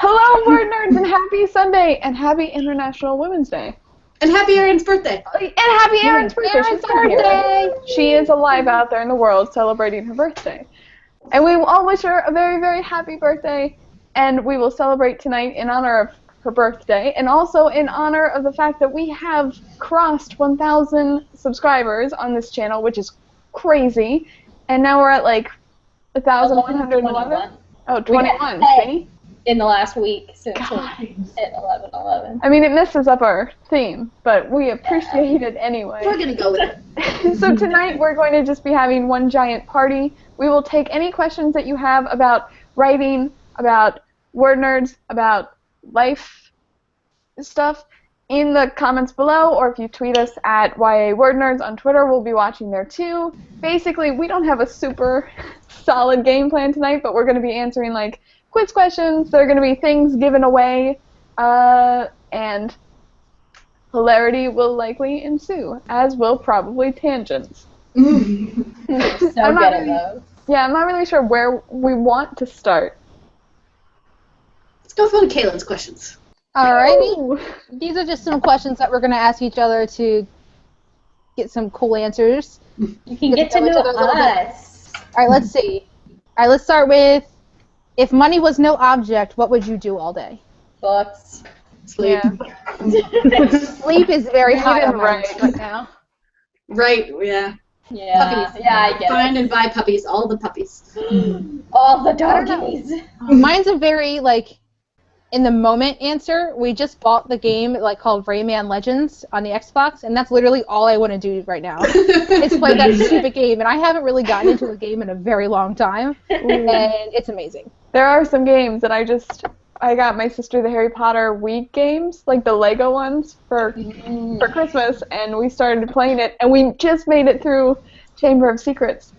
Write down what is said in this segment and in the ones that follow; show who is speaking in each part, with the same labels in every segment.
Speaker 1: Hello, WordNerds, and happy Sunday, and happy International Women's Day.
Speaker 2: And happy Erin's birthday.
Speaker 1: And happy Erin's birthday.
Speaker 3: Erin's birthday.
Speaker 1: She is alive out there in the world celebrating her birthday. And we all wish her a very, very happy birthday. And we will celebrate tonight in honor of her birthday, and also in honor of the fact that we have crossed 1,000 subscribers on this channel, which is crazy. And now we're at like 1,111. Oh, 21, see?
Speaker 3: In the last week since
Speaker 1: God.
Speaker 3: we hit 11:11.
Speaker 1: I mean, it messes up our theme, but we appreciate it anyway.
Speaker 2: We're going to go with it.
Speaker 1: So tonight we're going to just be having one giant party. We will take any questions that you have about writing, about WordNerds, about life stuff in the comments below, or if you tweet us at YAWordNerds on Twitter, we'll be watching there too. Basically, we don't have a super solid game plan tonight, but we're going to be answering like quiz questions. There are going to be things given away, and hilarity will likely ensue, as will probably tangents.
Speaker 3: So good at those.
Speaker 1: Yeah, I'm not really sure where we want to start.
Speaker 2: Let's go with one of Kaylin's questions.
Speaker 3: Alrighty. These are just some questions that we're going to ask each other to get some cool answers.
Speaker 4: You can get to know us.
Speaker 3: Alright, let's see. Alright, let's start with, if money was no object, what would you do all day?
Speaker 4: Books.
Speaker 2: Sleep.
Speaker 1: Yeah.
Speaker 3: Sleep is very high on my
Speaker 1: Right.
Speaker 3: list right now.
Speaker 2: Right, yeah.
Speaker 4: Yeah.
Speaker 2: Puppies.
Speaker 4: Yeah, I get
Speaker 2: Find
Speaker 4: it.
Speaker 2: and buy puppies, all the puppies.
Speaker 4: All the doggies.
Speaker 3: Mine's a very, like, in the moment answer. We just bought the game, like, called Rayman Legends on the Xbox, and that's literally all I want to do right now. It's play that stupid game, and I haven't really gotten into a game in a very long time, and it's amazing.
Speaker 1: There are some games that I got my sister the Harry Potter Wii games, like the Lego ones, for Christmas, and we started playing it, and we just made it through Chamber of Secrets.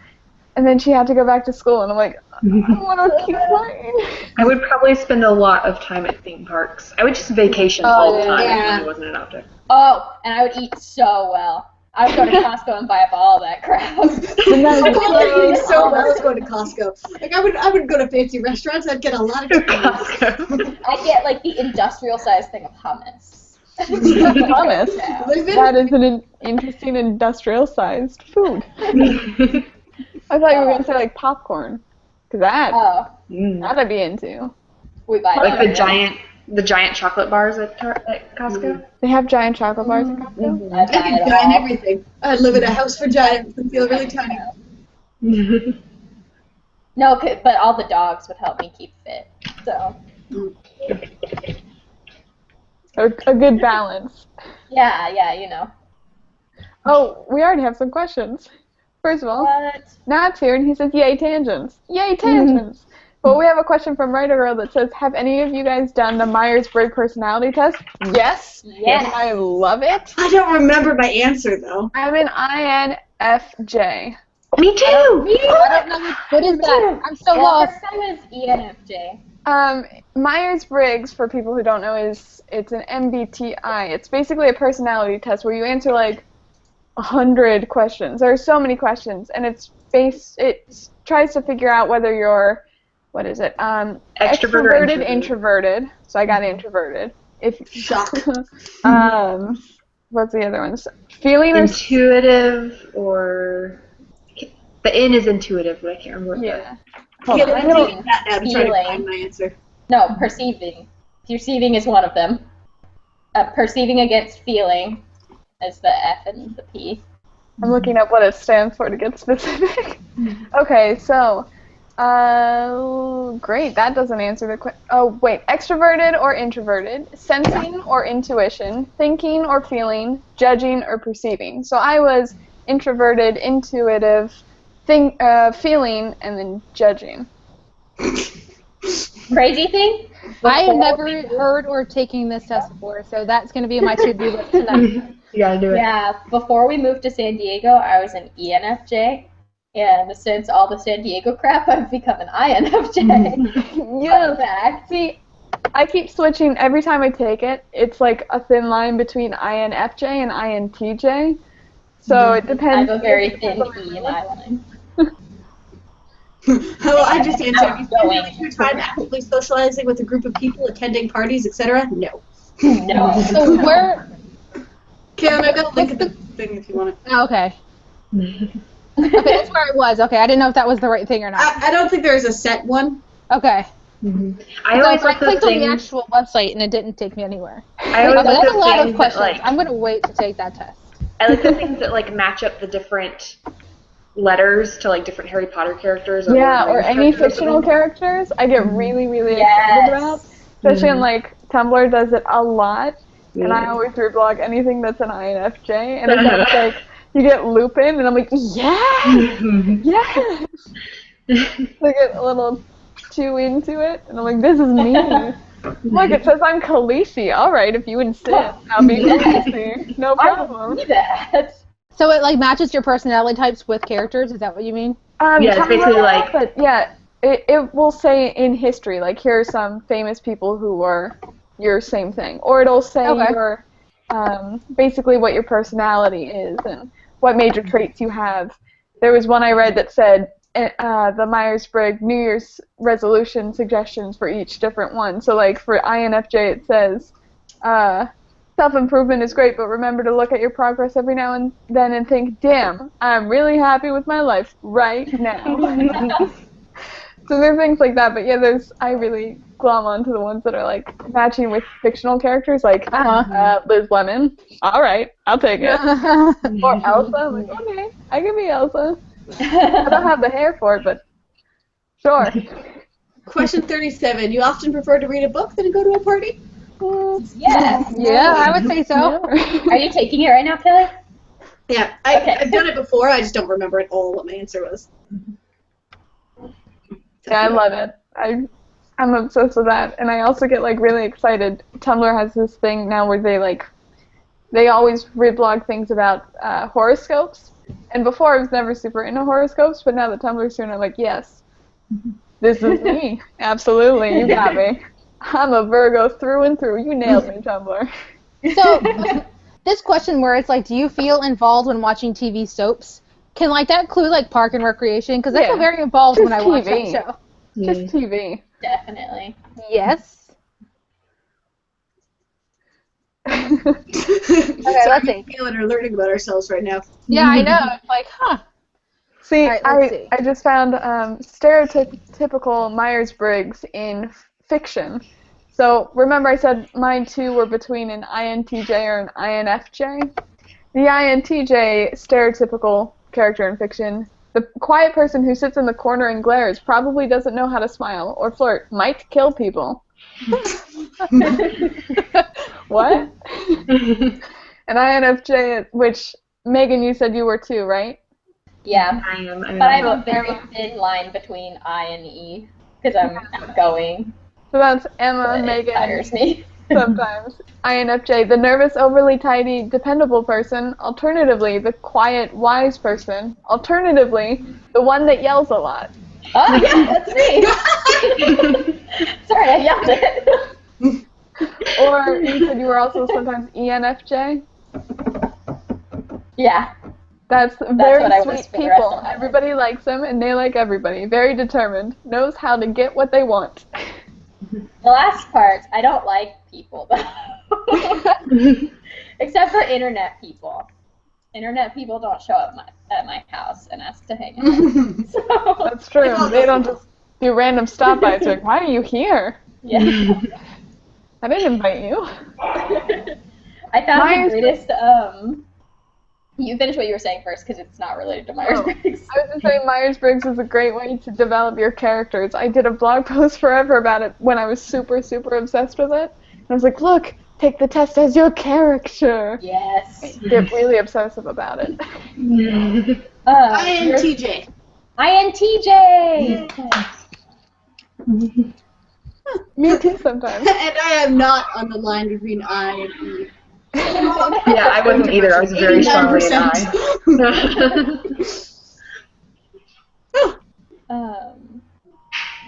Speaker 1: And then she had to go back to school, and I'm like, I want to keep playing.
Speaker 5: I would probably spend a lot of time at theme parks. I would just vacation all the time
Speaker 2: yeah.
Speaker 5: if money wasn't an object.
Speaker 4: Oh, and I would eat so well. I would go to Costco and buy up all that crap.
Speaker 2: I'm eating so well, I was going to Costco. Like, I would go to fancy restaurants, I'd get a lot of
Speaker 5: Costco.
Speaker 4: I'd get like the industrial-sized thing of hummus.
Speaker 1: Hummus.
Speaker 4: Yeah.
Speaker 1: That is an interesting industrial-sized food. I thought you were going to say like popcorn, because
Speaker 4: Oh,
Speaker 1: that I'd be into.
Speaker 4: we buy
Speaker 5: Like
Speaker 4: it.
Speaker 5: the giant chocolate bars at Costco.
Speaker 1: They have giant chocolate bars in Costco?
Speaker 4: I'd
Speaker 2: I
Speaker 4: buy
Speaker 2: could
Speaker 4: it
Speaker 2: dine
Speaker 4: all.
Speaker 2: everything. I'd live in a house for giants and feel really tiny.
Speaker 4: No, but all the dogs would help me keep fit. So,
Speaker 1: A good balance.
Speaker 4: yeah, you know.
Speaker 1: Oh, we already have some questions. First of all,
Speaker 4: What?
Speaker 1: Nat's here, and he says, yay, tangents. Yay, tangents. But we have a question from Writer Girl that says, have any of you guys done the Myers-Briggs personality test? Yes.
Speaker 4: Yes.
Speaker 1: I love it.
Speaker 2: I don't remember my answer, though.
Speaker 1: I'm an INFJ.
Speaker 5: Me too!
Speaker 3: I don't know what is that. I'm so
Speaker 4: Well,
Speaker 3: lost.
Speaker 4: first time was ENFJ.
Speaker 1: Myers-Briggs, for people who don't know, it's an MBTI. It's basically a personality test where you answer like 100 questions. There are so many questions, and it tries to figure out whether you're, what is it?
Speaker 5: Extrovert or
Speaker 1: Extroverted,
Speaker 5: introverted.
Speaker 1: introverted. So I got introverted.
Speaker 2: Shock.
Speaker 1: What's the other one? Feeling or
Speaker 5: Intuitive or... The N is intuitive, but I can't remember what
Speaker 1: yeah.
Speaker 2: I'm
Speaker 1: Hold on, I'm
Speaker 2: gonna
Speaker 1: gonna-
Speaker 2: take that down and try to
Speaker 4: Feeling.
Speaker 2: find my answer.
Speaker 4: No, perceiving. Perceiving is one of them. Perceiving against feeling is the F and the P.
Speaker 1: I'm looking up what it stands for to get specific. Okay, so, great, that doesn't answer the question. Oh, wait, extroverted or introverted, sensing or intuition, thinking or feeling, judging or perceiving. So I was introverted, intuitive, feeling, and then judging.
Speaker 4: Crazy thing?
Speaker 3: I have never heard or taken this test before, so that's going to be on my to-do list tonight.
Speaker 5: You gotta do it.
Speaker 4: Yeah, before we moved to San Diego, I was an ENFJ. And since all the San Diego crap, I've become an INFJ.
Speaker 1: Yes.
Speaker 4: Fact.
Speaker 1: See, I keep switching every time I take it. It's like a thin line between INFJ and INTJ. So it
Speaker 4: I
Speaker 1: depends.
Speaker 4: have a very thin E in my line.
Speaker 2: Well, I just answered. You spend
Speaker 4: Outgoing.
Speaker 2: most of your time actively socializing with a group of people, attending parties, etc. No.
Speaker 4: No.
Speaker 3: So where?
Speaker 2: Karen, I've got a link at the thing if you want it.
Speaker 3: Oh, okay. Okay, that's where I was. Okay, I didn't know if that was the right thing or not.
Speaker 2: I don't think there's a set one.
Speaker 3: Okay.
Speaker 5: I
Speaker 3: So
Speaker 5: always
Speaker 3: I
Speaker 5: look those
Speaker 3: clicked on the
Speaker 5: things.
Speaker 3: actual website and it didn't take me anywhere.
Speaker 5: I always
Speaker 3: Okay,
Speaker 5: look
Speaker 3: that's a
Speaker 5: those
Speaker 3: lot of
Speaker 5: things that,
Speaker 3: questions.
Speaker 5: like,
Speaker 3: I'm gonna wait to take that test.
Speaker 5: I like the things that like match up the different letters to like different Harry Potter characters. Or
Speaker 1: Yeah,
Speaker 5: Lord
Speaker 1: or
Speaker 5: of the Rings
Speaker 1: any
Speaker 5: characters or
Speaker 1: fictional
Speaker 5: something.
Speaker 1: characters, I get really, really
Speaker 4: Yes.
Speaker 1: excited about. Especially on like Tumblr does it a lot, and I
Speaker 5: Yeah.
Speaker 1: always reblog anything that's an INFJ, and it's always like you get Lupin, and I'm like, yes, yes. I get a little too into it, and I'm like, this is me. Look, it says I'm Khaleesi. All right, if you insist, I'll be Khaleesi. No
Speaker 4: I
Speaker 1: problem.
Speaker 4: see that.
Speaker 3: So it like matches your personality types with characters. Is that what you mean?
Speaker 5: Yeah, it's
Speaker 1: Tumblr,
Speaker 5: basically like-
Speaker 1: But yeah, it will say in history, like, here are some famous people who were your same thing. Or it'll say
Speaker 3: Okay.
Speaker 1: your, basically what your personality is and what major traits you have. There was one I read that said the Myers-Briggs New Year's resolution suggestions for each different one. So, like, for INFJ it says, self-improvement is great, but remember to look at your progress every now and then and think, damn, I'm really happy with my life right now. So there are things like that, but yeah, I really glom onto the ones that are like matching with fictional characters, like Liz Lemon. All right, I'll take it. Or Elsa. I'm like, okay, I can be Elsa. I don't have the hair for it, but sure.
Speaker 2: Question 37. You often prefer to read a book than go to a party?
Speaker 4: Yes.
Speaker 3: Yeah, I would say so.
Speaker 4: Are you taking it right now, Kelly?
Speaker 2: Yeah,
Speaker 4: Okay.
Speaker 2: I've done it before. I just don't remember at all what my answer was.
Speaker 1: Yeah, I love it. I'm obsessed with that, and I also get like really excited. Tumblr has this thing now where they always reblog things about horoscopes. And before I was never super into horoscopes, but now that Tumblr's doing it, I'm like, yes, this is me. Absolutely, you got me. I'm a Virgo through and through. You nailed me, Tumblr.
Speaker 3: So this question where it's like, do you feel involved when watching TV soaps? Can like that include like Park and Recreation? Because I
Speaker 1: Yeah.
Speaker 3: feel very involved
Speaker 1: Just
Speaker 3: when I watch that
Speaker 1: TV.
Speaker 3: show.
Speaker 1: Just TV.
Speaker 4: Definitely.
Speaker 3: Yes.
Speaker 2: Okay,
Speaker 3: let's see.
Speaker 2: Kayla are learning about ourselves right now.
Speaker 3: Yeah, I know. It's like, huh.
Speaker 1: See,
Speaker 3: All right, let's see.
Speaker 1: I just found stereotypical Myers-Briggs in fiction. So remember I said mine too were between an INTJ or an INFJ? The INTJ stereotypical character in fiction, the quiet person who sits in the corner and glares, probably doesn't know how to smile or flirt, might kill people. What? An INFJ, which, Megan, you said you were too, right?
Speaker 4: Yeah.
Speaker 5: I am.
Speaker 4: But I have a very thin line between I and E because I'm outgoing.
Speaker 1: So that's Emma,
Speaker 4: But it
Speaker 1: Megan,
Speaker 4: tires me.
Speaker 1: sometimes. INFJ, the nervous, overly tidy, dependable person. Alternatively, the quiet, wise person. Alternatively, the one that yells a lot.
Speaker 4: Oh, yeah, that's me. Sorry, I yelled it.
Speaker 1: Or you said you were also sometimes ENFJ.
Speaker 4: Yeah.
Speaker 1: That's very
Speaker 4: what I was
Speaker 1: sweet
Speaker 4: for the rest
Speaker 1: people.
Speaker 4: of my life.
Speaker 1: Everybody likes them, and they like everybody. Very determined. Knows how to get what they want.
Speaker 4: The last part, I don't like people, though. Except for internet people. Internet people don't show up at my house and ask to hang out. So,
Speaker 1: That's true. They don't just do random stop-bys. They're like, why are you here?
Speaker 4: yeah.
Speaker 1: I didn't invite you.
Speaker 4: I found
Speaker 1: Myers-
Speaker 4: the greatest, you finish what you were saying first because it's not related to Myers-Briggs.
Speaker 1: I was just saying Myers-Briggs is a great way to develop your characters. I did a blog post forever about it when I was super, super obsessed with it. And I was like, look, take the test as your character.
Speaker 4: Yes.
Speaker 1: Get really obsessive about it.
Speaker 2: INTJ.
Speaker 4: INTJ!
Speaker 1: Me too sometimes.
Speaker 2: And I am not on the line between I and E.
Speaker 5: Yeah, I wasn't either. I was very strongly an I.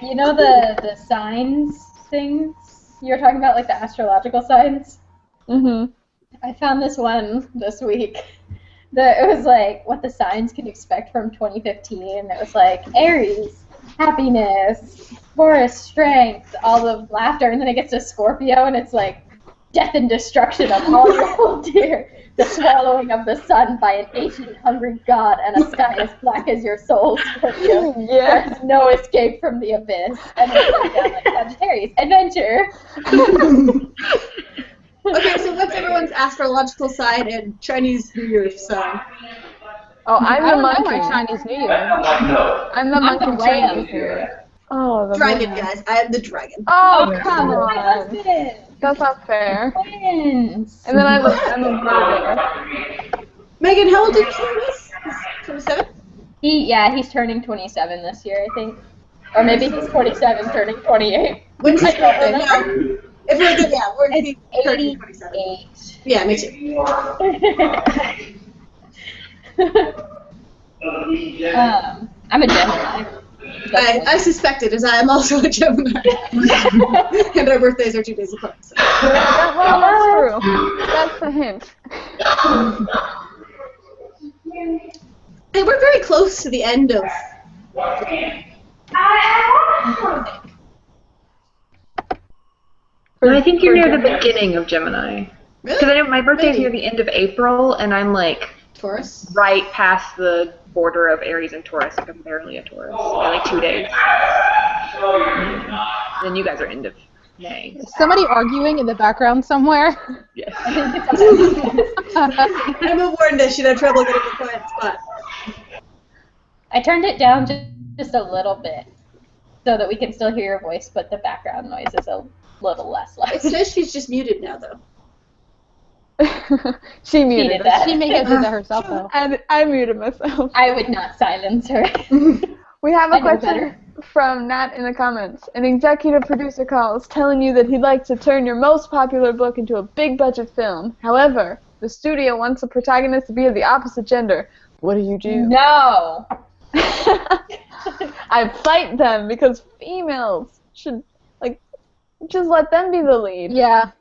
Speaker 4: You know the signs things? You were talking about like the astrological signs?
Speaker 1: Mhm.
Speaker 4: I found this one this week. It was like what the signs can expect from 2015. It was like Aries, happiness, Taurus, strength, all of laughter, and then it gets to Scorpio, and it's like death and destruction of all your dear, the swallowing of the sun by an ancient hungry god, and a sky as black as your soul, Scorpio.
Speaker 1: Yeah.
Speaker 4: There's no escape from the abyss. And then it's down like Sagittarius, adventure.
Speaker 2: Okay, so what's everyone's astrological sign and Chinese New Year sign?
Speaker 1: Oh, I'm
Speaker 3: I
Speaker 1: the
Speaker 3: don't know
Speaker 1: monkey.
Speaker 3: my Chinese New Year.
Speaker 1: I'm the
Speaker 4: I'm
Speaker 1: monkey
Speaker 4: the
Speaker 1: Chinese
Speaker 4: lamb.
Speaker 1: New Year. Oh, the
Speaker 2: Dragon,
Speaker 1: lamb.
Speaker 2: guys. I am the dragon.
Speaker 1: Oh,
Speaker 4: Oh,
Speaker 1: come
Speaker 4: my
Speaker 1: on.
Speaker 4: husband.
Speaker 1: That's not fair.
Speaker 4: Twins.
Speaker 1: And then I'm a Virgo.
Speaker 2: Megan, how old did you say he was? 27?
Speaker 4: He's turning 27 this year, I think. Or maybe he's 27 turning 28.
Speaker 2: When's his
Speaker 4: I don't
Speaker 2: birthday?
Speaker 4: know.
Speaker 2: No. If we're good, yeah, we're
Speaker 4: It's
Speaker 2: turning 27.
Speaker 4: 88.
Speaker 2: Yeah, me too.
Speaker 4: I'm a Gemini.
Speaker 2: I suspected, as I am also a Gemini. And our birthdays are 2 days apart. So.
Speaker 1: Well, that's true. That's the hint.
Speaker 2: Hey, we're very close to the end of.
Speaker 5: No, I think you're near the beginning of Gemini. Because I
Speaker 2: Really?
Speaker 5: know my birthday's
Speaker 2: Maybe.
Speaker 5: near the end of April, and I'm like
Speaker 2: Taurus?
Speaker 5: right past the border of Aries and Taurus. Like I'm barely a Taurus by like 2 days. Then you guys are end of May.
Speaker 3: Is somebody arguing in the background somewhere?
Speaker 5: Yes.
Speaker 2: I'm a warned I should have trouble getting a quiet spot.
Speaker 4: I turned it down just a little bit so that we can still hear your voice, but the background noise is a little less loud.
Speaker 2: It says she's just muted now, though.
Speaker 1: She
Speaker 4: She
Speaker 1: muted
Speaker 4: did
Speaker 1: us.
Speaker 4: that.
Speaker 3: She may have did that herself, though.
Speaker 1: And I muted myself.
Speaker 4: I would not silence her.
Speaker 1: We have
Speaker 4: I
Speaker 1: a
Speaker 4: know
Speaker 1: question
Speaker 4: better.
Speaker 1: from Nat in the comments. An executive producer calls telling you that he'd like to turn your most popular book into a big budget film. However, the studio wants the protagonist to be of the opposite gender. What do you do?
Speaker 4: No.
Speaker 1: I fight them because females should, like, just let them be the lead.
Speaker 3: Yeah.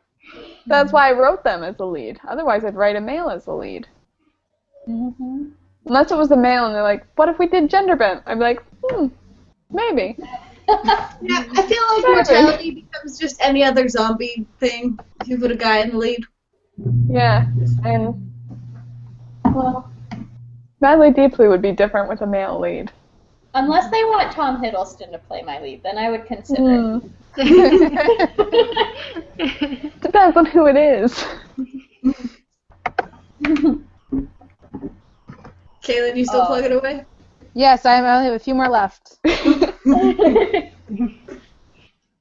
Speaker 1: That's why I wrote them as the lead. Otherwise, I'd write a male as the lead.
Speaker 4: Mm-hmm.
Speaker 1: Unless it was a male and they're like, what if we did gender bent? I'd be like, maybe.
Speaker 2: Yeah, I feel like mortality becomes just any other zombie thing if you put a guy in the lead.
Speaker 1: Yeah, and, well, Madly Deeply would be different with a male lead.
Speaker 4: Unless they want Tom Hiddleston to play my lead, then I would consider it.
Speaker 1: Depends on who it is.
Speaker 2: Kaylin, you still plugging away?
Speaker 3: Yes, I only have a few more left.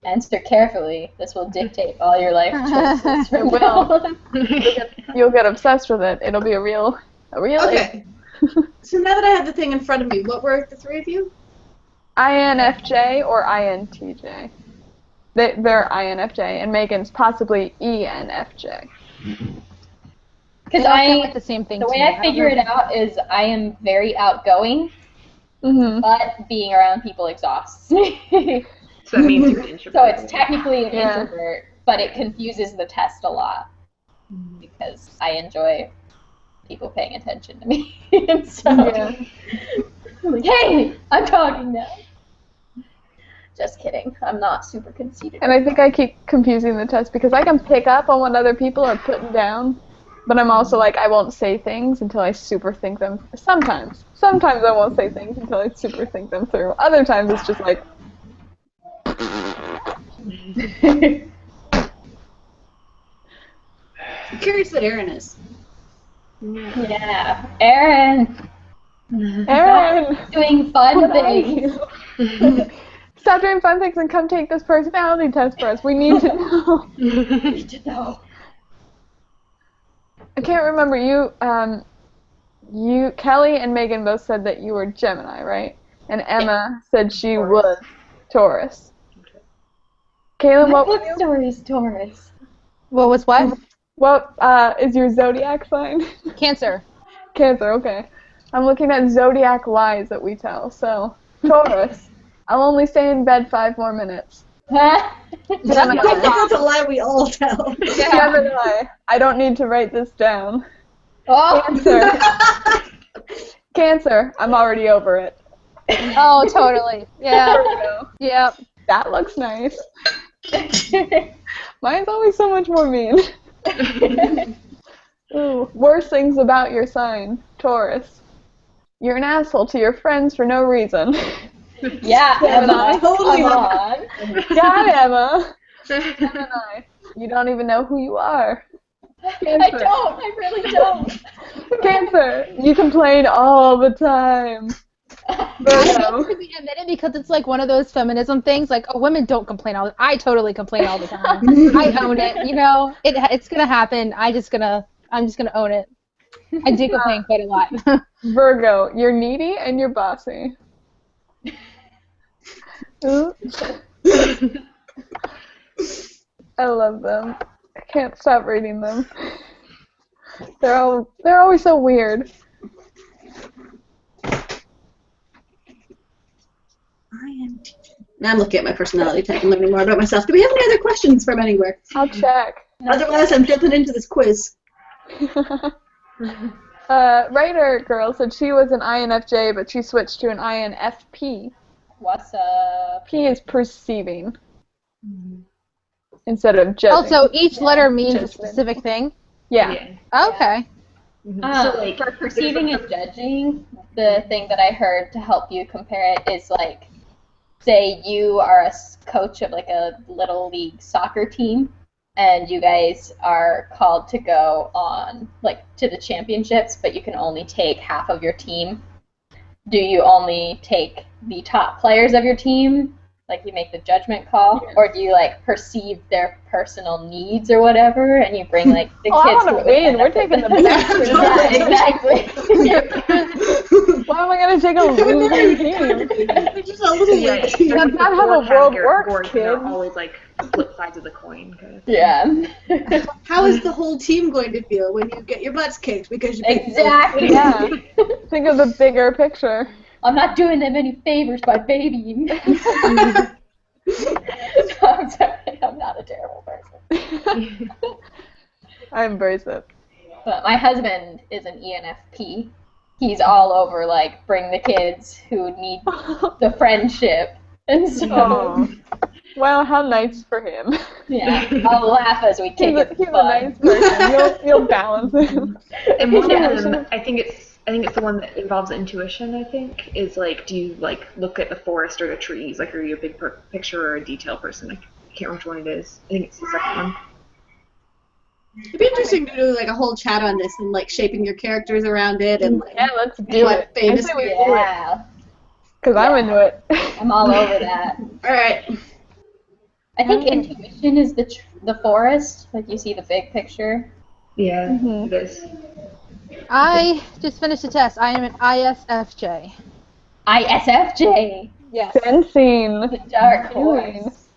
Speaker 4: Answer carefully. This will dictate all your life choices from
Speaker 1: It will. You'll get obsessed with it. It'll be a real
Speaker 2: Okay. So now that I have the thing in front of me, what were the three of you?
Speaker 1: INFJ or INTJ. They're INFJ, and Megan's possibly ENFJ.
Speaker 4: Because
Speaker 3: They all sound like the same thing
Speaker 4: the
Speaker 3: to
Speaker 4: way
Speaker 3: me.
Speaker 4: I figure it out is I am very outgoing,
Speaker 1: Mm-hmm.
Speaker 4: but being around people exhausts me.
Speaker 5: So that means you're an introvert.
Speaker 4: So it's technically an
Speaker 1: Yeah.
Speaker 4: introvert, but it confuses the test a lot because I enjoy people paying attention to me. And so
Speaker 1: Yeah.
Speaker 4: I'm like, hey, I'm talking now. Just kidding. I'm not super conceited.
Speaker 1: And I think I keep confusing the test because I can pick up on what other people are putting down, but I'm also like, I won't say things until I super think them. Sometimes I won't say things until I super think them through. Other times it's just like,
Speaker 2: I'm curious what Erin is.
Speaker 4: Yeah. Erin,
Speaker 1: Erin!
Speaker 4: doing fun things.
Speaker 1: Stop doing fun things and come take this personality test for us. We need to know.
Speaker 4: Need to know.
Speaker 1: I can't remember. You, Kelly and Megan both said that you were Gemini, right? And Emma said she was Taurus. Kaylin, what were you?
Speaker 4: Stories, Taurus.
Speaker 3: What was what?
Speaker 1: What is your zodiac sign?
Speaker 3: Cancer.
Speaker 1: Cancer, okay. I'm looking at zodiac lies that we tell. So, Taurus, I'll only stay in bed 5 more minutes.
Speaker 2: I think that's a lie we all tell.
Speaker 1: Gemini, I don't need to write this down.
Speaker 4: Oh,
Speaker 1: Cancer, Cancer, I'm already over it.
Speaker 3: Oh, totally. Yeah.
Speaker 1: Virgo.
Speaker 3: Yep.
Speaker 1: That looks nice. Mine's always so much more mean. Ooh, worst things about your sign, Taurus. You're an asshole to your friends for no reason.
Speaker 4: Yeah, Emma.
Speaker 2: Totally
Speaker 4: Come on.
Speaker 1: God, Emma. Gemini. You don't even know who you are.
Speaker 4: I don't. I really don't.
Speaker 1: Cancer. You complain all the time.
Speaker 3: I
Speaker 1: Virgo.
Speaker 3: hate to be admitted because it's like one of those feminism things. Like, oh, women don't complain all. I totally complain all the time. I own it. You know, it's gonna happen. I'm just gonna own it. I do complain quite a lot.
Speaker 1: Virgo. You're needy and you're bossy. Ooh. I love them. I can't stop reading them. They're always so weird.
Speaker 2: Now I'm looking at my personality type and learning more about myself. Do we have any other questions from anywhere?
Speaker 1: I'll check.
Speaker 2: Otherwise, I'm jumping into this quiz.
Speaker 1: Writer girl said she was an INFJ, but she switched to an INFP.
Speaker 4: What's up?
Speaker 1: P is perceiving instead of judging.
Speaker 3: Also, each letter means a
Speaker 1: Judgment.
Speaker 3: specific thing.
Speaker 1: Yeah.
Speaker 3: Okay.
Speaker 5: So, like,
Speaker 4: For perceiving and judging, the thing that I heard to help you compare it is like, say you are a coach of like a little league soccer team, and you guys are called to go on like to the championships, but you can only take half of your team. Do you only take the top players of your team? Like you make the judgment call, or do you like perceive their personal needs or whatever, and you bring like the
Speaker 1: Oh, I
Speaker 4: kids
Speaker 1: want
Speaker 4: who
Speaker 1: to win. We're taking the best.
Speaker 4: Yeah, exactly.
Speaker 1: Why am I going to take a losing team?
Speaker 2: They're just a little
Speaker 5: yeah,
Speaker 2: weird.
Speaker 1: That's not how the world works,
Speaker 5: They're
Speaker 1: kid.
Speaker 5: always like flip sides of the coin. Kind of.
Speaker 4: Yeah.
Speaker 2: How is the whole team going to feel when you get your butts kicked because you picked
Speaker 4: Exactly.
Speaker 1: Yeah. Think of the bigger picture.
Speaker 4: I'm not doing them any favors by babying. I'm sorry, I'm not a terrible person.
Speaker 1: I embrace it.
Speaker 4: But my husband is an ENFP. He's all over like bring the kids who need the friendship, and so
Speaker 1: Oh. Well, how nice for him.
Speaker 4: yeah, I'll laugh as we kick
Speaker 1: He's
Speaker 4: his
Speaker 1: a
Speaker 4: butt.
Speaker 1: nice person. You'll balance him.
Speaker 5: And one
Speaker 4: Yeah.
Speaker 5: of them, I think it's the one that involves intuition. I think is like, do you like look at the forest or the trees? Like, are you a big picture or a detail person? I can't remember which one it is. I think it's the second one.
Speaker 2: It'd be interesting to do like a whole chat on this and like shaping your characters around it and like
Speaker 1: Yeah, let's do
Speaker 2: what
Speaker 1: it. I
Speaker 2: famous
Speaker 1: say we do it.
Speaker 4: Yeah,
Speaker 1: Because I'm into it.
Speaker 4: I'm all over that.
Speaker 2: all right.
Speaker 4: I think intuition is the forest. Like you see the big picture.
Speaker 5: Yeah,
Speaker 1: Mhm.
Speaker 5: it is.
Speaker 3: I just finished a test. I am an ISFJ.
Speaker 4: ISFJ,
Speaker 3: Yes.
Speaker 1: Sensing.
Speaker 4: the dark horse.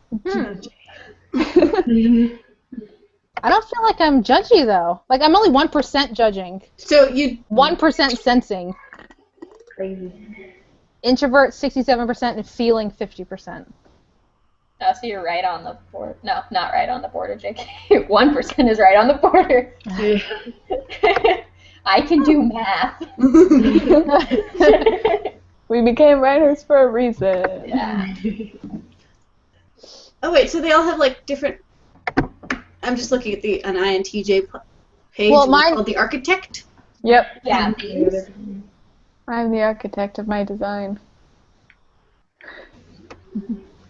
Speaker 3: I don't feel like I'm judgy though. Like I'm only 1% judging,
Speaker 2: So you
Speaker 3: 1% sensing.
Speaker 5: Crazy.
Speaker 3: Introvert 67% and feeling 50%.
Speaker 4: Oh, so you're right on the border. No, not right on the border, JK. 1% is right on the border.
Speaker 5: Yeah.
Speaker 4: I can do math.
Speaker 1: We became writers for a reason.
Speaker 4: Yeah.
Speaker 2: Oh wait, so they all have like different. I'm just looking at an INTJ page.
Speaker 3: Well,
Speaker 2: and it's
Speaker 3: mine-
Speaker 2: called the architect.
Speaker 1: Yep.
Speaker 4: Yeah.
Speaker 1: I'm the architect of my design.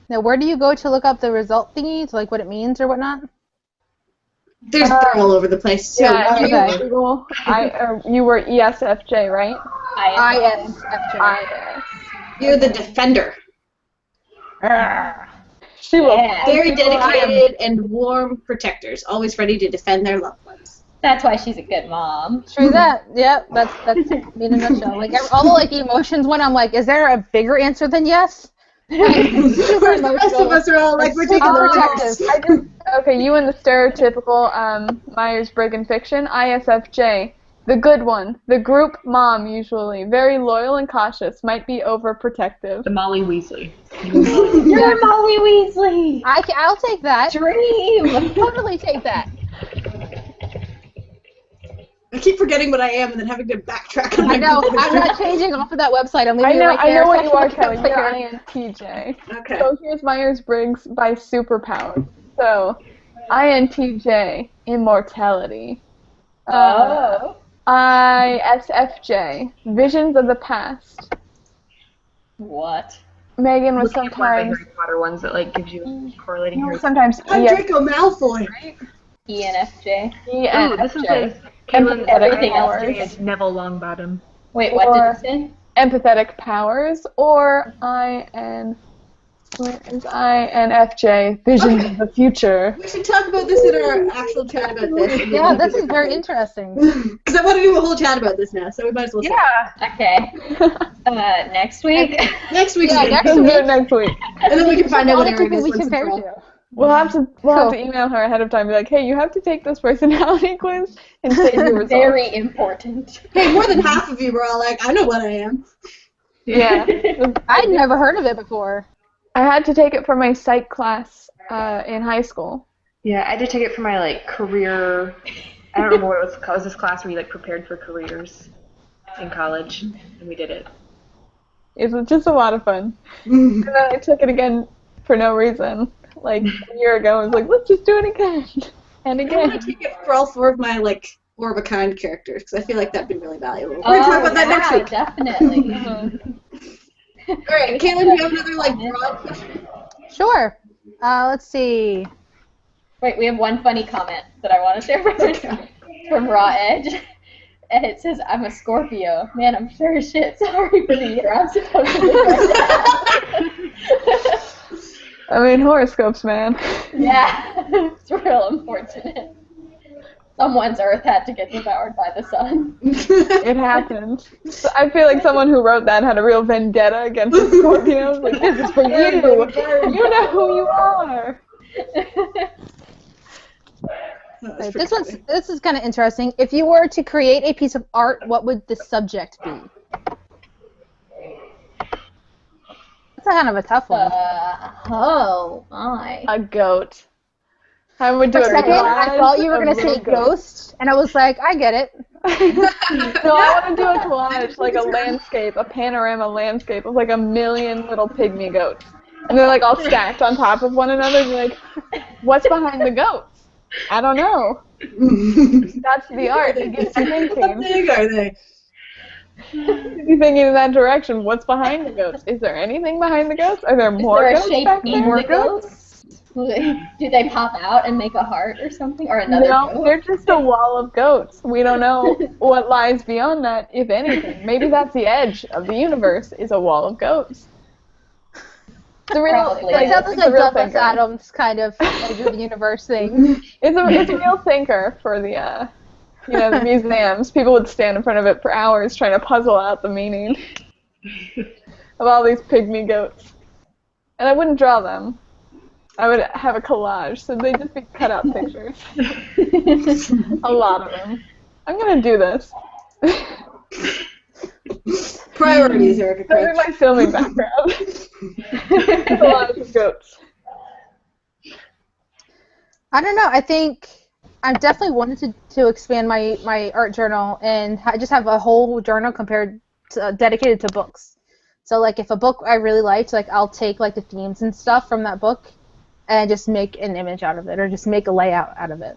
Speaker 3: Now, where do you go to look up the result thingy, to like what it means or whatnot?
Speaker 2: They're all over the place. So
Speaker 1: Yeah,
Speaker 2: you-
Speaker 3: okay.
Speaker 1: Google. You were ESFJ, right?
Speaker 3: ISFJ.
Speaker 2: you're the defender.
Speaker 1: She will.
Speaker 4: Yeah.
Speaker 2: Very dedicated and warm protectors, always ready to defend their loved ones.
Speaker 4: That's why she's a good mom.
Speaker 3: True that. Yep, that's me in a nutshell. Like all the like emotions when I'm like, is there a bigger answer than yes?
Speaker 2: Whereas the rest of us are all like, we're taking the
Speaker 3: protective.
Speaker 2: risks.
Speaker 1: Okay, you and the stereotypical Myers-Briggs fiction, ISFJ. The good one. The group mom, usually. Very loyal and cautious. Might be overprotective.
Speaker 5: The Molly Weasley.
Speaker 4: You're Molly Weasley.
Speaker 3: I'll take that.
Speaker 4: Dream.
Speaker 3: Totally take that.
Speaker 2: I keep forgetting what I am and then having to backtrack on my
Speaker 3: I know.
Speaker 2: computer.
Speaker 3: I'm not changing off of that website. I'm leaving
Speaker 1: I
Speaker 3: it
Speaker 1: know,
Speaker 3: right
Speaker 1: I
Speaker 3: there.
Speaker 1: know what you are,
Speaker 3: Section
Speaker 1: Kelly. You're
Speaker 3: clear.
Speaker 1: INTJ.
Speaker 2: Okay.
Speaker 1: So here's Myers-Briggs by superpower. So, INTJ, immortality.
Speaker 4: Oh.
Speaker 1: ISFJ, visions of the past.
Speaker 4: What?
Speaker 1: Megan was
Speaker 5: Looking at one of the
Speaker 1: sometimes,
Speaker 5: Harry Potter ones that like gives you correlating Harry
Speaker 1: sometimes
Speaker 2: I'm Draco Malfoy.
Speaker 4: ENFJ.
Speaker 5: Ooh, this one says
Speaker 1: Empathetic
Speaker 4: Everything else
Speaker 1: powers,
Speaker 5: is Neville Longbottom.
Speaker 4: Wait, what did
Speaker 1: Or-
Speaker 4: you say?
Speaker 1: empathetic powers, or INFJ, visions of the future.
Speaker 2: We should talk about this in our actual chat about this.
Speaker 3: Yeah, this is very interesting.
Speaker 2: Because I want to do a whole chat about this now, so we might as well.
Speaker 1: Yeah.
Speaker 4: Okay. Next week.
Speaker 2: Next week's
Speaker 3: Yeah,
Speaker 2: video.
Speaker 3: next
Speaker 1: Let's do
Speaker 3: week.
Speaker 1: it next week.
Speaker 2: And then we can find out what
Speaker 3: All the
Speaker 2: Erin
Speaker 3: people
Speaker 2: is
Speaker 3: we
Speaker 2: once and
Speaker 3: compared
Speaker 2: for all.
Speaker 3: to.
Speaker 1: We'll have to
Speaker 3: Cool.
Speaker 1: email her ahead of time. Be like, hey, you have to take this personality quiz and save your results.
Speaker 4: Very important.
Speaker 2: Hey, more than half of you were all like, I know what I am.
Speaker 1: Yeah.
Speaker 3: I'd never heard of it before.
Speaker 1: I had to take it for my psych class in high school.
Speaker 5: Yeah, I did take it for my like career. I don't remember what it was called. It was this class where you like prepared for careers in college, and we did it.
Speaker 1: It was just a lot of fun. And then I took it again for no reason. Like a year ago, I was like, let's just do it again and
Speaker 2: I want
Speaker 1: again.
Speaker 2: to take it for all four of my like four of a kind characters because I feel like that'd be really valuable. We're gonna talk about that next week.
Speaker 4: Definitely.
Speaker 2: All right, Caitlin, do you have another like broad question?
Speaker 3: Sure. Let's see.
Speaker 4: Wait, we have one funny comment that I want to share from Raw Edge. And it says, I'm a Scorpio. Man, I'm sure as shit sorry for the year I'm supposed to live.
Speaker 1: I mean, horoscopes, man.
Speaker 4: Yeah, it's real unfortunate. Someone's Earth had to get devoured by the sun.
Speaker 1: It happened. So I feel like someone who wrote that had a real vendetta against the Scorpios. Like, this is for you. You know who you are.
Speaker 3: Right, this is kind of interesting. If you were to create a piece of art, what would the subject be? That's kind of a tough one.
Speaker 4: Oh my.
Speaker 1: A goat. I would do
Speaker 3: For a second, I
Speaker 1: collage
Speaker 3: thought you were
Speaker 1: of
Speaker 3: going to say
Speaker 1: little goats.
Speaker 3: ghost, and I was like, I get it.
Speaker 1: No, I want to do a collage, like a landscape, a panorama landscape of like a million little pygmy goats. And they're like all stacked on top of one another, and you're like, what's behind the goats? I don't know. That's the art. It gets you
Speaker 2: How
Speaker 1: thinking.
Speaker 2: big are they?
Speaker 1: You're thinking in that direction. What's behind the goats? Is there anything behind the goats? Are there more
Speaker 4: Is there a
Speaker 1: goats
Speaker 4: shape
Speaker 1: back
Speaker 4: in
Speaker 1: there?
Speaker 4: the ghosts? Do they pop out and make a heart or something? Or another
Speaker 1: No,
Speaker 4: goat?
Speaker 1: they're just a wall of goats. We don't know what lies beyond that, if anything. Maybe that's the edge of the universe, is a wall of goats. The real,
Speaker 4: Probably.
Speaker 3: It sounds
Speaker 1: it's
Speaker 3: like
Speaker 1: a
Speaker 3: a
Speaker 1: real
Speaker 3: Douglas
Speaker 1: thinker.
Speaker 3: Adams kind of edge of the universe thing.
Speaker 1: It's a real thinker for the the museums. People would stand in front of it for hours trying to puzzle out the meaning of all these pygmy goats. And I wouldn't draw them. I would have a collage, so they'd just be cut out pictures. A lot of them. I'm gonna do this.
Speaker 2: Priorities, Erica.
Speaker 1: That'd be my filming background. Collage of goats.
Speaker 3: I don't know. I think I definitely wanted to expand my art journal and just have a whole journal dedicated to books. So like if a book I really liked, like I'll take like the themes and stuff from that book and just make an image out of it or just make a layout out of it.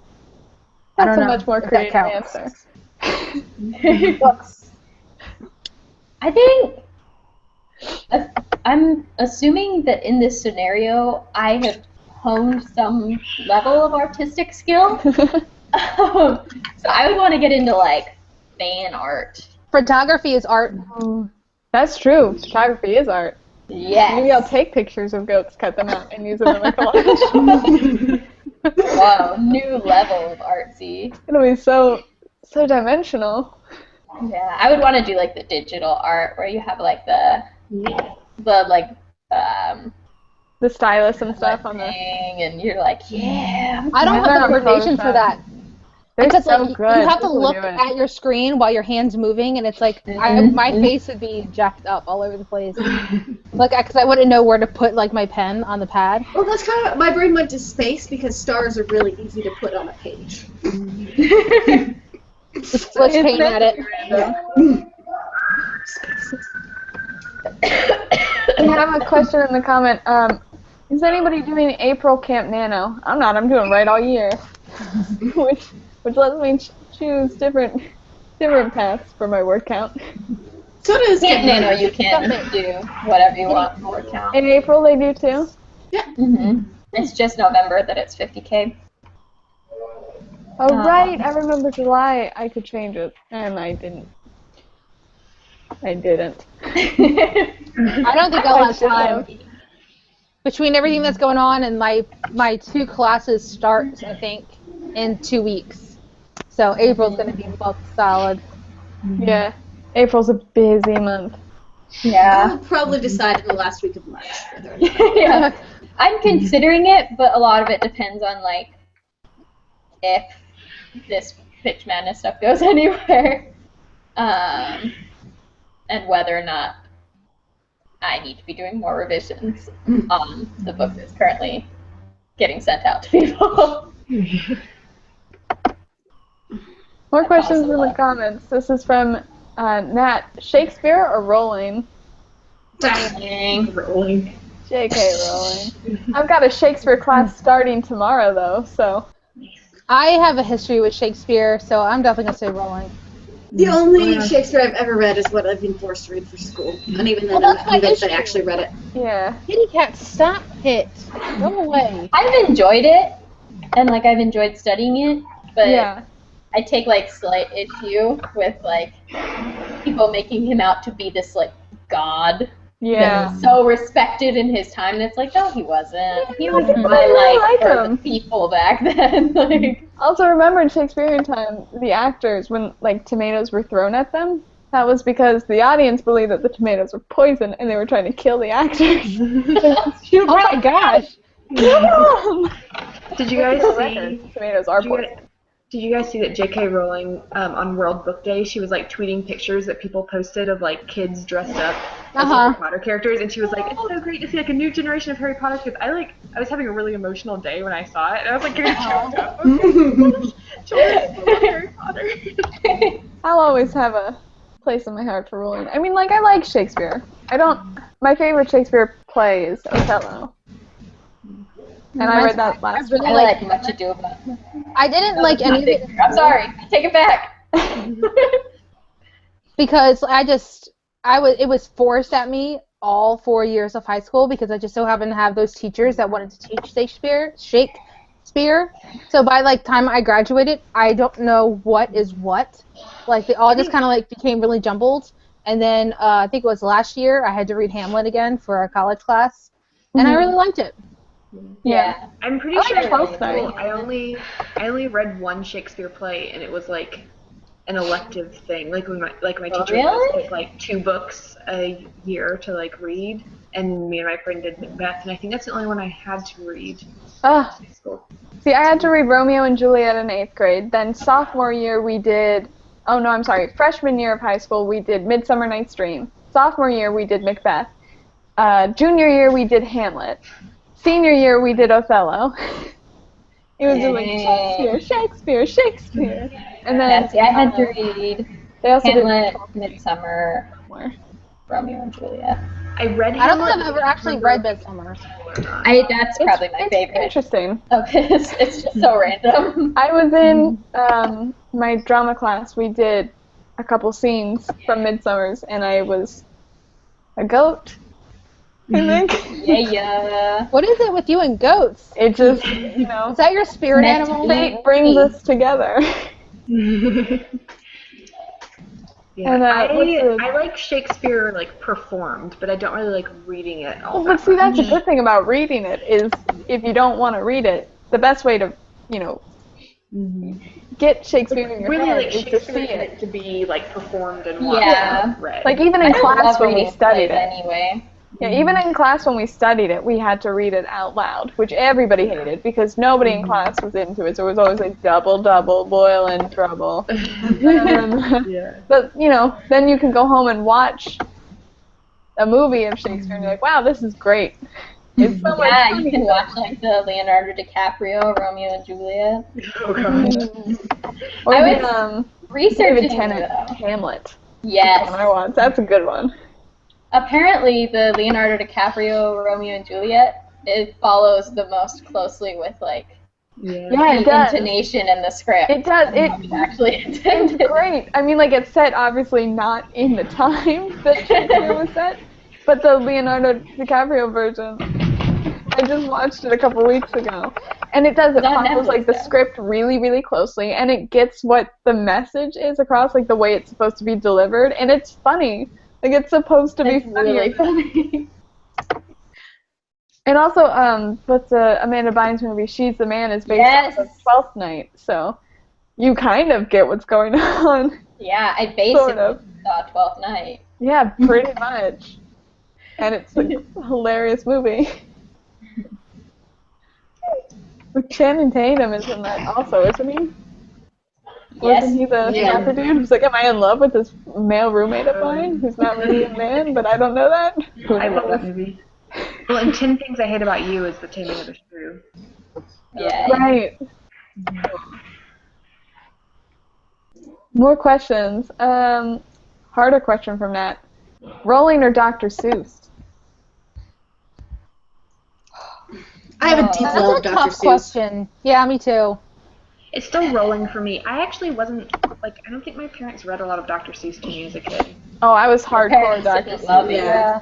Speaker 3: I
Speaker 1: That's
Speaker 3: don't
Speaker 1: a
Speaker 3: know
Speaker 1: much more
Speaker 3: if that
Speaker 1: creative
Speaker 3: counts.
Speaker 1: answer.
Speaker 3: Books.
Speaker 4: I think I'm assuming that in this scenario I have honed some level of artistic skill. So I would want to get into like fan art.
Speaker 3: Photography is art.
Speaker 1: That's true. Photography is art.
Speaker 4: Yes.
Speaker 1: Maybe I'll take pictures of goats, cut them out, and use them in my collage.
Speaker 4: Wow, new level of artsy.
Speaker 1: It'll be so dimensional.
Speaker 4: Yeah, I would want to do like the digital art where you have like the like
Speaker 1: The stylus and stuff on the.
Speaker 4: thing, and you're like, yeah.
Speaker 3: I don't have the coordination for that.
Speaker 1: They're
Speaker 3: Because
Speaker 1: so
Speaker 3: like
Speaker 1: good.
Speaker 3: you have to
Speaker 1: People
Speaker 3: look
Speaker 1: do it.
Speaker 3: at your screen while your hand's moving, and it's like my face would be jacked up all over the place. Like, because I wouldn't know where to put like my pen on the pad.
Speaker 2: Well, that's kind of my brain went to space because stars are really easy to put on a page.
Speaker 3: Just let's paint at it.
Speaker 1: We have a question in the comment. Is anybody doing April Camp Nano? I'm not. I'm doing right all year, which lets me choose different paths for my word count.
Speaker 2: So does
Speaker 4: Camp Nano, you can do whatever you want for word count.
Speaker 1: In April they do too.
Speaker 4: Mm-hmm. It's just November that it's 50K.
Speaker 1: Oh right, I remember July. I could change it, and I didn't. I didn't.
Speaker 3: I don't think I'll have time. Between everything that's going on and my 2 classes start, I think, in 2 weeks. So April's going to be booked solid.
Speaker 1: Yeah, April's a busy month.
Speaker 4: Yeah.
Speaker 2: I'll probably decide in the last week of March whether or not.
Speaker 4: Yeah. I'm considering it, but a lot of it depends on, like, if this Pitch Madness stuff goes anywhere, and whether or not I need to be doing more revisions on the book that's currently getting sent out to people.
Speaker 1: More questions
Speaker 4: also
Speaker 1: in the
Speaker 4: love.
Speaker 1: comments. This is from Nat. Shakespeare or Rowling?
Speaker 4: Dang.
Speaker 5: Rolling.
Speaker 1: J.K. Rowling. I've got a Shakespeare class starting tomorrow, though, so.
Speaker 3: I have a history with Shakespeare, so I'm definitely going to say Rowling.
Speaker 2: The only Shakespeare I've ever read is what I've been forced to read for school. And even then,
Speaker 3: Well,
Speaker 2: I'm
Speaker 3: that's my
Speaker 2: convinced I
Speaker 3: issue.
Speaker 2: actually read it.
Speaker 1: Yeah.
Speaker 3: Kitty cat, stop it. Go away.
Speaker 4: I've enjoyed it, and, like, I've enjoyed studying it, but
Speaker 1: Yeah.
Speaker 4: I take, like, slight issue with, like, people making him out to be this, like, god
Speaker 1: Yeah.
Speaker 4: that was so respected in his time, and it's like, no, he wasn't. He was
Speaker 1: I
Speaker 4: my
Speaker 1: really
Speaker 4: like for
Speaker 1: him.
Speaker 4: the people back then. Like,
Speaker 1: Also, remember in Shakespearean time, the actors, when, like, tomatoes were thrown at them, that was because the audience believed that the tomatoes were poison, and they were trying to kill the actors.
Speaker 3: Oh my gosh.
Speaker 5: Did you guys see?
Speaker 1: Tomatoes are
Speaker 5: Did you
Speaker 1: poison.
Speaker 5: guys, did you guys see that J.K. Rowling on World Book Day? She was like tweeting pictures that people posted of like kids dressed up as Harry Potter characters, and she was like, "It's so great to see like a new generation of Harry Potter kids." I was having a really emotional day when I saw it, and I was like getting choked up. Children love Harry Potter.
Speaker 1: I'll always have a place in my heart for Rowling. I mean, like, I like Shakespeare. My favorite Shakespeare play is Othello. And I read that last
Speaker 3: really
Speaker 4: I like Much Ado About Nothing.
Speaker 3: I didn't like any of it
Speaker 4: I'm sorry, take it back.
Speaker 3: because it was forced at me all 4 years of high school because I just so happened to have those teachers that wanted to teach Shakespeare. So by like time I graduated, I don't know what is what. Like they all just kind of like became really jumbled. And then I think it was last year I had to read Hamlet again for a college class, and I really liked it.
Speaker 4: Yeah.
Speaker 5: I'm pretty
Speaker 1: I like
Speaker 5: sure
Speaker 1: Twelfth
Speaker 5: I
Speaker 1: Night.
Speaker 5: only read one Shakespeare play, and it was like an elective thing. Like when my teacher
Speaker 4: really?
Speaker 5: would pick like 2 books a year to like read, and me and my friend did Macbeth, and I think that's the only one I had to read in high school.
Speaker 1: See, I had to read Romeo and Juliet in 8th grade. Then freshman year of high school, we did Midsummer Night's Dream. Sophomore year, we did Macbeth. Junior year, we did Hamlet. Senior year, we did Othello. It was just like Shakespeare. And then
Speaker 4: I had to read
Speaker 1: they also
Speaker 4: Hamlet, Midsummer,
Speaker 1: did
Speaker 4: Romeo and Juliet.
Speaker 5: I read
Speaker 3: I don't
Speaker 5: Hamlet.
Speaker 3: think I've ever actually read Midsummer.
Speaker 4: That's probably my
Speaker 1: it's
Speaker 4: favorite
Speaker 1: interesting.
Speaker 4: of his. It's just so random.
Speaker 1: I was in my drama class. We did a couple scenes from Midsummer's, and I was a goat, I think.
Speaker 4: Yeah.
Speaker 3: What is it with you and goats?
Speaker 1: It just,
Speaker 3: Is that your spirit
Speaker 4: Next
Speaker 3: animal?
Speaker 4: week.
Speaker 1: fate brings us together.
Speaker 5: Yeah,
Speaker 1: And,
Speaker 5: I
Speaker 1: what's
Speaker 5: like Shakespeare like performed, but I don't really like reading it all
Speaker 1: Well,
Speaker 5: that
Speaker 1: but see, that's
Speaker 5: much.
Speaker 1: the good thing about reading it is if you don't want to read it, the best way to, get Shakespeare in your
Speaker 5: Really
Speaker 1: head
Speaker 5: like
Speaker 1: is to
Speaker 5: Shakespeare
Speaker 1: see
Speaker 5: needed
Speaker 1: it.
Speaker 5: to be like performed and watched
Speaker 4: Yeah.
Speaker 5: and read.
Speaker 1: Like even in
Speaker 4: I don't
Speaker 1: class
Speaker 4: love
Speaker 1: when we
Speaker 4: reading
Speaker 1: studied
Speaker 4: plays
Speaker 1: it.
Speaker 4: anyway.
Speaker 1: Yeah, even in class when we studied it, we had to read it out loud, which everybody hated because nobody in class was into it. So it was always like double, boil and trouble.
Speaker 5: Yeah.
Speaker 1: But then you can go home and watch a movie of Shakespeare, and you're like, wow, this is great. It's so much
Speaker 4: Yeah,
Speaker 1: fun.
Speaker 4: you can watch like the Leonardo DiCaprio Romeo and Juliet.
Speaker 5: Oh god.
Speaker 1: Or
Speaker 4: I
Speaker 1: the
Speaker 4: Researching
Speaker 1: David Tennant,
Speaker 4: though.
Speaker 1: Hamlet.
Speaker 4: Yes.
Speaker 1: One I want. That's a good one.
Speaker 4: Apparently, the Leonardo DiCaprio Romeo and Juliet, it follows the most closely with like
Speaker 5: Yeah.
Speaker 1: Yeah, it
Speaker 4: the
Speaker 1: does.
Speaker 4: intonation in the script.
Speaker 1: It does.
Speaker 4: It's actually intended.
Speaker 1: It's great. I mean, like, it's set obviously not in the time that Shakespeare was set, but the Leonardo DiCaprio version, I just watched it a couple weeks ago, and it does. It
Speaker 4: It's on
Speaker 1: follows like
Speaker 4: Netflix,
Speaker 1: the
Speaker 4: though.
Speaker 1: script really, really closely, and it gets what the message is across, like the way it's supposed to be delivered, and it's funny. Like, it's supposed to be
Speaker 4: It's really
Speaker 1: funny.
Speaker 4: funny.
Speaker 1: And also, what's the Amanda Bynes movie? She's the Man is based
Speaker 4: Yes.
Speaker 1: on Twelfth Night, so you kind of get what's going on.
Speaker 4: Yeah, I basically
Speaker 1: Sort of.
Speaker 4: saw Twelfth Night.
Speaker 1: Yeah, pretty much. And it's a hilarious movie. Channing Tatum is in that also, isn't he?
Speaker 4: Yes.
Speaker 1: Wasn't he the
Speaker 2: Yeah.
Speaker 1: other dude who's like, am I in love with this male roommate of mine who's not really a man, but I don't know that?
Speaker 5: I love that movie. Well, and 10 Things I Hate About You is the Taming of the Shrew.
Speaker 4: Yeah.
Speaker 1: Right. More questions. Harder question from Nat. Rowling or Dr. Seuss?
Speaker 2: I have a deep
Speaker 3: That's
Speaker 2: love
Speaker 3: a
Speaker 2: of Dr.
Speaker 3: tough
Speaker 2: Seuss.
Speaker 3: question. Yeah, me too.
Speaker 5: It's still rolling for me. I actually wasn't, like, I don't think my parents read a lot of Dr. Seuss to me as a kid.
Speaker 1: Oh, I was hardcore
Speaker 4: Parents
Speaker 1: Dr.
Speaker 4: didn't
Speaker 1: Seuss.
Speaker 4: love it.
Speaker 2: Yeah.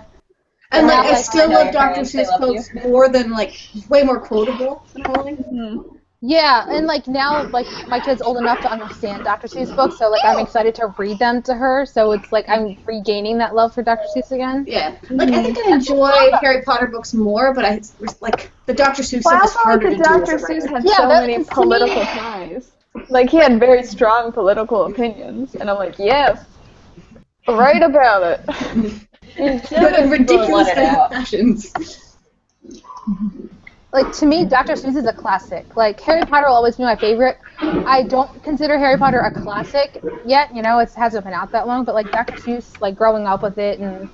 Speaker 2: And
Speaker 3: Yeah,
Speaker 2: like, I
Speaker 3: like,
Speaker 2: still
Speaker 4: I know
Speaker 2: love
Speaker 4: your
Speaker 2: Dr.
Speaker 4: parents, they
Speaker 2: Seuss
Speaker 4: love
Speaker 2: quotes more than like way more quotable than Rowling.
Speaker 1: Mhm.
Speaker 3: Yeah, and like now, like my kid's old enough to understand Dr. Seuss books, so like I'm excited to read them to her. So it's like I'm regaining that love for Dr. Seuss again.
Speaker 2: Yeah, like I think I enjoy Harry Potter books more, but I like the Dr. Seuss
Speaker 1: Well, I
Speaker 2: stuff is
Speaker 1: also like
Speaker 2: harder
Speaker 1: that
Speaker 2: to do.
Speaker 1: Dr.
Speaker 2: as a
Speaker 1: Seuss
Speaker 2: writer.
Speaker 1: had
Speaker 3: Yeah,
Speaker 1: so
Speaker 3: that
Speaker 1: many
Speaker 3: is to me-
Speaker 1: political ties. Like, he had very strong political opinions, and I'm like, yes, write about it. In
Speaker 2: But
Speaker 1: children's
Speaker 2: ridiculous
Speaker 4: let it out.
Speaker 2: fashions.
Speaker 3: Like to me, Dr. Seuss is a classic. Like Harry Potter will always be my favorite. I don't consider Harry Potter a classic yet. You know, it hasn't been out that long. But like Dr. Seuss, like growing up with it and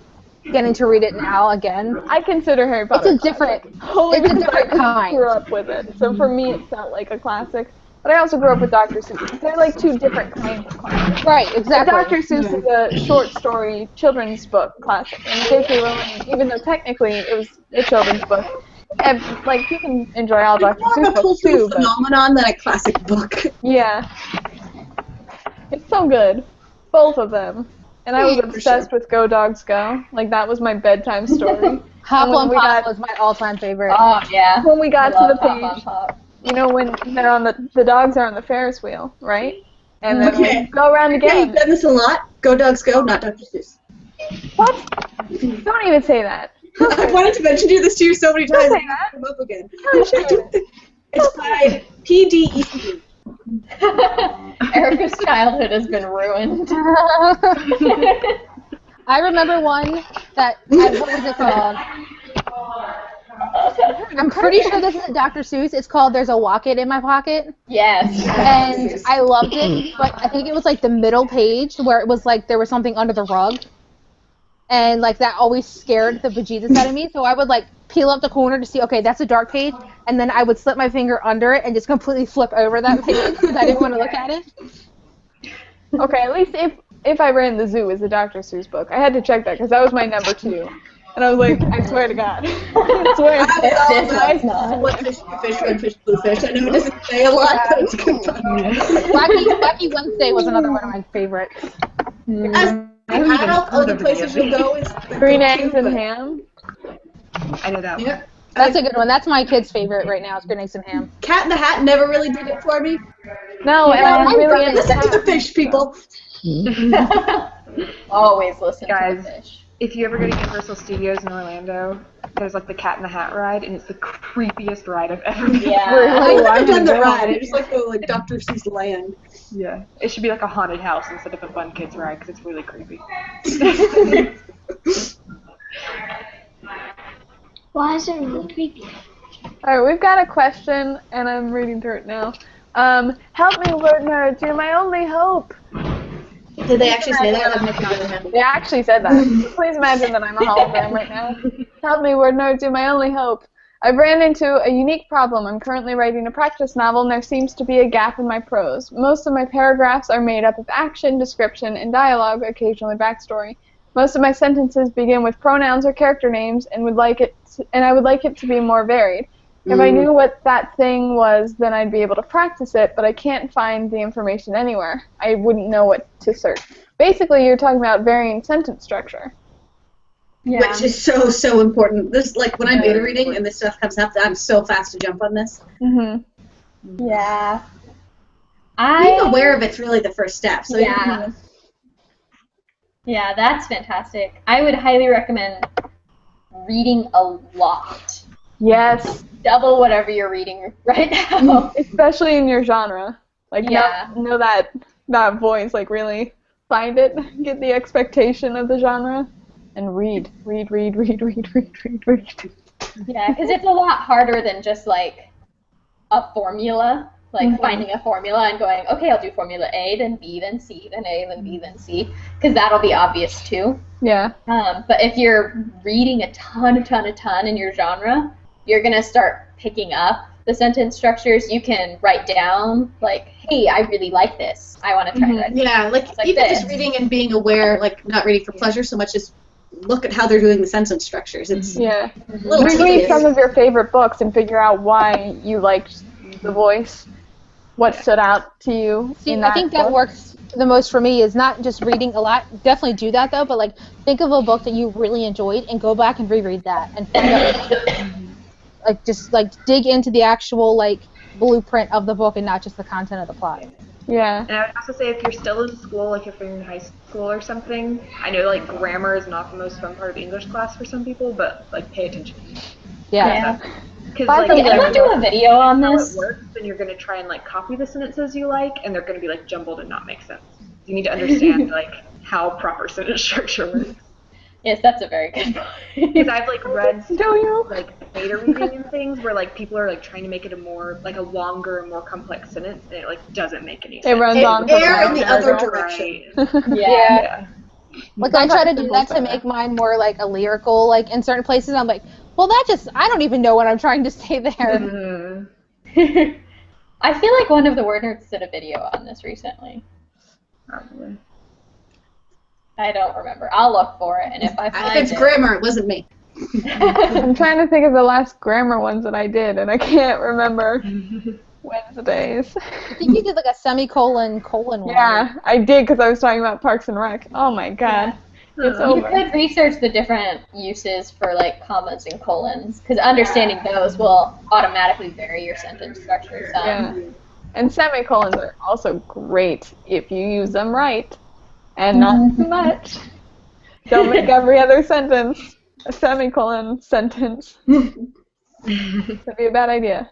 Speaker 3: getting to read it now again,
Speaker 1: I consider Harry Potter
Speaker 3: it's a different.
Speaker 1: Only
Speaker 3: It's a
Speaker 1: because
Speaker 3: different
Speaker 1: I
Speaker 3: kind.
Speaker 1: grew up with it. So for me, it felt like a classic. But I also grew up with Dr. Seuss. They're like two different kinds of classics.
Speaker 3: Right,
Speaker 1: But
Speaker 3: exactly.
Speaker 1: Dr. Seuss is a short story children's book classic. And J.K. Rowling, even though technically it was a children's book, and like you can enjoy all
Speaker 2: It's
Speaker 1: Dr.
Speaker 2: more of
Speaker 1: Seuss
Speaker 2: a
Speaker 1: books
Speaker 2: cultural
Speaker 1: too, but
Speaker 2: phenomenon than a classic book.
Speaker 1: yeah. It's so good. Both of them. And I was
Speaker 2: For
Speaker 1: obsessed with Go Dogs Go. Like that was my bedtime story.
Speaker 3: Hop
Speaker 1: when
Speaker 3: on
Speaker 1: we
Speaker 3: Pop
Speaker 1: got-
Speaker 3: was my all-time favorite.
Speaker 4: Oh yeah.
Speaker 1: When we got
Speaker 4: I
Speaker 1: to the
Speaker 4: love Pop on
Speaker 1: page,
Speaker 4: Pop.
Speaker 1: you know, when they're on the dogs are on the Ferris wheel, right? And then
Speaker 2: Okay.
Speaker 1: we go around
Speaker 2: Yeah,
Speaker 1: again.
Speaker 2: you've done this a lot. Go Dogs Go, not Dr. Seuss.
Speaker 1: What? Don't even say that.
Speaker 2: I wanted to mention this to you so many times.
Speaker 1: Don't say
Speaker 2: and
Speaker 1: that.
Speaker 2: come up again.
Speaker 1: No, sure.
Speaker 2: I don't think- It's by PDEC.
Speaker 4: Erica's childhood has been ruined.
Speaker 3: I remember one that, what was it called? I'm pretty sure this isn't Dr. Seuss. It's called There's a Wocket in My Pocket.
Speaker 4: Yes.
Speaker 3: And I loved it, but I think it was like the middle page where it was like there was something under the rug. And like that always scared the bejesus out of me. So I would like peel up the corner to see, okay, that's a dark page. And then I would slip my finger under it and just completely flip over that page because I didn't want to look at it.
Speaker 1: Okay, at least if I ran the zoo is a Dr. Seuss book. I had to check that because that was my number 2. And I was like, I swear to God. I swear.
Speaker 4: This one's not.
Speaker 2: What fish, fish, red fish, blue fish. I know it doesn't say a lot, but it's good fun.
Speaker 3: Wacky Wednesday was another one of my favorites.
Speaker 2: As an adult, other places you'll go is the
Speaker 1: Green
Speaker 2: go-to,
Speaker 1: eggs and
Speaker 2: but-
Speaker 1: ham.
Speaker 5: I know that one.
Speaker 2: Yeah.
Speaker 3: That's a good one. That's my kid's favorite right now. It's Green Eggs and Ham.
Speaker 2: Cat in the Hat never really did it for me.
Speaker 1: No, and
Speaker 4: Yeah,
Speaker 1: I'm
Speaker 4: I'm
Speaker 1: really into
Speaker 2: Listen to the
Speaker 1: ham.
Speaker 2: fish, people.
Speaker 4: Always listen to
Speaker 5: Guys.
Speaker 4: the fish.
Speaker 5: If you ever go to Universal Studios in Orlando, there's like the Cat in the Hat ride, and it's the creepiest ride I've ever been.
Speaker 4: Yeah.
Speaker 1: Really?
Speaker 2: I've done the
Speaker 1: I'm
Speaker 2: ride.
Speaker 1: going.
Speaker 2: I just like the like Dr. Seuss land.
Speaker 5: Yeah. It should be like a haunted house instead of a fun kids ride because it's really creepy.
Speaker 6: Why is it really creepy?
Speaker 1: Alright, we've got a question, and I'm reading through it now. Help me, WordNerds, you're my only hope.
Speaker 2: Did they actually say that? That might not have happened.
Speaker 1: They actually said that. Please imagine that I'm a hologram right now. Help me, WordNerds, you're my only hope. I've ran into a unique problem. I'm currently writing a practice novel, and there seems to be a gap in my prose. Most of my paragraphs are made up of action, description, and dialogue, occasionally backstory. Most of my sentences begin with pronouns or character names, and I would like it to be more varied. If I knew what that thing was, then I'd be able to practice it, but I can't find the information anywhere. I wouldn't know what to search. Basically, you're talking about varying sentence structure.
Speaker 2: Yeah. Which is so important. This, like, when I'm beta reading and this stuff comes up, I'm so fast to jump on this.
Speaker 1: Mm-hmm.
Speaker 4: Yeah.
Speaker 2: Being aware of it's really the first step. So
Speaker 4: yeah. Yeah, that's fantastic. I would highly recommend reading a lot.
Speaker 1: Yes.
Speaker 4: Double whatever you're reading right now.
Speaker 1: Especially in your genre. Like, know that voice, like, really find it, get the expectation of the genre. And read. Yeah,
Speaker 4: because it's a lot harder than just, like, a formula. Like, finding a formula and going, okay, I'll do formula A, then B, then C, then A, then B, then C. Because that'll be obvious, too.
Speaker 1: Yeah.
Speaker 4: But if you're reading a ton in your genre, you're going to start picking up the sentence structures. You can write down, like, hey, I really like this. I want to try that.
Speaker 2: Yeah, like even just reading and being aware, like, not reading for pleasure so much as look at how they're doing the sentence structures. It's
Speaker 1: read some of your favorite books and figure out why you liked the voice, what stood out to you.
Speaker 3: See, I think that works the most for me is not just reading a lot. Definitely do that though, but like think of a book that you really enjoyed and go back and reread that and find out, like just like dig into the actual like blueprint of the book and not just the content of the plot.
Speaker 1: Yeah.
Speaker 5: And I would also say if you're still in school, like if you're in high school or something, I know like grammar is not the most fun part of English class for some people, but like pay attention.
Speaker 3: Yeah.
Speaker 5: Because
Speaker 4: like, did anyone do a video on this?
Speaker 5: How it works, then you're going to try and like copy the sentences you like, and they're going to be like jumbled and not make sense. You need to understand like how proper sentence structure works.
Speaker 4: Yes, that's a very good point.
Speaker 5: Because I've like read like beta reading and things where like people are like trying to make it a more like a longer and more complex sentence, and it like doesn't make any sense.
Speaker 1: It runs on
Speaker 2: air in the other direction.
Speaker 3: Yeah. Like I try to do that to make mine more like a lyrical, like in certain places I'm like, well that just I don't even know what I'm trying to say there.
Speaker 4: I feel like one of the WordNerds did a video on this recently.
Speaker 5: Probably.
Speaker 4: I don't remember. I'll look for it, and if I find
Speaker 2: it's grammar, it wasn't me.
Speaker 1: I'm trying to think of the last grammar ones that I did, and I can't remember Wednesdays.
Speaker 3: I think you did like a semicolon one.
Speaker 1: Yeah, I did because I was talking about Parks and Rec. Oh my god. Yeah. It's over.
Speaker 4: You could research the different uses for like commas and colons, because understanding those will automatically vary your sentence structure. So.
Speaker 1: Yeah. And semicolons are also great if you use them right. And not too much. Don't make every other sentence a semicolon sentence. That'd be a bad idea.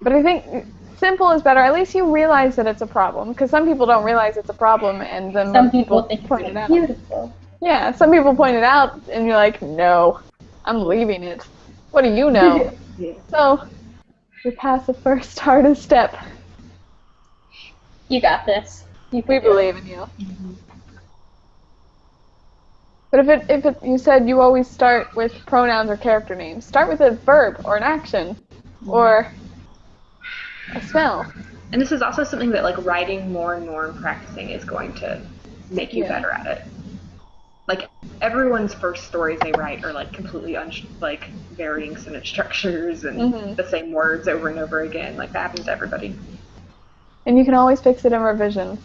Speaker 1: But I think simple is better. At least you realize that it's a problem. Because some people don't realize it's a problem, and then
Speaker 4: some people think
Speaker 1: point it out.
Speaker 4: Beautiful.
Speaker 1: Yeah, some people point it out, and you're like, no, I'm leaving it. What do you know? So, we pass the first hardest step.
Speaker 4: You got this.
Speaker 1: We believe in you. But if you said you always start with pronouns or character names, start with a verb or an action or a smell.
Speaker 5: And this is also something that like writing more and more and practicing is going to make you better at it. Like everyone's first stories they write are like completely like varying sentence structures and the same words over and over again. Like that happens to everybody.
Speaker 1: And you can always fix it in revisions.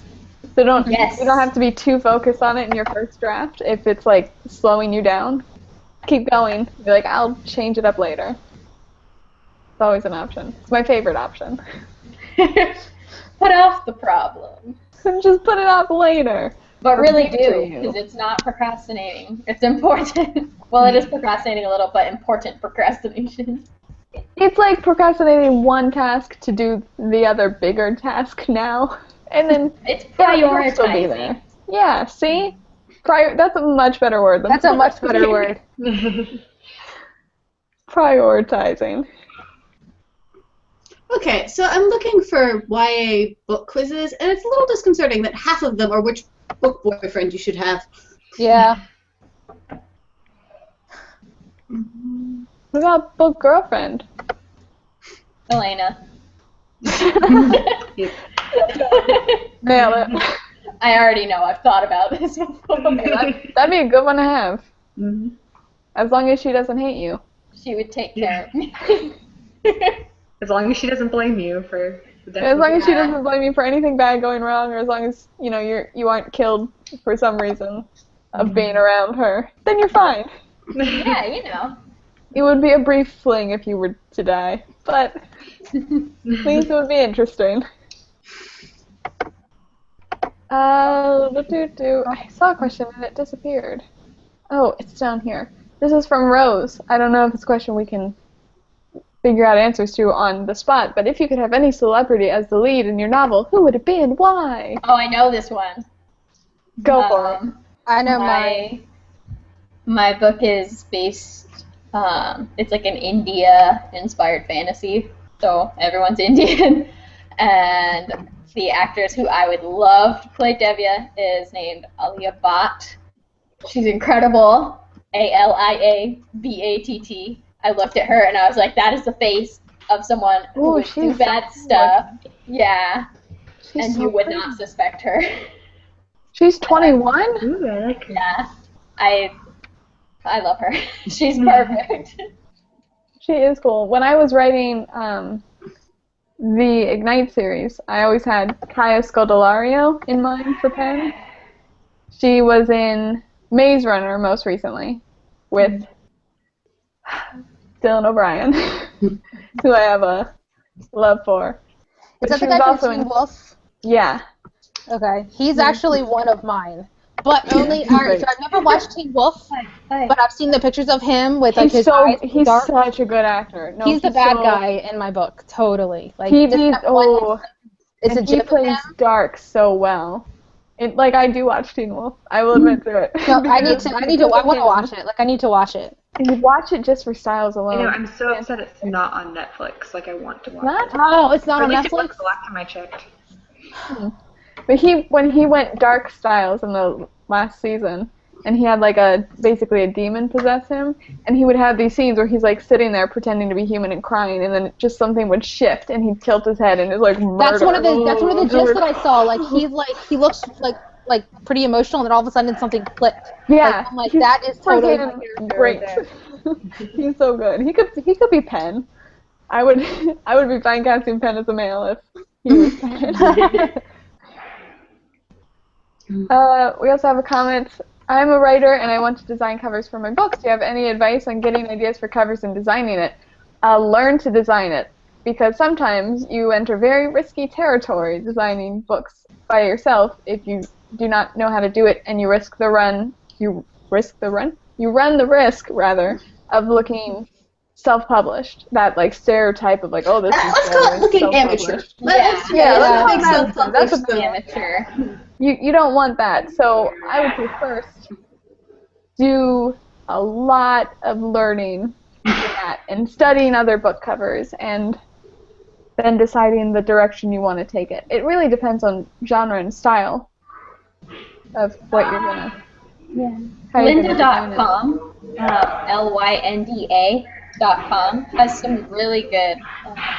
Speaker 1: So you don't have to be too focused on it in your first draft. If it's like slowing you down, keep going. Be like, I'll change it up later. It's always an option. It's my favorite option.
Speaker 4: Put off the problem.
Speaker 1: Just put it off later.
Speaker 4: But really do, because it's not procrastinating. It's important. Well, it is procrastinating a little, but important procrastination.
Speaker 1: It's like procrastinating one task to do the other bigger task now, and then
Speaker 4: it's prioritizing.
Speaker 1: Still be there. Yeah, see? That's a much better word.
Speaker 3: That's a much better word.
Speaker 1: Prioritizing.
Speaker 2: Okay, so I'm looking for YA book quizzes, and it's a little disconcerting that half of them are which book boyfriend you should have.
Speaker 3: Yeah.
Speaker 1: What about book girlfriend?
Speaker 4: Elena.
Speaker 5: Yep.
Speaker 1: Nail it.
Speaker 4: I already know. I've thought about this before.
Speaker 1: That'd be a good one to have.
Speaker 5: Mhm.
Speaker 1: As long as she doesn't hate you.
Speaker 4: She would take care of me.
Speaker 5: As long as she doesn't blame you for the death
Speaker 1: As long as she
Speaker 4: Yeah.
Speaker 1: doesn't blame you for anything bad going wrong, or as long as you aren't killed for some reason of being around her, then you're fine.
Speaker 4: Yeah, you know.
Speaker 1: It would be a brief fling if you were to die, but at least it would be interesting. I saw a question and it disappeared. Oh, it's down here. This is from Rose. I don't know if it's a question we can figure out answers to on the spot, but if you could have any celebrity as the lead in your novel, who would it be and why?
Speaker 4: Oh, I know this one.
Speaker 1: Go for it.
Speaker 3: I know mine.
Speaker 4: My book is based, it's like an India-inspired fantasy, so everyone's Indian. And the actress who I would love to play Devya is named Alia Bhatt. She's incredible. Aliabatt. I looked at her and I was like, that is the face of someone who
Speaker 1: Ooh,
Speaker 4: would do
Speaker 1: she's
Speaker 4: bad
Speaker 1: so
Speaker 4: stuff. Yeah,
Speaker 1: She's
Speaker 4: and
Speaker 1: so
Speaker 4: you would
Speaker 1: pretty.
Speaker 4: not suspect her.
Speaker 1: She's 21?
Speaker 5: Ooh, I like her.
Speaker 4: Yeah, I love her. She's perfect.
Speaker 1: She is cool. When I was writing the Ignite series, I always had Kaya Scodelario in mind for pen. She was in Maze Runner most recently with Dylan O'Brien, who I have a love for.
Speaker 3: Is
Speaker 1: But
Speaker 3: that
Speaker 1: she
Speaker 3: the
Speaker 1: was
Speaker 3: guy
Speaker 1: also
Speaker 3: from Teen
Speaker 1: in-
Speaker 3: Wolf?
Speaker 1: Yeah.
Speaker 3: Okay. He's actually one of mine. But only, alright, so I've never watched Teen Wolf, but I've seen the pictures of him with like his eyes
Speaker 1: He's
Speaker 3: dark.
Speaker 1: such a good actor. No,
Speaker 3: He's the bad
Speaker 1: so-
Speaker 3: guy in my book, totally. Like
Speaker 1: He
Speaker 3: just
Speaker 1: needs,
Speaker 3: that one-
Speaker 1: oh,
Speaker 3: it's a
Speaker 1: and he
Speaker 3: gif of
Speaker 1: plays
Speaker 3: him.
Speaker 1: dark so well. I do watch Teen Wolf. I will admit to it.
Speaker 3: No, I want to watch it. Like I need to watch it.
Speaker 1: You watch it just for Styles alone.
Speaker 5: I know, I'm so upset it's not on Netflix. Like, I want to watch
Speaker 1: Not?
Speaker 5: it.
Speaker 3: Oh, it's not
Speaker 5: Or
Speaker 3: on
Speaker 5: at least it
Speaker 3: Netflix?
Speaker 5: was the last time I checked.
Speaker 1: But when he went dark Styles in the last season, and he had basically a demon possess him, and he would have these scenes where he's like sitting there pretending to be human and crying, and then just something would shift, and he'd tilt his head, and it's like murder.
Speaker 3: That's one of the gifs that I saw. Like he looks like pretty emotional, and then all of a sudden something clicked.
Speaker 1: Yeah,
Speaker 3: I'm like
Speaker 1: he's
Speaker 3: that is totally my
Speaker 1: freaking
Speaker 3: character
Speaker 1: great.
Speaker 3: right there.
Speaker 1: He's so good. He could be Penn. I would be fine casting Penn as a male if he was Penn. We also have a comment. I'm a writer and I want to design covers for my books. Do you have any advice on getting ideas for covers and designing it? Learn to design it, because sometimes you enter very risky territory designing books by yourself if you do not know how to do it, and you run the risk rather of looking self-published. That stereotype of oh, this is
Speaker 2: Let's call it looking amateur.
Speaker 1: self-published.
Speaker 2: Let's
Speaker 1: Yeah,
Speaker 2: make
Speaker 1: that's
Speaker 2: self-published.
Speaker 1: a good
Speaker 4: Amateur.
Speaker 1: You don't want that. So I would say first, do a lot of learning for that and studying other book covers, and then deciding the direction you want to take it. It really depends on genre and style of what you're gonna. Yeah. how you're gonna design it.
Speaker 4: Lynda.com, Lynda.com has some really good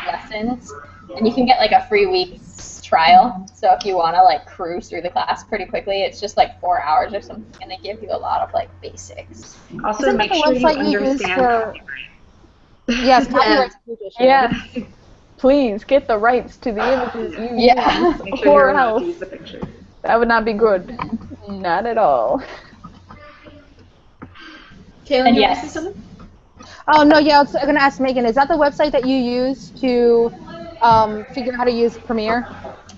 Speaker 4: lessons, and you can get a free week's trial. So if you want to cruise through the class pretty quickly, it's just 4 hours or something, and they give you a lot of basics.
Speaker 5: Also,
Speaker 3: Isn't
Speaker 5: make
Speaker 3: that the
Speaker 5: sure you
Speaker 3: website you use
Speaker 5: understand
Speaker 3: for-
Speaker 5: copyright.
Speaker 3: Yes, copyright protection.
Speaker 1: Yeah. Please get the rights to the images you
Speaker 4: Yeah.
Speaker 1: use,
Speaker 5: Make sure
Speaker 1: or
Speaker 5: you're allowed
Speaker 1: else
Speaker 5: to use the picture.
Speaker 1: that would not be good. Not at all.
Speaker 2: Kaylin,
Speaker 4: And
Speaker 2: you want to
Speaker 4: yes.
Speaker 2: say something?
Speaker 3: Oh no, yeah, I'm gonna ask Megan. Is that the website that you use to figure out how to use Premiere?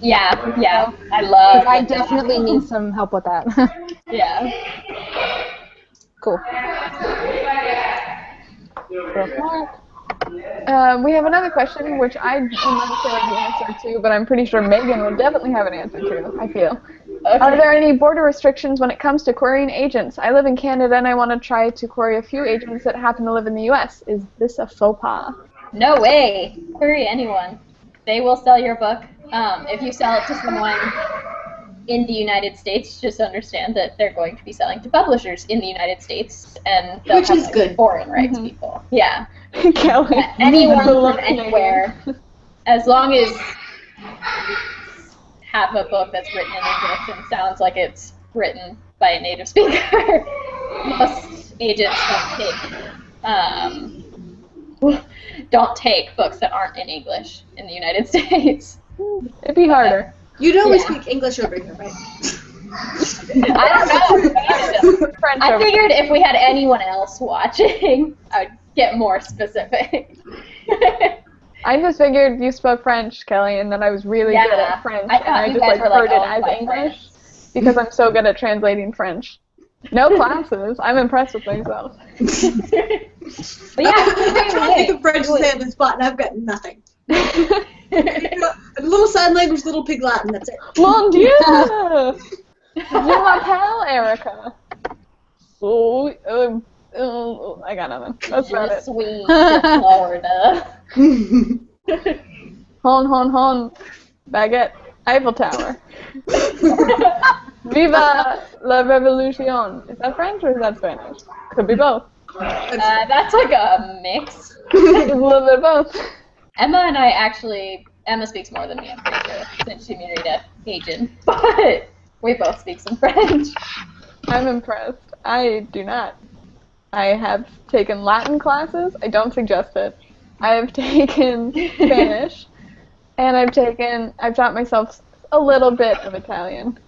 Speaker 4: Yeah, I love.
Speaker 3: I definitely need some help with that.
Speaker 4: Yeah.
Speaker 3: Cool.
Speaker 1: We have another question, which I am not sure of the answer to, but I'm pretty sure Megan will definitely have an answer to, I feel. Are there any border restrictions when it comes to querying agents? I live in Canada and I want to try to query a few agents that happen to live in the U.S. Is this a faux pas?
Speaker 4: No way. Query anyone. They will sell your book. If you sell it to someone in the United States, just understand that they're going to be selling to publishers in the United States, and they'll
Speaker 2: Which
Speaker 4: have
Speaker 2: is good.
Speaker 4: foreign rights people. Yeah.
Speaker 1: Kelly.
Speaker 4: Anyone from anywhere, as long as you have a book that's written in English and sounds like it's written by a native speaker. Most agents don't take books that aren't in English in the United States.
Speaker 1: It'd be harder.
Speaker 2: You know we speak English over here, right?
Speaker 4: I don't know.
Speaker 1: French
Speaker 4: I
Speaker 1: over
Speaker 4: figured if we had anyone else watching, I would get more specific.
Speaker 1: I just figured you spoke French, Kelly, and that I was really good at French,
Speaker 4: I
Speaker 1: and
Speaker 4: thought
Speaker 1: I
Speaker 4: you
Speaker 1: just
Speaker 4: guys were,
Speaker 1: heard it
Speaker 4: owned
Speaker 1: as
Speaker 4: by
Speaker 1: English because I'm so good at translating French. No classes. I'm impressed with myself.
Speaker 4: But yeah,
Speaker 2: I'm trying to think of French to say on the spot, and I've got nothing. A little sign language, little pig Latin, that's it.
Speaker 1: Mon Dieu! Je m'appelle Erica. I got nothing. That's about it.
Speaker 4: Sweet Florida.
Speaker 1: Hon. Baguette. Eiffel Tower. Viva la Revolution. Is that French or is that Spanish? Could be both.
Speaker 4: That's like a mix.
Speaker 1: A little bit of both.
Speaker 4: Emma speaks more than me, I'm pretty sure, since she married a Cajun. But we both speak some French.
Speaker 1: I'm impressed. I do not. I have taken Latin classes. I don't suggest it. I have taken Spanish. And I've taught myself a little bit of Italian.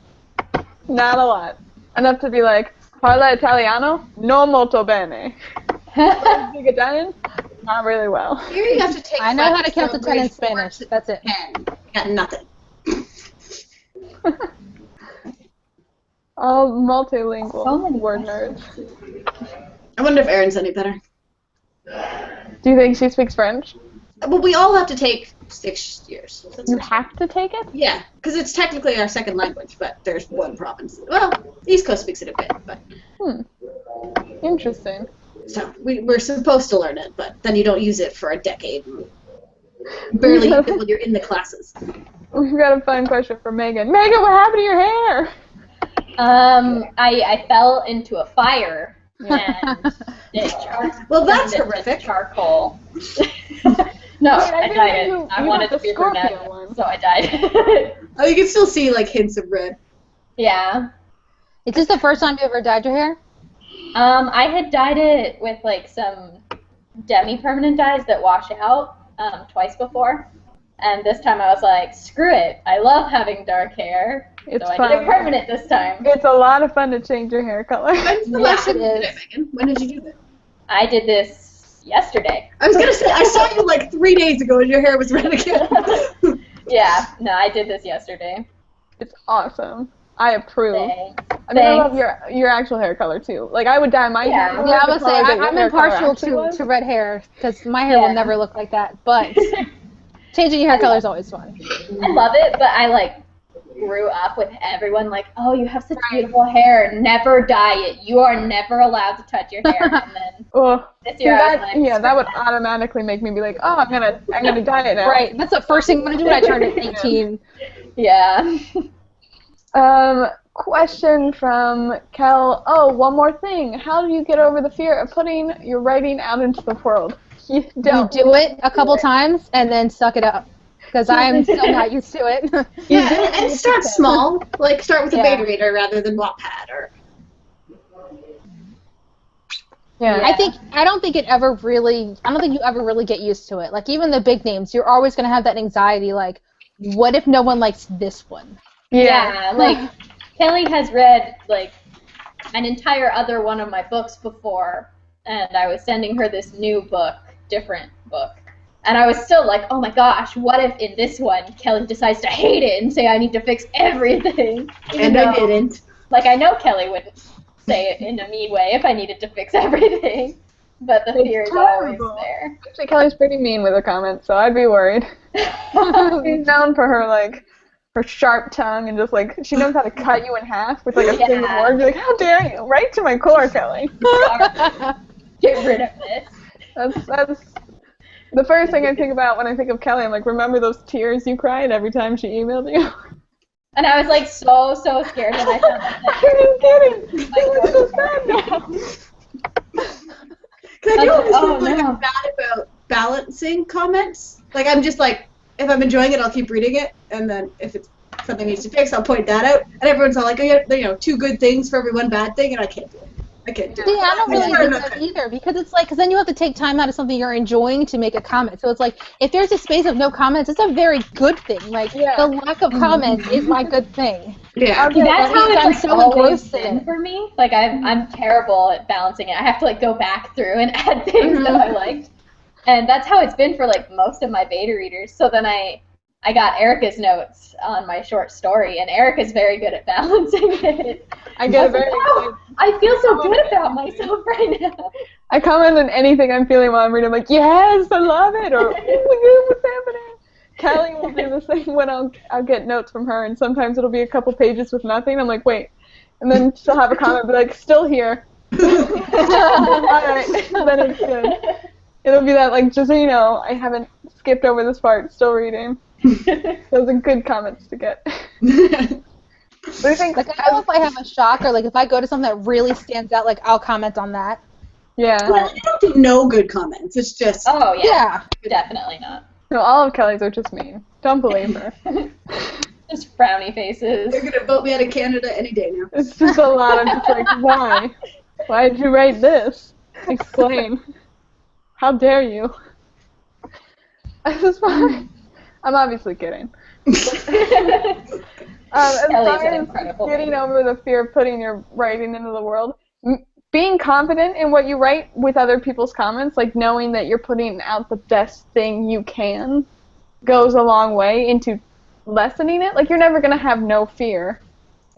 Speaker 1: Not a lot. Enough to be like, parla italiano? No molto bene. Speak Italian? Not really well.
Speaker 2: Here you have to take.
Speaker 3: I know how to count to 10 in Spanish. That's it.
Speaker 2: 10. Got nothing.
Speaker 1: All multilingual
Speaker 4: So many
Speaker 1: word nerds.
Speaker 2: I wonder if Erin's any better.
Speaker 1: Do you think she speaks French?
Speaker 2: Well, we all have to take 6 years.
Speaker 1: You have to take it?
Speaker 2: Yeah, because it's technically our second language, but there's one province. Well, the East Coast speaks it a bit, but.
Speaker 1: Interesting.
Speaker 2: So we're supposed to learn it, but then you don't use it for a decade. Barely use it when you're in the classes.
Speaker 1: We've got a fun question for Megan. Megan, what happened to your hair?
Speaker 4: I fell into a fire and it
Speaker 2: Well, that's
Speaker 4: turned into
Speaker 2: horrific.
Speaker 4: Charcoal. No,
Speaker 1: Wait,
Speaker 4: I
Speaker 1: think
Speaker 4: died.
Speaker 1: you
Speaker 4: I
Speaker 1: got
Speaker 4: wanted
Speaker 1: the
Speaker 4: to be a
Speaker 1: Scorpio
Speaker 4: brunette,
Speaker 1: one.
Speaker 4: so I died.
Speaker 2: Oh, you can still see like hints of red.
Speaker 4: Yeah.
Speaker 3: Is this the first time you ever dyed your hair?
Speaker 4: I had dyed it with like some demi-permanent dyes that wash out twice before. And this time I was like, screw it. I love having dark hair.
Speaker 1: It's
Speaker 4: so I
Speaker 1: fun.
Speaker 4: did it permanent this time.
Speaker 1: It's a lot of fun to change your hair color.
Speaker 2: When's the
Speaker 3: Yeah,
Speaker 2: last time
Speaker 3: it
Speaker 2: you did
Speaker 3: is.
Speaker 2: it, Megan? When did you do that?
Speaker 4: I did this yesterday.
Speaker 2: I was gonna say I saw you like 3 days ago and your hair was red again.
Speaker 4: Yeah, no, I did this yesterday.
Speaker 1: It's awesome. I approve.
Speaker 4: Thanks.
Speaker 1: I mean, I love your actual hair color too. Like I would dye my hair. color
Speaker 3: Yeah, I
Speaker 1: the
Speaker 3: would say
Speaker 1: color that your
Speaker 3: I'm
Speaker 1: hair color
Speaker 3: impartial
Speaker 1: actually was.
Speaker 3: to red hair because my hair will
Speaker 4: Yeah.
Speaker 3: never look like that. But changing your hair color is always fun.
Speaker 4: I love it, but I like grew up with everyone like, oh, you have such beautiful hair. Never dye it. You are never allowed to touch your hair. And then
Speaker 1: Oh,
Speaker 4: this
Speaker 1: see,
Speaker 4: year I
Speaker 1: that,
Speaker 4: was like,
Speaker 1: yeah, that would automatically make me be like, oh, I'm gonna dye it now.
Speaker 3: Right. That's the first thing I'm gonna do when I turn 18.
Speaker 4: yeah.
Speaker 1: Question from Kel. Oh, one more thing. How do you get over the fear of putting your writing out into the world? You
Speaker 3: You
Speaker 1: don't.
Speaker 3: do it a couple times and then suck it up. Because I'm still not used to it.
Speaker 2: Yeah, and start small. Like start with a
Speaker 3: Yeah.
Speaker 2: beta reader rather than Wattpad or.
Speaker 1: Yeah.
Speaker 3: I don't think you ever really get used to it. Like even the big names, you're always gonna have that anxiety like, what if no one likes this one?
Speaker 4: Yeah, like Kelly has read like an entire other one of my books before, and I was sending her this new book, different book. And I was still like, oh my gosh, what if in this one Kelly decides to hate it and say I need to fix everything?
Speaker 2: And I didn't.
Speaker 4: Like, I know Kelly wouldn't say it in a mean way if I needed to fix everything. But the fear is always
Speaker 1: terrible.
Speaker 4: there.
Speaker 1: Actually, Kelly's pretty mean with her comments, so I'd be worried. She's known for her sharp tongue and just like she knows how to cut you in half with like a single
Speaker 4: Yeah.
Speaker 1: word. You're like, how dare you? Right to my core, Kelly.
Speaker 4: Get rid of this.
Speaker 1: That's the first thing I think about when I think of Kelly. I'm like, remember those tears you cried every time she emailed you?
Speaker 4: And I was like so scared when I found out that
Speaker 1: Are you kidding?
Speaker 4: Like,
Speaker 1: It's so sad now.
Speaker 2: Because I do always
Speaker 4: Oh,
Speaker 2: feel like
Speaker 4: no.
Speaker 2: I'm bad about balancing comments. Like, I'm just like, if I'm enjoying it, I'll keep reading it, and then if it's something needs to fix, I'll point that out. And everyone's all like, oh, yeah, you know, 2 good things for every 1 bad thing, and I can't do it. I can't do it.
Speaker 3: See, I don't really
Speaker 2: swear
Speaker 3: do
Speaker 2: I'm not
Speaker 3: that
Speaker 2: good.
Speaker 3: either because it's like, because then you have to take time out of something you're enjoying to make a comment. So it's like, if there's a space of no comments, it's a very good thing. Like,
Speaker 1: Yeah.
Speaker 3: the lack of comments is my good thing.
Speaker 2: Yeah.
Speaker 1: Okay,
Speaker 4: That's how
Speaker 3: means
Speaker 4: it's
Speaker 3: I'm
Speaker 4: like
Speaker 3: so
Speaker 4: always
Speaker 3: engrossed in
Speaker 4: been
Speaker 3: it.
Speaker 4: for me. Like I'm terrible at balancing it. I have to like go back through and add things that I liked, and that's how it's been for like most of my beta readers. So then I got Erica's notes on my short story, and Erica's very good at balancing it.
Speaker 1: I get
Speaker 4: was
Speaker 1: very
Speaker 4: like, oh,
Speaker 1: excited.
Speaker 4: I feel so good about myself right now.
Speaker 1: I comment on anything I'm feeling while I'm reading. I'm like, yes, I love it, or oh my god, what's happening? Callie will do the same when I'll get notes from her, and sometimes it'll be a couple pages with nothing. I'm like, wait, and then she'll have a comment, be like, still here. All right, then it's good. It'll be that like, just so you know, I haven't skipped over this part, still reading. Those are good comments to get. What do you think?
Speaker 3: Like, I know if I have a shock or like if I go to something that really stands out, like I'll comment on that.
Speaker 1: Yeah.
Speaker 2: Well, I don't do no good comments. It's just.
Speaker 4: Oh
Speaker 3: Yeah.
Speaker 4: definitely not.
Speaker 1: No, all of Kelly's are just mean. Don't believe her.
Speaker 4: Just frowny faces.
Speaker 2: They're gonna vote me out of Canada any day now.
Speaker 1: It's just a lot of just like, why? Why did you write this? Explain. How dare you? As far, I'm obviously kidding. As
Speaker 4: Kelly's
Speaker 1: far
Speaker 4: an
Speaker 1: as
Speaker 4: incredible
Speaker 1: getting
Speaker 4: writer.
Speaker 1: over the fear of putting your writing into the world, being confident in what you write with other people's comments, like knowing that you're putting out the best thing you can, goes a long way into lessening it. Like, you're never going to have no fear,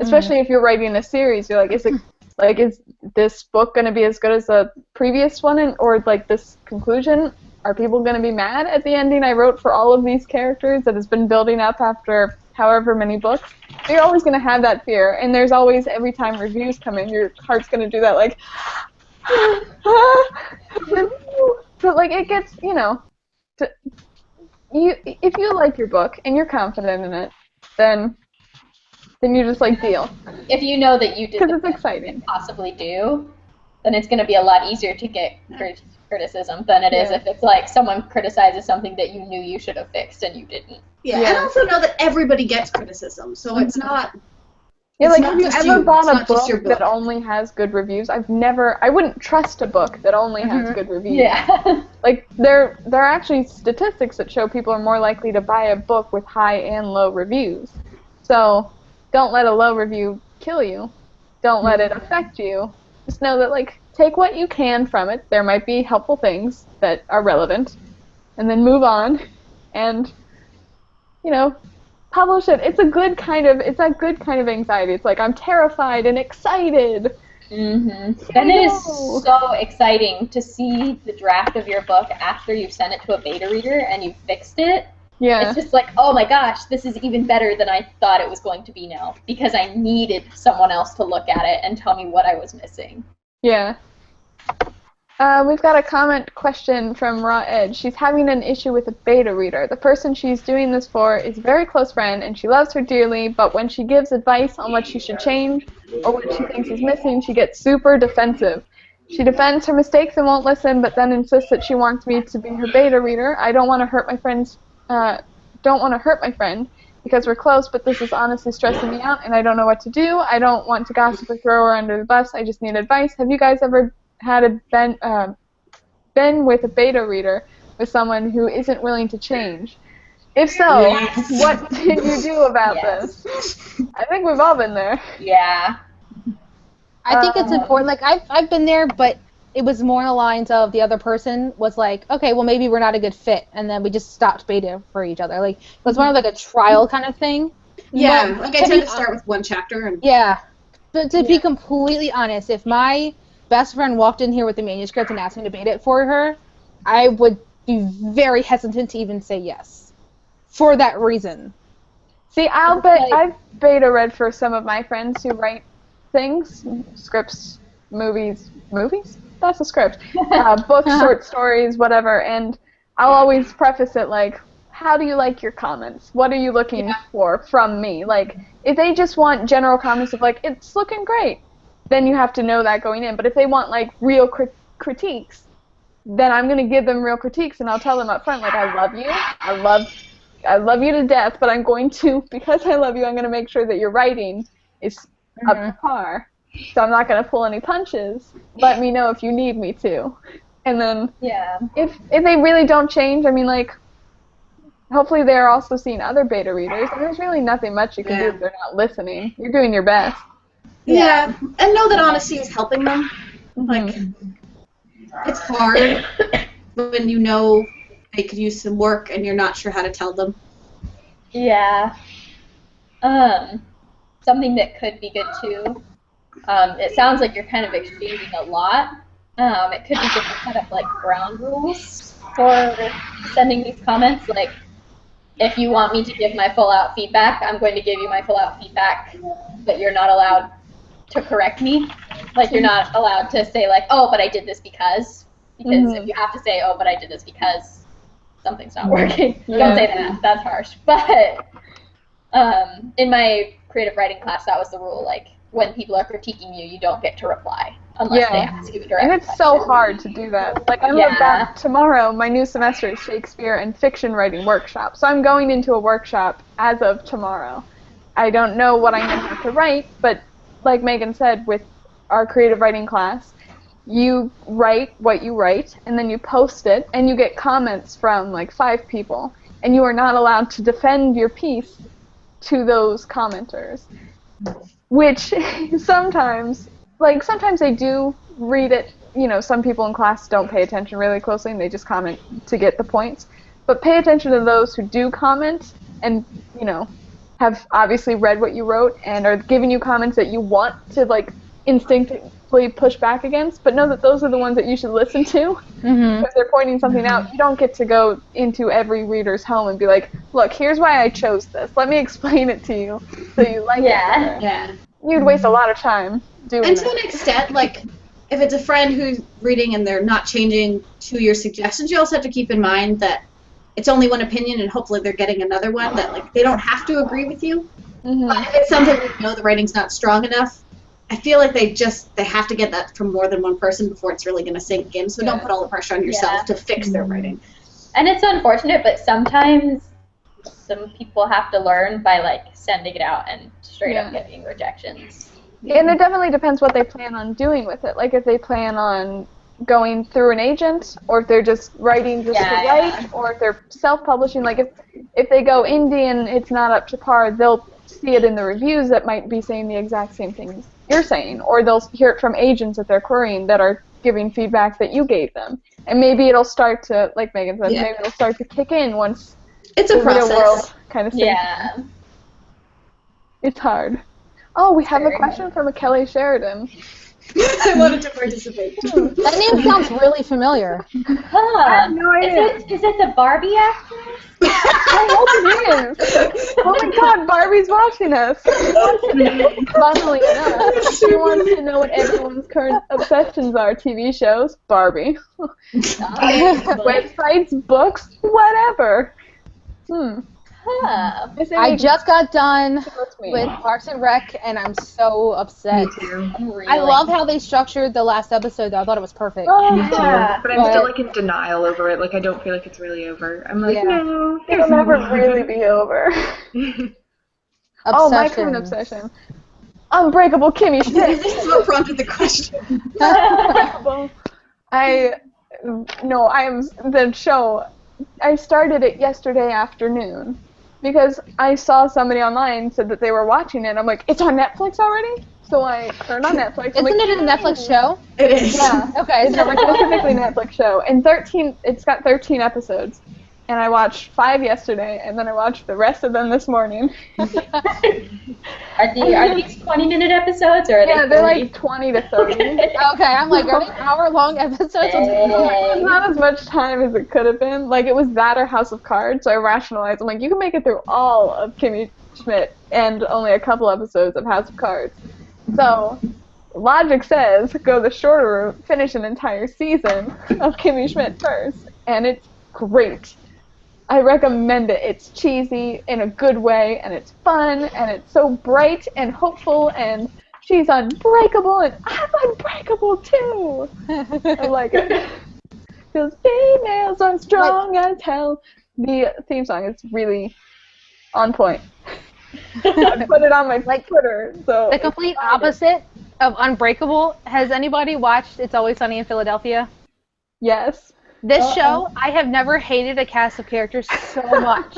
Speaker 1: especially if you're writing a series. You're like, is this book going to be as good as the previous one, or like this conclusion? Are people going to be mad at the ending I wrote for all of these characters that has been building up after however many books? You're always going to have that fear, and there's always, every time reviews come in, your heart's going to do that, like, but like, it gets, you know, if you like your book and you're confident in it, then you just like deal,
Speaker 4: If you know that you did
Speaker 1: because
Speaker 4: the
Speaker 1: it's
Speaker 4: best
Speaker 1: exciting.
Speaker 4: you could possibly do, then it's going to be a lot easier to get criticism than it is
Speaker 1: Yeah.
Speaker 4: if it's like someone criticizes something that you knew you should have fixed and you didn't.
Speaker 2: Yeah,
Speaker 1: Yeah.
Speaker 2: and also know that everybody gets criticism, so it's not.
Speaker 1: Yeah,
Speaker 2: It's
Speaker 1: like,
Speaker 2: not
Speaker 1: have you
Speaker 2: just
Speaker 1: ever
Speaker 2: you.
Speaker 1: bought
Speaker 2: It's
Speaker 1: a
Speaker 2: not just
Speaker 1: book
Speaker 2: your book.
Speaker 1: that only has good reviews? I wouldn't trust a book that only has good reviews.
Speaker 4: Yeah.
Speaker 1: Like, there are actually statistics that show people are more likely to buy a book with high and low reviews. So, don't let a low review kill you. Don't let it affect you. Just know that, like, take what you can from it. There might be helpful things that are relevant. And then move on. And, you know, publish it. It's that good kind of anxiety. It's like, I'm terrified and excited.
Speaker 4: Then it is so exciting to see the draft of your book after you've sent it to a beta reader and you've fixed it.
Speaker 1: Yeah.
Speaker 4: It's just like, oh my gosh, this is even better than I thought it was going to be now, because I needed someone else to look at it and tell me what I was missing.
Speaker 1: Yeah. We've got a comment question from Raw Edge. She's having an issue with a beta reader. The person she's doing this for is a very close friend, and she loves her dearly, but when she gives advice on what she should change or what she thinks is missing, she gets super defensive. She defends her mistakes and won't listen, but then insists that she wants me to be her beta reader. I don't want to hurt my friend because we're close, but this is honestly stressing me out, and I don't know what to do. I don't want to gossip or throw her under the bus. I just need advice. Have you guys ever had been with a beta reader with someone who isn't willing to change? If so,
Speaker 2: Yes.
Speaker 1: what did you do about
Speaker 4: Yes.
Speaker 1: this? I think we've all been there.
Speaker 4: Yeah.
Speaker 3: I think it's important. Like, I've been there, but it was more in the lines of the other person was like, okay, well, maybe we're not a good fit, and then we just stopped beta for each other. Like, it was more of like a trial kind of thing.
Speaker 2: Yeah,
Speaker 3: But
Speaker 2: like I
Speaker 3: to
Speaker 2: tend
Speaker 3: be
Speaker 2: to start with one chapter and.
Speaker 3: Yeah. But to be completely honest, if my best friend walked in here with the manuscript and asked me to beta it for her, I would be very hesitant to even say yes. For that reason.
Speaker 1: See, I've beta read for some of my friends who write things, scripts, movies? That's a script. Books, short stories, whatever, and I'll always preface it like, how do you like your comments? What are you looking for from me? Like, if they just want general comments of, like, it's looking great, then you have to know that going in. But if they want, like, real critiques, then I'm going to give them real critiques, and I'll tell them up front, like, I love you. I love you to death, but I'm going to, because I love you, I'm going to make sure that your writing is up to par. So I'm not going to pull any punches. Let me know if you need me to. And then if they really don't change, I mean, like, hopefully they're also seeing other beta readers, and there's really nothing much you can do if they're not listening. You're doing your best.
Speaker 2: Yeah, and know that honesty is helping them. Like, it's hard when you know they could use some work and you're not sure how to tell them.
Speaker 4: Yeah. Something that could be good too. It sounds like you're kind of exchanging a lot. It could be good to set up like ground rules for sending these comments. Like, if you want me to give my full out feedback, I'm going to give you my full out feedback, but you're not allowed to correct me. Like, you're not allowed to say like, oh, but I did this because if you have to say, oh, but I did this because something's not working, don't say that. That's harsh. But in my creative writing class, that was the rule. Like, when people are critiquing you, you don't get to reply unless they ask you a direct
Speaker 1: And it's
Speaker 4: question.
Speaker 1: so hard to do that. Like, I'm about tomorrow, my new semester is Shakespeare and fiction writing workshop. So I'm going into a workshop as of tomorrow. I don't know what I'm going to have to write, but like Megan said, with our creative writing class, you write what you write, and then you post it, and you get comments from like 5 people, and you are not allowed to defend your piece to those commenters, which sometimes they do read it. You know, some people in class don't pay attention really closely, and they just comment to get the points. But pay attention to those who do comment and, you know, have obviously read what you wrote and are giving you comments that you want to, like, instinctively push back against, but know that those are the ones that you should listen to because they're pointing something out. You don't get to go into every reader's home and be like, look, here's why I chose this. Let me explain it to you so you like it better.
Speaker 2: Yeah.
Speaker 1: You'd waste a lot of time doing
Speaker 2: And
Speaker 1: that.
Speaker 2: to an extent, like, if it's a friend who's reading and they're not changing to your suggestions, you also have to keep in mind that it's only one opinion and hopefully they're getting another one, that, like, they don't have to agree with you. But if it's something where you know the writing's not strong enough, I feel like they have to get that from more than one person before it's really going to sink in, so don't put all the pressure on yourself to fix their writing.
Speaker 4: And it's unfortunate, but sometimes some people have to learn by, like, sending it out and straight up getting rejections.
Speaker 1: And it definitely depends what they plan on doing with it. Like, if they plan on going through an agent, or if they're just writing just to write, or if they're self-publishing. Like, if they go indie and it's not up to par, they'll see it in the reviews that might be saying the exact same things you're saying, or they'll hear it from agents that they're querying that are giving feedback that you gave them. And maybe it'll start to, like Megan said, maybe it'll start to kick in once
Speaker 2: it's a
Speaker 1: the real
Speaker 2: process.
Speaker 1: world kind of sinks in.
Speaker 4: Yeah.
Speaker 1: It's hard. Oh, we have a question from a Kelly Sheridan.
Speaker 2: I wanted to participate.
Speaker 3: That name sounds really familiar.
Speaker 4: Huh.
Speaker 1: No idea.
Speaker 4: Is it the Barbie actress?
Speaker 1: I hope it is. Oh my God, Barbie's watching us. Funnily enough, she wants to know what everyone's current obsessions are. TV shows, Barbie. Websites, books, whatever.
Speaker 4: Huh.
Speaker 3: I just got done with Parks and Rec, and I'm so upset.
Speaker 5: Me too.
Speaker 4: Really?
Speaker 3: I love how they structured the last episode, though. I thought it was perfect.
Speaker 1: Oh,
Speaker 5: Me too.
Speaker 1: yeah.
Speaker 5: But I'm still like in denial over it. Like I don't feel like it's really over. I'm like, no,
Speaker 1: It'll never really be over. Oh, my current obsession. Unbreakable Kimmy Schmidt.
Speaker 2: This is what prompted the question.
Speaker 1: I am the show. I started it yesterday afternoon because I saw somebody online said that they were watching it. I'm like, it's on Netflix already? So I turned on Netflix.
Speaker 3: Isn't it a Netflix show?
Speaker 2: It is.
Speaker 1: Yeah.
Speaker 3: Okay.
Speaker 1: It's a specifically Netflix show. And it's got 13 episodes. And I watched 5 yesterday, and then I watched the rest of them this morning.
Speaker 4: Are these 20-minute episodes, or are they 40?
Speaker 1: They're like 20 to 30.
Speaker 3: Okay, I'm like, are they hour-long episodes?
Speaker 1: It's not as much time as it could have been. Like, it was that or House of Cards, so I rationalized. I'm like, you can make it through all of Kimmy Schmidt and only a couple episodes of House of Cards. So, logic says, go the shorter route, finish an entire season of Kimmy Schmidt first, and it's great. I recommend it. It's cheesy in a good way, and it's fun, and it's so bright and hopeful, and she's unbreakable, and I'm unbreakable too. I like it. Because females are strong as hell. The theme song is really on point. I put it on my Twitter. So
Speaker 3: The complete opposite of Unbreakable. Has anybody watched It's Always Sunny in Philadelphia?
Speaker 1: Yes.
Speaker 3: This show, I have never hated a cast of characters so much.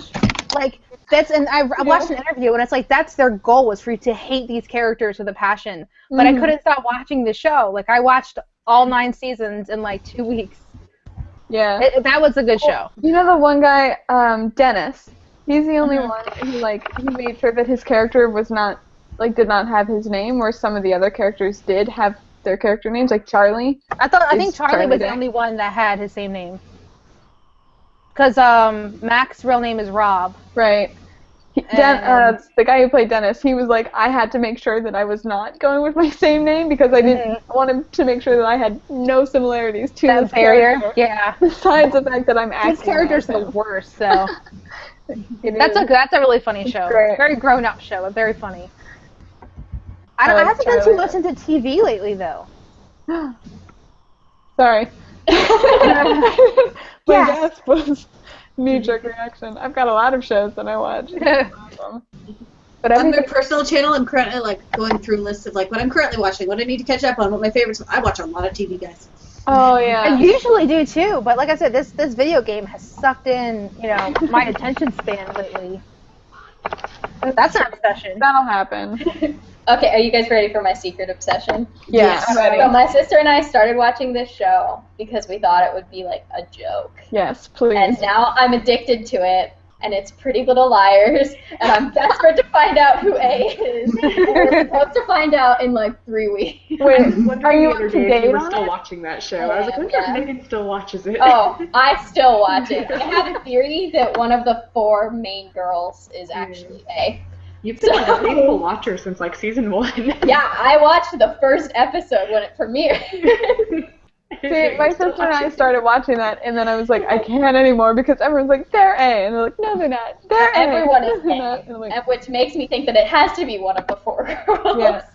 Speaker 3: Like, and I watched an interview, and it's like, that's their goal, was for you to hate these characters with a passion. But I couldn't stop watching the show. Like, I watched all 9 seasons in, like, 2 weeks.
Speaker 1: Yeah.
Speaker 3: That was a good show.
Speaker 1: You know the one guy, Dennis? He's the only one who, he made sure that his character was not, did not have his name, where some of the other characters did have their character names, like Charlie.
Speaker 3: I think Charlie was the only one that had his same name. Because Mac's real name is Rob.
Speaker 1: Right. The guy who played Dennis, he was like, I had to make sure that I was not going with my same name because I didn't want him to make sure that I had no similarities to
Speaker 3: that
Speaker 1: his
Speaker 3: barrier.
Speaker 1: character.
Speaker 3: Yeah.
Speaker 1: Besides the fact that I'm acting.
Speaker 3: His character's the worst, so. That's a really funny show.
Speaker 1: Great.
Speaker 3: Very grown-up show, but very funny. I haven't done too much into TV lately, though.
Speaker 1: Sorry. My
Speaker 3: Yes.
Speaker 1: gasp was knee-jerk reaction. I've got a lot of shows that I watch. But
Speaker 2: on my personal channel, I'm currently going through lists of what I'm currently watching, what I need to catch up on, what my favorites. I watch a lot of TV, guys.
Speaker 1: Oh yeah.
Speaker 3: I usually do too, but like I said, this video game has sucked in, my attention span lately. That's an obsession.
Speaker 1: That'll happen.
Speaker 4: Okay, are you guys ready for my secret obsession?
Speaker 1: Yeah, I'm ready.
Speaker 4: So my sister and I started watching this show because we thought it would be a joke.
Speaker 1: Yes, please.
Speaker 4: And now I'm addicted to it, and it's Pretty Little Liars, and I'm desperate to find out who A is. And we're supposed to find out in 3 weeks.
Speaker 1: Wait, are you
Speaker 5: the other
Speaker 1: up to
Speaker 5: day if
Speaker 1: date
Speaker 5: you were
Speaker 1: on
Speaker 5: still
Speaker 1: it?
Speaker 5: watching that show. I was like, I wonder if Megan still watches it.
Speaker 4: Oh, I still watch it. I have a theory that one of the 4 main girls is actually A.
Speaker 5: You've been a faithful watcher since season 1.
Speaker 4: Yeah, I watched the first episode when it premiered.
Speaker 1: See, my sister and I started watching that, and then I was like, I can't anymore because everyone's like, they're A, and they're like, no, they're not. They're A.
Speaker 4: Everyone is
Speaker 1: They're
Speaker 4: A,
Speaker 1: not. And I'm like,
Speaker 4: and which makes me think that it has to be one of the 4 girls.
Speaker 1: yeah.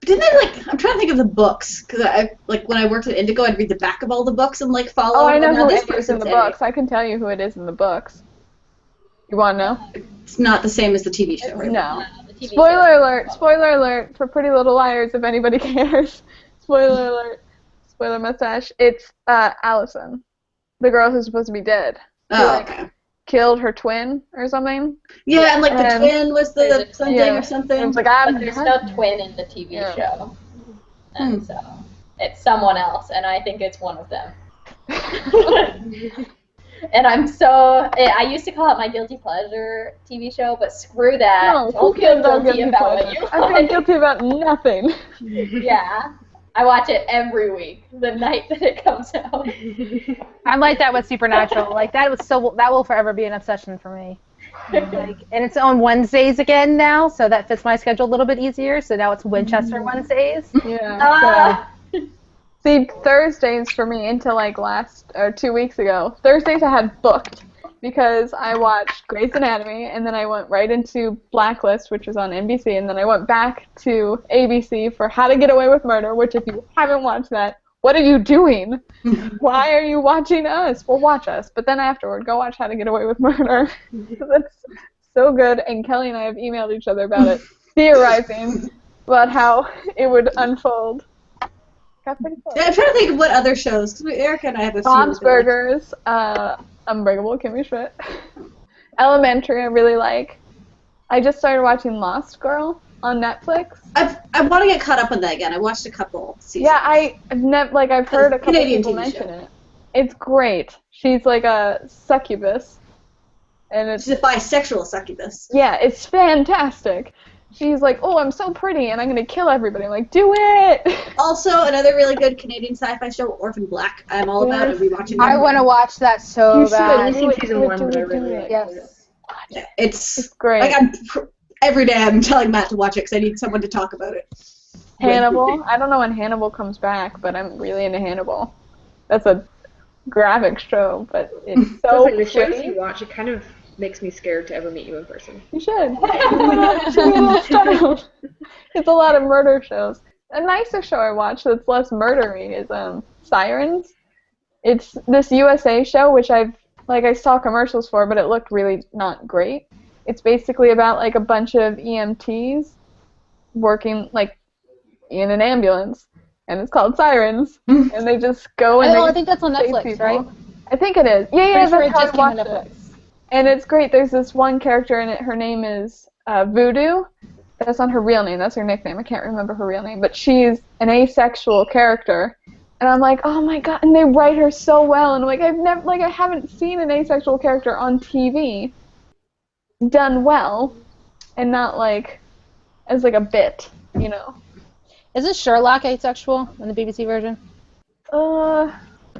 Speaker 2: Didn't they I'm trying to think of the books because I when I worked at Indigo, I'd read the back of all the books and follow.
Speaker 1: Oh, I know
Speaker 2: now
Speaker 1: who
Speaker 2: this
Speaker 1: it is in the
Speaker 2: person's
Speaker 1: books. I can tell you who it is in the books. You want to know?
Speaker 2: It's not the same as the TV show, right?
Speaker 1: No.
Speaker 4: The TV
Speaker 1: Spoiler
Speaker 4: show.
Speaker 1: alert! Spoiler alert for Pretty Little Liars, if anybody cares. Spoiler alert. Spoiler mustache. It's Allison, the girl who's supposed to be dead.
Speaker 2: Oh, okay.
Speaker 1: Killed her twin or something.
Speaker 2: Yeah, and the
Speaker 1: And
Speaker 2: twin was the
Speaker 4: there's a
Speaker 2: something
Speaker 1: twin.
Speaker 2: or something.
Speaker 1: And it's like,
Speaker 4: But there's no twin in the TV
Speaker 1: Yeah.
Speaker 4: show. And so it's someone else, and I think it's one of them. And I used to call it my guilty pleasure TV show, but screw that.
Speaker 1: No,
Speaker 4: Don't
Speaker 1: who
Speaker 4: feel
Speaker 1: cares about
Speaker 4: guilty
Speaker 1: guilty
Speaker 4: about what
Speaker 1: pleasure?
Speaker 4: you
Speaker 1: I feel
Speaker 4: like.
Speaker 1: guilty about nothing.
Speaker 4: Yeah. I watch it every week, the night that it comes out.
Speaker 3: I'm like that with Supernatural. That will forever be an obsession for me. And it's on Wednesdays again now, so that fits my schedule a little bit easier. So now it's Winchester Wednesdays.
Speaker 1: Yeah. See, Thursdays for me until 2 weeks ago. Thursdays I had booked because I watched Grey's Anatomy, and then I went right into Blacklist, which was on NBC, and then I went back to ABC for How to Get Away with Murder, which if you haven't watched that, what are you doing? Why are you watching us? Well, watch us, but then afterward, go watch How to Get Away with Murder. That's so good, and Kelly and I have emailed each other about it, theorizing about how it would unfold. Got pretty close.
Speaker 2: I'm trying to think of what other shows. 'Cause Erica and I have a few.
Speaker 1: Bob's Burgers, Unbreakable, Kimmy Schmidt. Elementary, I really like. I just started watching Lost Girl on Netflix.
Speaker 2: I want to get caught up on that again. I watched a couple seasons.
Speaker 1: Yeah, I've heard a couple
Speaker 2: Canadian
Speaker 1: people
Speaker 2: TV
Speaker 1: mention
Speaker 2: show.
Speaker 1: it. It's great. She's like a succubus, and it's
Speaker 2: She's a bisexual succubus.
Speaker 1: yeah, it's fantastic. She's like, oh, I'm so pretty, and I'm gonna kill everybody. I'm like, do it.
Speaker 2: Also, another really good Canadian sci-fi show, Orphan Black. I'm all about it. Rewatching
Speaker 3: I
Speaker 2: that.
Speaker 3: want to watch that so
Speaker 1: You should.
Speaker 3: bad.
Speaker 5: I've seen
Speaker 1: Do it,
Speaker 5: season
Speaker 1: do it,
Speaker 5: 1,
Speaker 1: do
Speaker 5: but I
Speaker 1: it, do
Speaker 5: really
Speaker 1: it.
Speaker 5: like
Speaker 3: Yes.
Speaker 2: Yeah, it's
Speaker 1: It's great.
Speaker 2: every day I'm telling Matt to watch it because I need someone to talk about it.
Speaker 1: Hannibal. I don't know when Hannibal comes back, but I'm really into Hannibal. That's a graphic show, but it's
Speaker 5: So
Speaker 1: so
Speaker 5: like the shows
Speaker 1: pretty.
Speaker 5: you watch, it kind of makes me scared to ever meet you in person.
Speaker 1: You should. It's a lot of murder shows. A nicer show I watch that's less murdery is Sirens. It's this USA show which I saw commercials for, but it looked really not great. It's basically about like a bunch of EMTs working like in an ambulance, and it's called Sirens, and they just go and
Speaker 3: I think that's on
Speaker 1: save
Speaker 3: Netflix,
Speaker 1: people.
Speaker 3: right?
Speaker 1: I think it is. Yeah,
Speaker 3: Pretty sure
Speaker 1: that's
Speaker 3: it
Speaker 1: how
Speaker 3: just
Speaker 1: I
Speaker 3: came on
Speaker 1: watched
Speaker 3: Netflix.
Speaker 1: it. And it's great. There's this one character in it. Her name is Voodoo. That's not her real name. That's her nickname. I can't remember her real name. But she's an asexual character. And I'm like, oh my god. And they write her so well. And I'm like, I haven't seen an asexual character on TV done well, and not like as like a bit, you know.
Speaker 3: Isn't Sherlock asexual in the BBC version?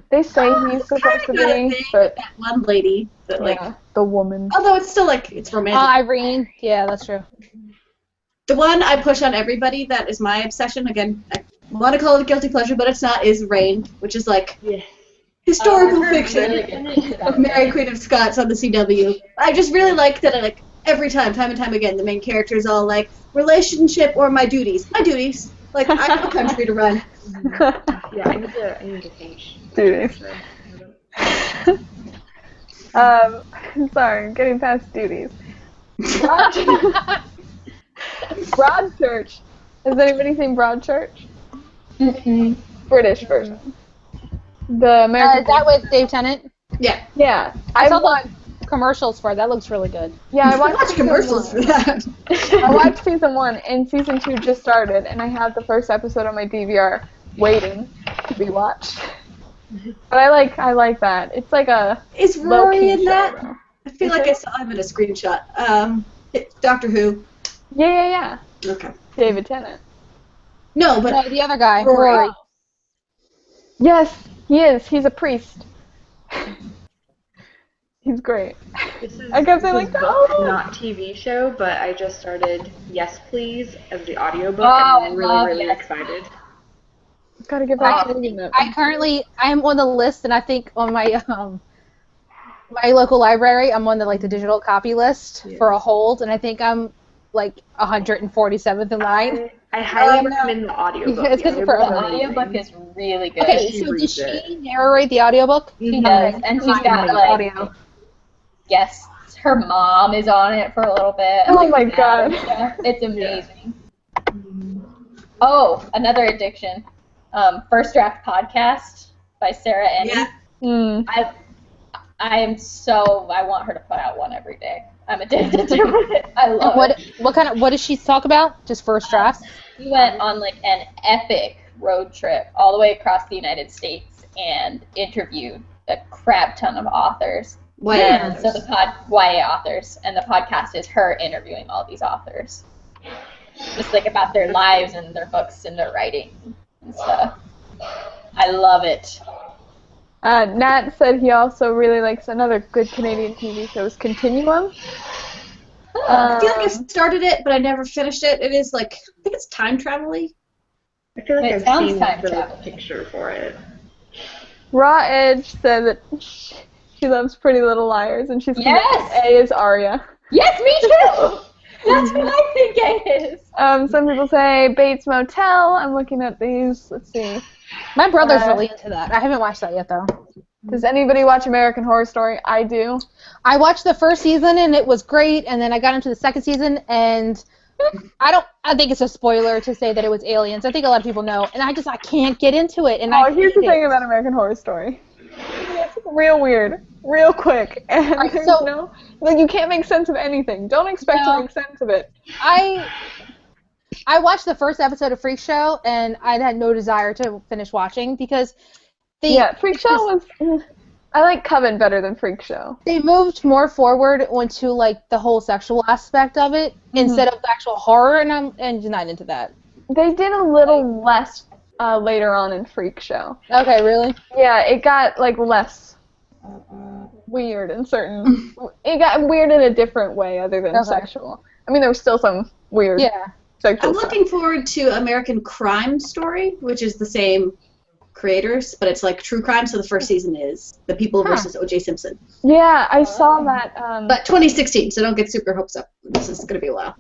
Speaker 1: They say he's supposed to be, but
Speaker 2: that one lady that like,
Speaker 1: yeah, the woman.
Speaker 2: although it's still like it's romantic.
Speaker 3: Irene. Yeah, that's true.
Speaker 2: The one I push on everybody that is my obsession. Again, I want to call it a guilty pleasure, but it's not. Is Rain, which is like historical fiction of Mary Queen of Scots on the CW. I just really like that. I like every time and time again, the main character is all like relationship or my duties. My duties. Like I have a country to run.
Speaker 5: Yeah, I need to finish.
Speaker 1: Duties. Sorry, getting past duties. Broadchurch. Has anybody seen Broadchurch?
Speaker 4: Mm-mm.
Speaker 1: British version. The American.
Speaker 3: Is that with Dave Tennant?
Speaker 2: Yeah.
Speaker 1: Yeah,
Speaker 3: I saw the commercials for it. That looks really good.
Speaker 1: Yeah, I
Speaker 2: I
Speaker 1: watched
Speaker 2: watch commercials for that.
Speaker 1: I watched season 1, and season 2 just started, and I have the first episode on my DVR waiting to be watched. But I like that. It's like a
Speaker 2: Is
Speaker 1: low-key
Speaker 2: Rory in
Speaker 1: show,
Speaker 2: that?
Speaker 1: though.
Speaker 2: I feel like I saw him in a screenshot. Doctor Who.
Speaker 1: Yeah.
Speaker 2: Okay.
Speaker 1: David Tennant.
Speaker 2: No, but
Speaker 3: No, the other guy,
Speaker 2: Rory.
Speaker 3: Rory.
Speaker 1: Yes, he is. He's a priest. He's great. I kept saying like, no.
Speaker 5: Not TV show, but I just started Yes Please as the audiobook,
Speaker 4: Oh,
Speaker 5: and I'm
Speaker 4: I love
Speaker 5: really
Speaker 4: Yes.
Speaker 5: excited.
Speaker 1: Gotta get back to reading that.
Speaker 3: I'm on the list, and I think on my my local library, I'm on the digital copy list for a hold, and I think I'm like 147th in line.
Speaker 5: I highly
Speaker 4: no.
Speaker 5: recommend the audiobook.
Speaker 3: It's good for
Speaker 4: The
Speaker 3: amazing.
Speaker 4: audiobook is really good.
Speaker 3: Okay,
Speaker 5: she
Speaker 3: so does
Speaker 5: reads
Speaker 3: she
Speaker 5: it.
Speaker 3: narrate the audiobook?
Speaker 4: She does, and she's got like
Speaker 3: audio.
Speaker 4: guests. Her mom is on it for a little bit.
Speaker 1: Oh
Speaker 4: like,
Speaker 1: my
Speaker 4: dad
Speaker 1: God.
Speaker 4: and stuff. It's amazing. Oh, another addiction. First Draft Podcast by Sarah Enni.
Speaker 2: yeah.
Speaker 1: Mm.
Speaker 4: I want her to put out one every day. I'm addicted to it. I love it.
Speaker 3: What does she talk about? Just first drafts?
Speaker 4: We went on like an epic road trip all the way across the United States and interviewed a crap ton of authors. And so YA authors, and the podcast is her interviewing all these authors, just like about their lives and their books and their writing and stuff. I love it.
Speaker 1: Nat said he also really likes another good Canadian TV show is Continuum.
Speaker 2: I feel like I started it, but I never finished it. It is like, I think it's time travel-y.
Speaker 5: I feel like
Speaker 4: It
Speaker 5: I've
Speaker 4: sounds
Speaker 5: seen
Speaker 4: time
Speaker 5: the
Speaker 4: travel.
Speaker 5: picture for it.
Speaker 1: Raw Edge said that she loves Pretty Little Liars, and she's
Speaker 4: Yes!
Speaker 1: A is Aria.
Speaker 4: Yes, me too! That's what I think it is.
Speaker 1: Some people say Bates Motel. I'm looking at these. Let's see.
Speaker 3: My brother's really into that. I haven't watched that yet, though.
Speaker 1: Does anybody watch American Horror Story? I do.
Speaker 3: I watched the first season, and it was great, and then I got into the second season, and I think it's a spoiler to say that it was aliens. I think a lot of people know, and I can't get into it. And
Speaker 1: Here's the thing about American Horror Story. It's real weird, real quick, and
Speaker 3: Right,
Speaker 1: there's
Speaker 3: so-
Speaker 1: you can't make sense of anything. Don't expect to make sense of it.
Speaker 3: I watched the first episode of Freak Show, and I had no desire to finish watching because
Speaker 1: Freak Show was. I like Coven better than Freak Show.
Speaker 3: they moved more forward onto like the whole sexual aspect of it instead of the actual horror, and I'm not into that.
Speaker 1: They did a little less later on in Freak Show.
Speaker 3: Okay, really?
Speaker 1: Yeah, it got like less weird in certain. It got weird in a different way other than sexual. I mean, there was still some weird sexual
Speaker 2: I'm
Speaker 1: stuff.
Speaker 2: looking forward to American Crime Story, which is the same creators, but it's like true crime. So the first season is The People versus O.J. Simpson.
Speaker 1: Yeah, I saw that.
Speaker 2: But 2016, so don't get super hopes up. This is gonna be a while.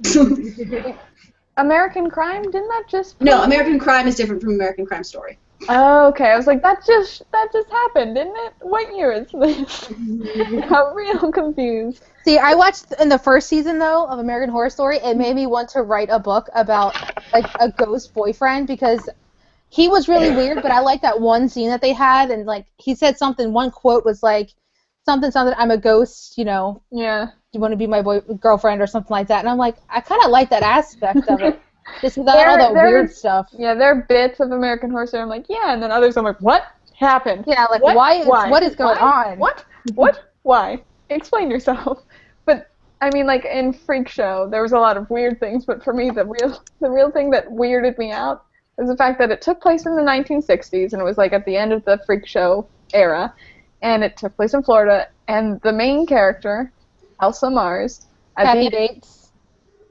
Speaker 1: American Crime, didn't that just?
Speaker 2: No, American Crime is different from American Crime Story.
Speaker 1: Oh, okay. I was like, that just happened, didn't it? What year is this? I'm real confused.
Speaker 3: See, I watched in the first season though of American Horror Story. It made me want to write a book about like a ghost boyfriend because he was really weird. But I liked that one scene that they had, and like he said something. One quote was like something. I'm a ghost. You know.
Speaker 1: Yeah.
Speaker 3: You want to be my girlfriend or something like that. And I'm like, I kind of like that aspect of it. Just without all the weird stuff.
Speaker 1: Yeah, there are bits of American Horror Story I'm like, yeah, and then others I'm like, what happened?
Speaker 3: Yeah, like,
Speaker 1: what?
Speaker 3: What is going on?
Speaker 1: What? What? Why? Explain yourself. But, I mean, like, in Freak Show, there was a lot of weird things, but for me, the real thing that weirded me out was the fact that it took place in the 1960s, and it was, like, at the end of the Freak Show era, and it took place in Florida, and the main character, Elsa Mars...
Speaker 3: Kathy Bates?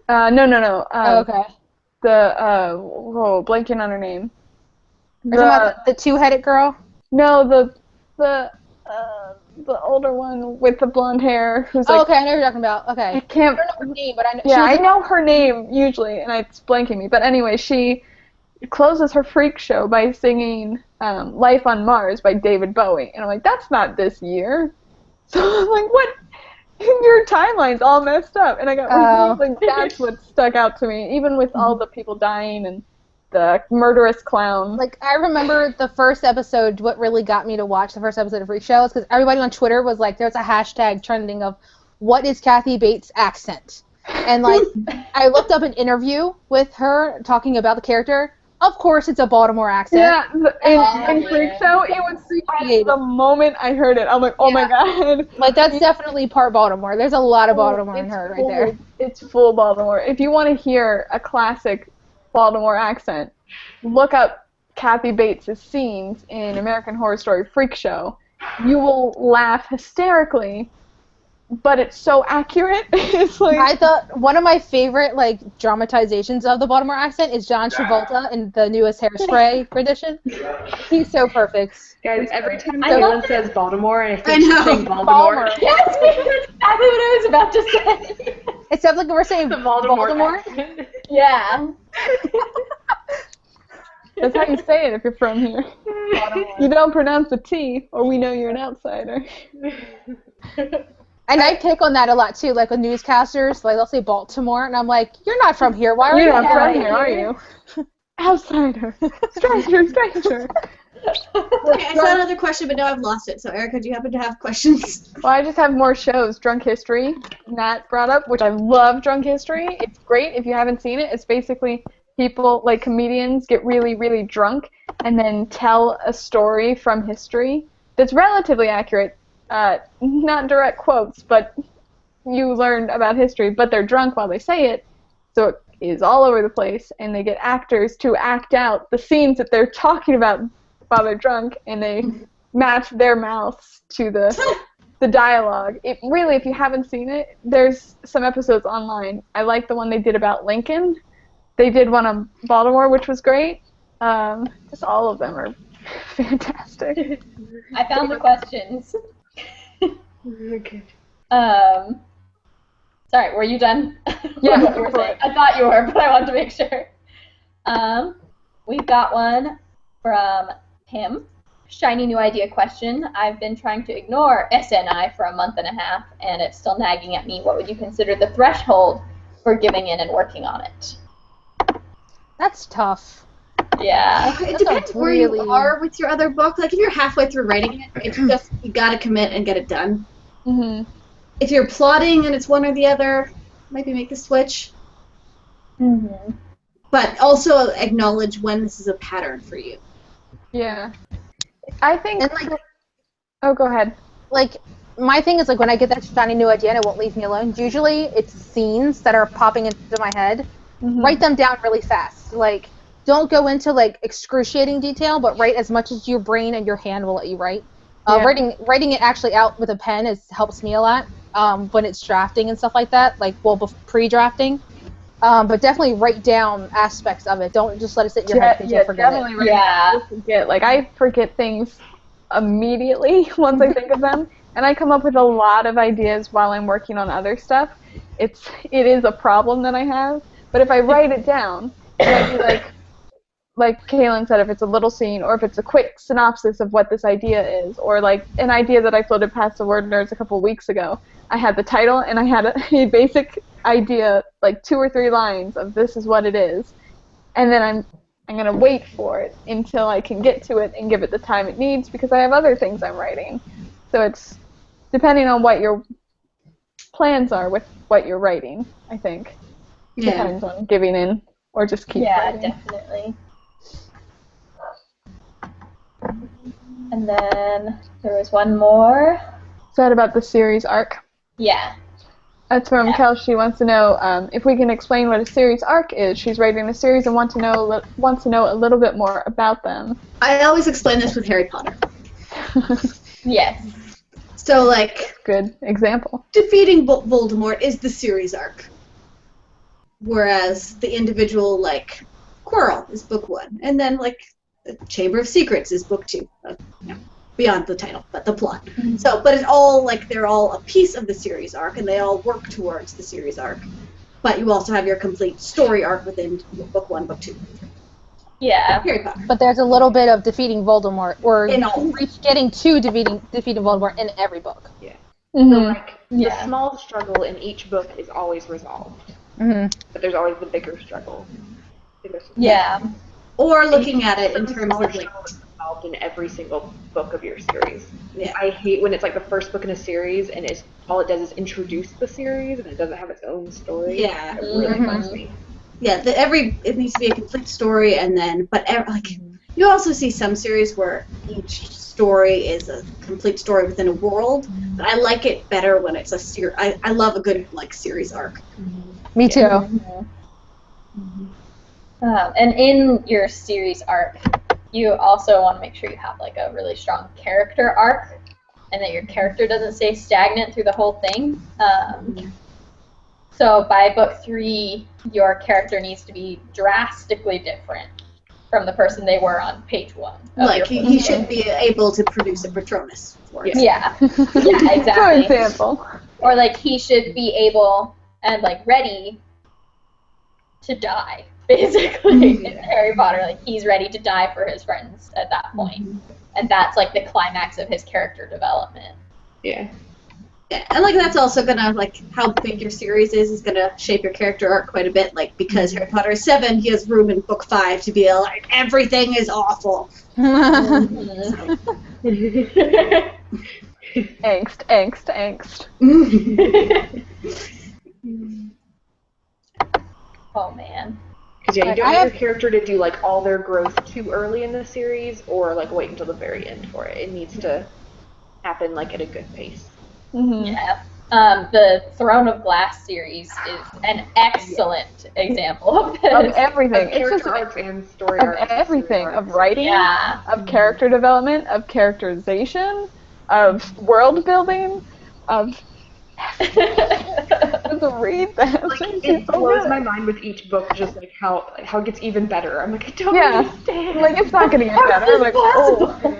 Speaker 1: No.
Speaker 3: Okay.
Speaker 1: Blanking on her name.
Speaker 3: Are you talking about the two-headed girl?
Speaker 1: No, the older one with the blonde hair who's like.
Speaker 3: Okay, I know what you're talking about. Okay.
Speaker 1: I can't.
Speaker 3: I don't know her name, but I know.
Speaker 1: Yeah, I know her name usually, and it's blanking me. But anyway, she closes her freak show by singing "Life on Mars" by David Bowie, and I'm like, that's not this year. So I'm like, what? Your timeline's all messed up, and I got like that's what stuck out to me, even with all the people dying and the murderous clown.
Speaker 3: Like I remember the first episode. What really got me to watch the first episode of Freak Show is because everybody on Twitter was like, "There's a hashtag trending of what is Kathy Bates' accent," and like I looked up an interview with her talking about the character. Of course, it's a Baltimore accent.
Speaker 1: Yeah, in Freak Show, it was the moment I heard it. I'm like, oh my god.
Speaker 3: Like, that's definitely part Baltimore. There's a lot of Baltimore in her right there.
Speaker 1: It's full Baltimore. If you want to hear a classic Baltimore accent, look up Kathy Bates' scenes in American Horror Story Freak Show. You will laugh hysterically, but it's so accurate. It's like
Speaker 3: I thought one of my favorite like dramatizations of the Baltimore accent is John Travolta in the newest Hairspray rendition. He's so perfect.
Speaker 5: Guys, every time someone says Baltimore and I think she's saying Baltimore.
Speaker 3: Balmer.
Speaker 4: Yes, that's exactly what I was about to say.
Speaker 3: It sounds like we're saying
Speaker 5: The Baltimore.
Speaker 4: Yeah.
Speaker 1: that's how you say it if you're from here. You don't pronounce the T, or we know you're an outsider.
Speaker 3: And I pick on that a lot too, like with newscasters, like they'll say Baltimore, and I'm like, you're not from here. Why are you
Speaker 1: not from
Speaker 3: here?
Speaker 1: here, are you? Outsider. Stranger.
Speaker 2: Okay, I saw another question, but now I've lost it. So, Erica, do you happen to have questions?
Speaker 1: Well, I just have more shows. Drunk History, Nat brought up, which I love Drunk History. It's great if you haven't seen it. It's basically people, like comedians, get really, really drunk and then tell a story from history that's relatively accurate. Not direct quotes, but you learned about history, but they're drunk while they say it, so it is all over the place, and they get actors to act out the scenes that they're talking about while they're drunk, and they match their mouths to the dialogue. It really, if you haven't seen it, there's some episodes online. I like the one they did about Lincoln. They did one on Baltimore, which was great. Just all of them are fantastic.
Speaker 4: I found the questions.
Speaker 5: Okay.
Speaker 4: Sorry, were you done?
Speaker 1: Yeah,
Speaker 4: What you were saying? I thought you were, but I wanted to make sure. We've got one from Pim. Shiny new idea question. I've been trying to ignore SNI for a month and a half, and it's still nagging at me. What would you consider the threshold for giving in and working on it?
Speaker 3: That's tough.
Speaker 4: Yeah.
Speaker 2: It depends where you are with your other book. Like, if you're halfway through writing it, it's just, you gotta commit and get it done.
Speaker 1: Mm-hmm.
Speaker 2: If you're plotting and it's one or the other, maybe make the switch.
Speaker 4: Mm-hmm.
Speaker 2: But also acknowledge when this is a pattern for you.
Speaker 1: Yeah. I think...
Speaker 3: And like,
Speaker 1: oh, go ahead.
Speaker 3: like my thing is like when I get that shiny new idea and it won't leave me alone, usually it's scenes that are popping into my head.
Speaker 1: Mm-hmm.
Speaker 3: Write them down really fast. Like, don't go into like excruciating detail, but write as much as your brain and your hand will let you write.
Speaker 1: Yeah.
Speaker 3: Writing it actually out with a pen helps me a lot when it's drafting and stuff like that, like pre-drafting. But definitely write down aspects of it. Don't just let it sit in your head because you'll forget
Speaker 1: definitely
Speaker 3: it.
Speaker 1: write it down. You'll forget. Like, I forget things immediately once I think of them, and I come up with a lot of ideas while I'm working on other stuff. It is a problem that I have, but if I write it down, it might be like Kaylin said, if it's a little scene, or if it's a quick synopsis of what this idea is, or like an idea that I floated past the WordNerds a couple of weeks ago. I had the title, and I had a basic idea, like 2 or 3 lines of this is what it is, and then I'm gonna wait for it until I can get to it and give it the time it needs, because I have other things I'm writing. So it's depending on what your plans are with what you're writing, I think.
Speaker 2: Yeah.
Speaker 1: Depends on giving in or just keep writing.
Speaker 4: Definitely. And then there was one more.
Speaker 1: Is that about the series arc?
Speaker 4: Yeah.
Speaker 1: That's from Kel. She wants to know if we can explain what a series arc is. She's writing a series and wants to know a little bit more about them.
Speaker 2: I always explain this with Harry Potter.
Speaker 4: Yes.
Speaker 2: So, like,
Speaker 1: Good example.
Speaker 2: defeating Voldemort is the series arc. Whereas the individual, like, Quirrell is book 1. And then, like, the Chamber of Secrets is book 2. Beyond the title, but the plot. So, but it's all, like, they're all a piece of the series arc, and they all work towards the series arc. But you also have your complete story arc within book 1, book 2.
Speaker 4: Yeah.
Speaker 2: Harry Potter.
Speaker 3: But there's a little bit of defeating Voldemort, or
Speaker 2: In all.
Speaker 3: getting to defeating Voldemort in every book.
Speaker 5: Yeah.
Speaker 1: Mm-hmm.
Speaker 5: So, like,
Speaker 4: Yeah.
Speaker 5: the small struggle in each book is always resolved.
Speaker 3: Mm-hmm.
Speaker 5: But there's always the bigger struggle.
Speaker 4: Yeah.
Speaker 2: Or looking at it in terms
Speaker 5: Smaller
Speaker 2: of, like,
Speaker 5: struggle is involved in every single book of your series.
Speaker 2: Yeah.
Speaker 5: I hate when it's like the first book in a series and all it does is introduce the series and it doesn't have its own story.
Speaker 2: Yeah.
Speaker 5: It really bugs me.
Speaker 2: Yeah, it needs to be a complete story, and then, like, you also see some series where each story is a complete story within a world, but I like it better when it's a series. I love a good, like, series arc.
Speaker 3: Me too.
Speaker 4: And in your series arc, you also want to make sure you have like a really strong character arc, and that your character doesn't stay stagnant through the whole thing. So by book 3, your character needs to be drastically different from the person they were on page 1.
Speaker 2: Like, he should be able to produce a Patronus, for example.
Speaker 4: Yeah, exactly.
Speaker 1: For example.
Speaker 4: Or like he should be able and like ready to die, basically. In Harry Potter, like he's ready to die for his friends at that point. And that's like the climax of his character development.
Speaker 5: Yeah.
Speaker 2: Yeah, and, like, that's also gonna, like, how big your series is gonna shape your character arc quite a bit. Like, because Harry Potter is 7, he has room in book 5 to be like, everything is awful.
Speaker 1: Angst.
Speaker 4: Oh man.
Speaker 5: Because you
Speaker 3: Like,
Speaker 5: don't
Speaker 3: I
Speaker 5: want
Speaker 3: have-
Speaker 5: your character to do like all their growth too early in the series, or like wait until the very end for it. It needs to happen like at a good pace.
Speaker 1: Mm-hmm.
Speaker 4: Yeah. The Throne of Glass series is an excellent example of this.
Speaker 1: Of everything.
Speaker 5: Of
Speaker 1: It's just
Speaker 5: character arcs and story
Speaker 1: of
Speaker 5: arcs.
Speaker 1: everything.
Speaker 5: story
Speaker 1: Of
Speaker 5: arcs.
Speaker 1: writing,
Speaker 4: Yeah.
Speaker 1: of character development, of characterization, of world building, of to read that.
Speaker 5: Like,
Speaker 1: It's
Speaker 5: it
Speaker 1: so
Speaker 5: blows
Speaker 1: good.
Speaker 5: my mind with each book, just like how it gets even better. I'm like, I don't
Speaker 1: Yeah.
Speaker 5: understand.
Speaker 1: Like, it's not gonna get better. I'm like, oh.